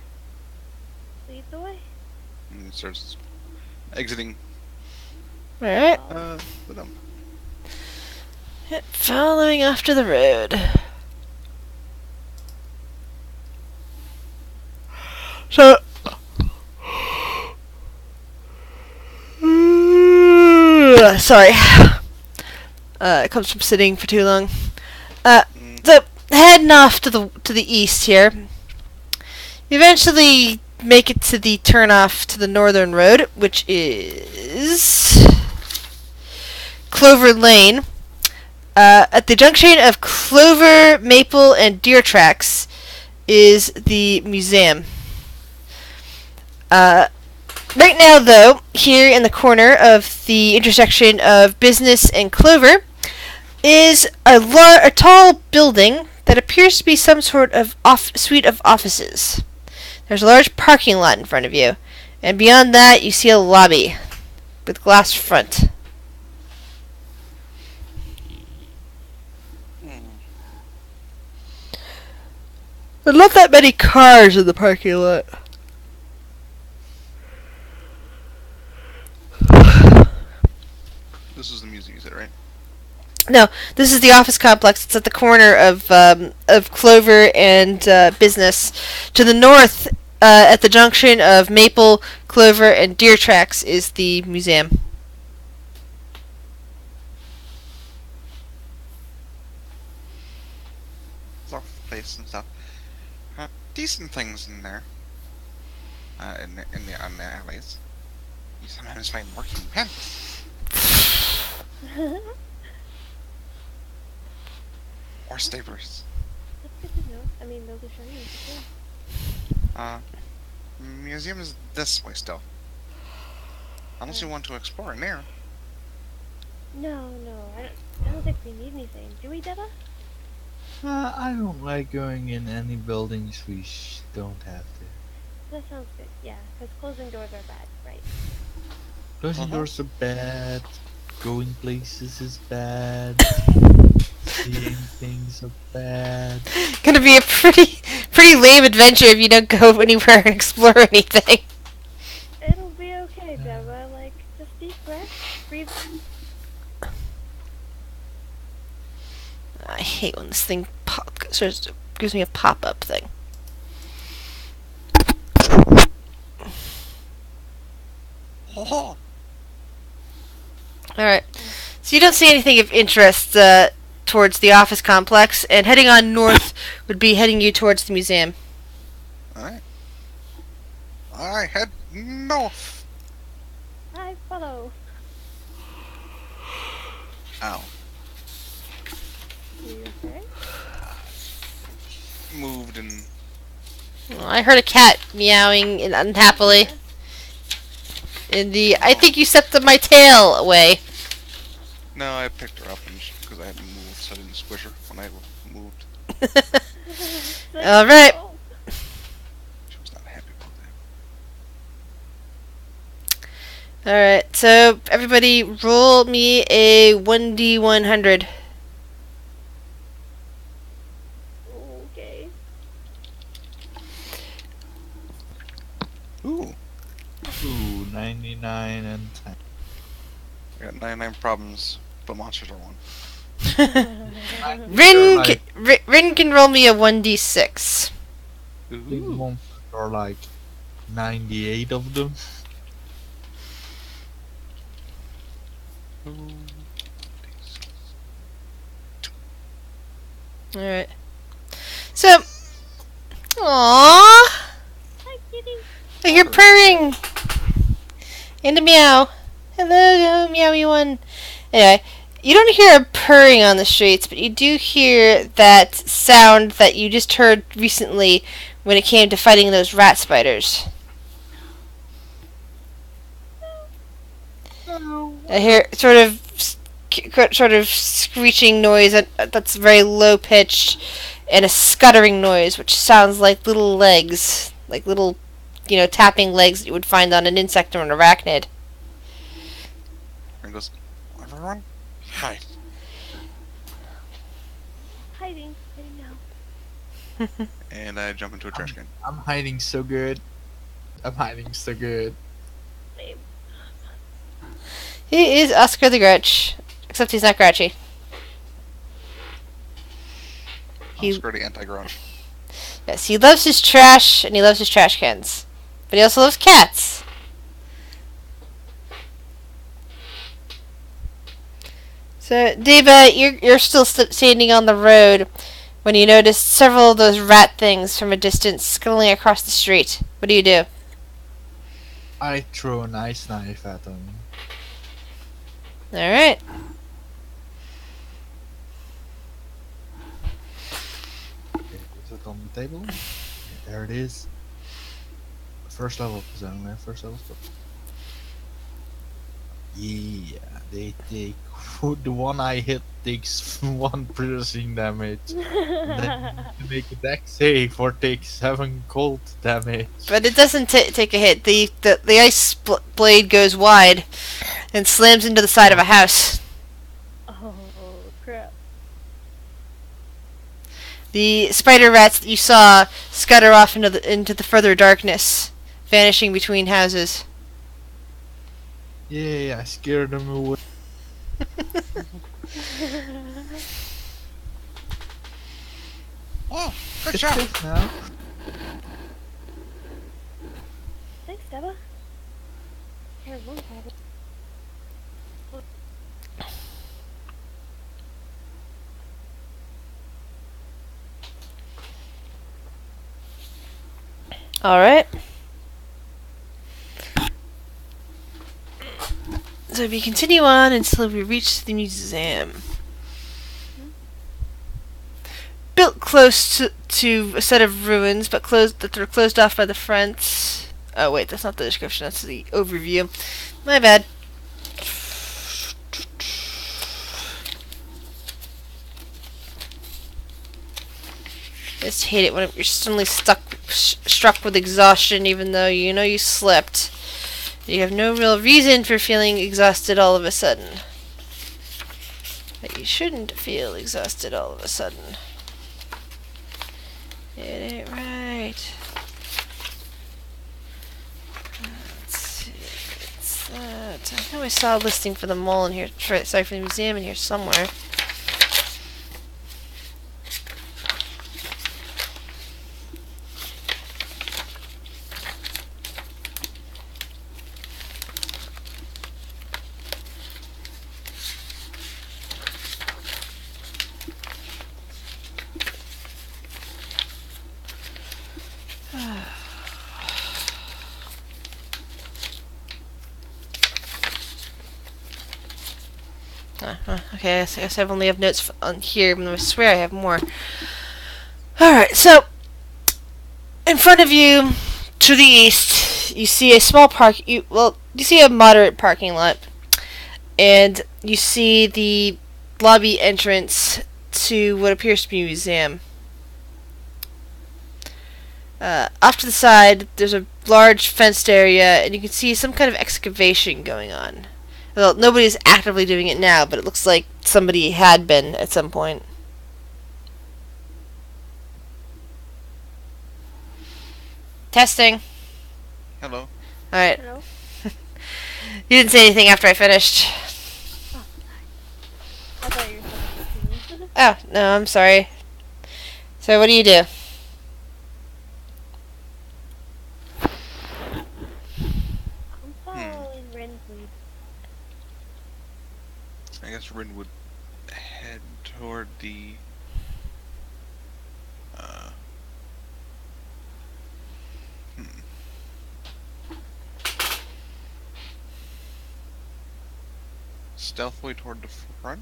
Lead the way. And he starts exiting Alright. the dump. Following after the road. So... sorry. It comes from sitting for too long. So, heading off to the east here. You eventually make it to the turnoff to the northern road, which is Clover Lane. At the junction of Clover, Maple, and Deer Tracks is the museum. Right now, though, here in the corner of the intersection of Business and Clover is a tall building that appears to be some sort of suite of offices. There's a large parking lot in front of you, and beyond that, you see a lobby with glass front. There's not that many cars in the parking lot. This is the museum, you said, right? No, this is the office complex. It's at the corner of Clover and Business. To the north, at the junction of Maple, Clover, and Deer Tracks, is the museum. It's off place and stuff. Decent things in there. In the alleys. You sometimes find working pens. Or staplers. That's good to know. I mean, those are shiny. Yeah. Museum is this way still. Unless you want to explore in there. No, I don't think we need anything. Do we, Deba? I don't like going in any buildings we don't have to. That sounds good. Yeah, because closing doors are bad, right? Closing doors are bad. Going places is bad. Seeing things are bad. Gonna be a pretty lame adventure if you don't go anywhere and explore anything. It'll be okay, Deba. Like, just deep breath, breathe. I hate when this thing gives me a pop-up thing. Oh, Alright. So you don't see anything of interest towards the office complex, and heading on north would be heading you towards the museum. alright. I head north. I follow. Ow. Are you okay? Moved and Well, I heard a cat meowing unhappily. I think you stepped on my tail away. no, I picked her up and because I hadn't moved, so I didn't squish her when I moved. Like, Alright. oh. She was not happy about that. Alright, so everybody roll me a 1d100. Okay. Ooh, Ooh, 99 and 10. I got 99 problems, but monsters are one. Rin can roll me a 1d6. Big Ooh. monsters are like 98 of them. Alright. So, aww, Hi, kitty. I hear purring. And a meow. Hello, meowy one. Anyway, you don't hear a purring on the streets, but you do hear that sound that you just heard recently when it came to fighting those rat spiders. I hear sort of screeching noise that's very low pitched, and a scuttering noise, which sounds like little legs, like little, tapping legs that you would find on an insect or an arachnid. And goes, everyone, hi. Hiding. I know. And I jump into a trash can. I'm hiding so good. I'm hiding so good. Babe. He is Oscar the Grouch, except he's not grouchy. He- Oscar the anti-grunge. Yes, he loves his trash, and he loves his trash cans. But he also loves cats. So, Deva, you're still standing on the road when you notice several of those rat things from a distance scuttling across the street. What do you do? I throw an ice knife at them. Alright. Okay, is it on the table? There it is. First level, because I don't have first level stuff. Yeah, they take. The one I hit takes 1 piercing damage. Then you make a dex save or take 7 cold damage. But it doesn't take a hit. The ice blade goes wide and slams into the side of a house. Oh, crap. The spider rats that you saw scutter off into the further darkness, vanishing between houses. Yeah, I scared them away. Oh, good It's job. safe now. Thanks, Deba. Here's one problem. Alright. So we continue on until we reach the museum. Built close to a set of ruins, but they're closed off by the front. Oh wait, that's not the description, that's the overview. My bad. I just hate it when you're suddenly struck with exhaustion, even though you know you slept. You have no real reason for feeling exhausted all of a sudden. But you shouldn't feel exhausted all of a sudden. It ain't right. Let's see. What's that? I know I saw a listing for the mall in here. Sorry, for the museum in here somewhere. Okay, I guess I only have notes on here, but I swear I have more. Alright, so in front of you, to the east, you see a small you see a moderate parking lot, and you see the lobby entrance to what appears to be a museum. Off to the side, there's a large fenced area, and you can see some kind of excavation going on. Well, nobody's actively doing it now, but it looks like somebody had been at some point. Testing. Hello. Alright. Hello? You didn't say anything after I finished. I thought you were talking to me. Oh, no, I'm sorry. So what do you do? I'm following Ren's lead. I guess Rin would head toward the stealthily toward the front.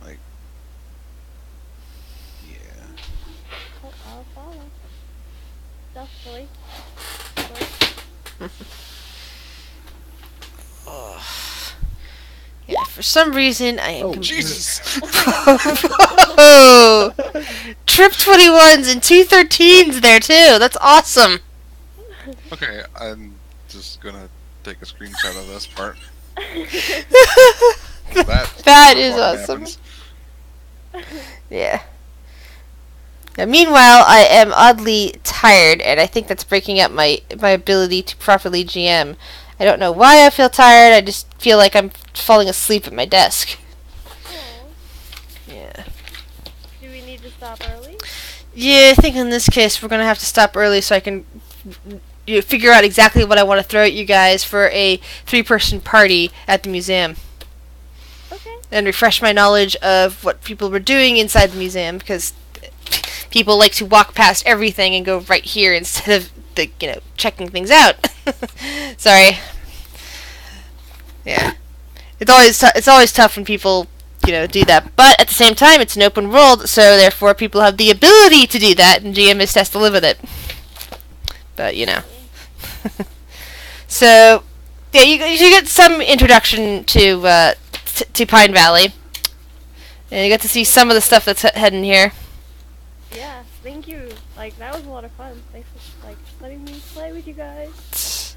Like, yeah. Oh, I'll follow. Stealthily. Yeah, for some reason I am Oh, Jesus! Whoa! Trip 21s and 213s there too. That's awesome. Okay, I'm just gonna take a screenshot of this part. That is awesome. Yeah. Now, meanwhile, I am oddly tired, and I think that's breaking up my ability to properly GM. I don't know why I feel tired. I just feel like I'm falling asleep at my desk. Oh. Yeah. Do we need to stop early? Yeah, I think in this case we're gonna have to stop early so I can figure out exactly what I want to throw at you guys for a 3-person party at the museum. Okay. And refresh my knowledge of what people were doing inside the museum, because people like to walk past everything and go right here instead of checking things out. Sorry. Yeah. It's always tough when people do that, but at the same time it's an open world, so therefore people have the ability to do that, and GM is has to live with it. but you know. So, yeah, you get some introduction to Pine Valley, and you get to see some of the stuff that's hidden here. Yeah, thank you. Like, that was a lot of fun. Thanks for, like, letting me play with you guys.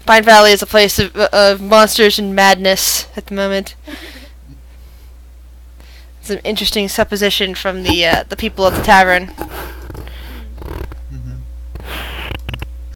Pine Valley is a place of monsters and madness at the moment. It's an interesting supposition from the people at the tavern.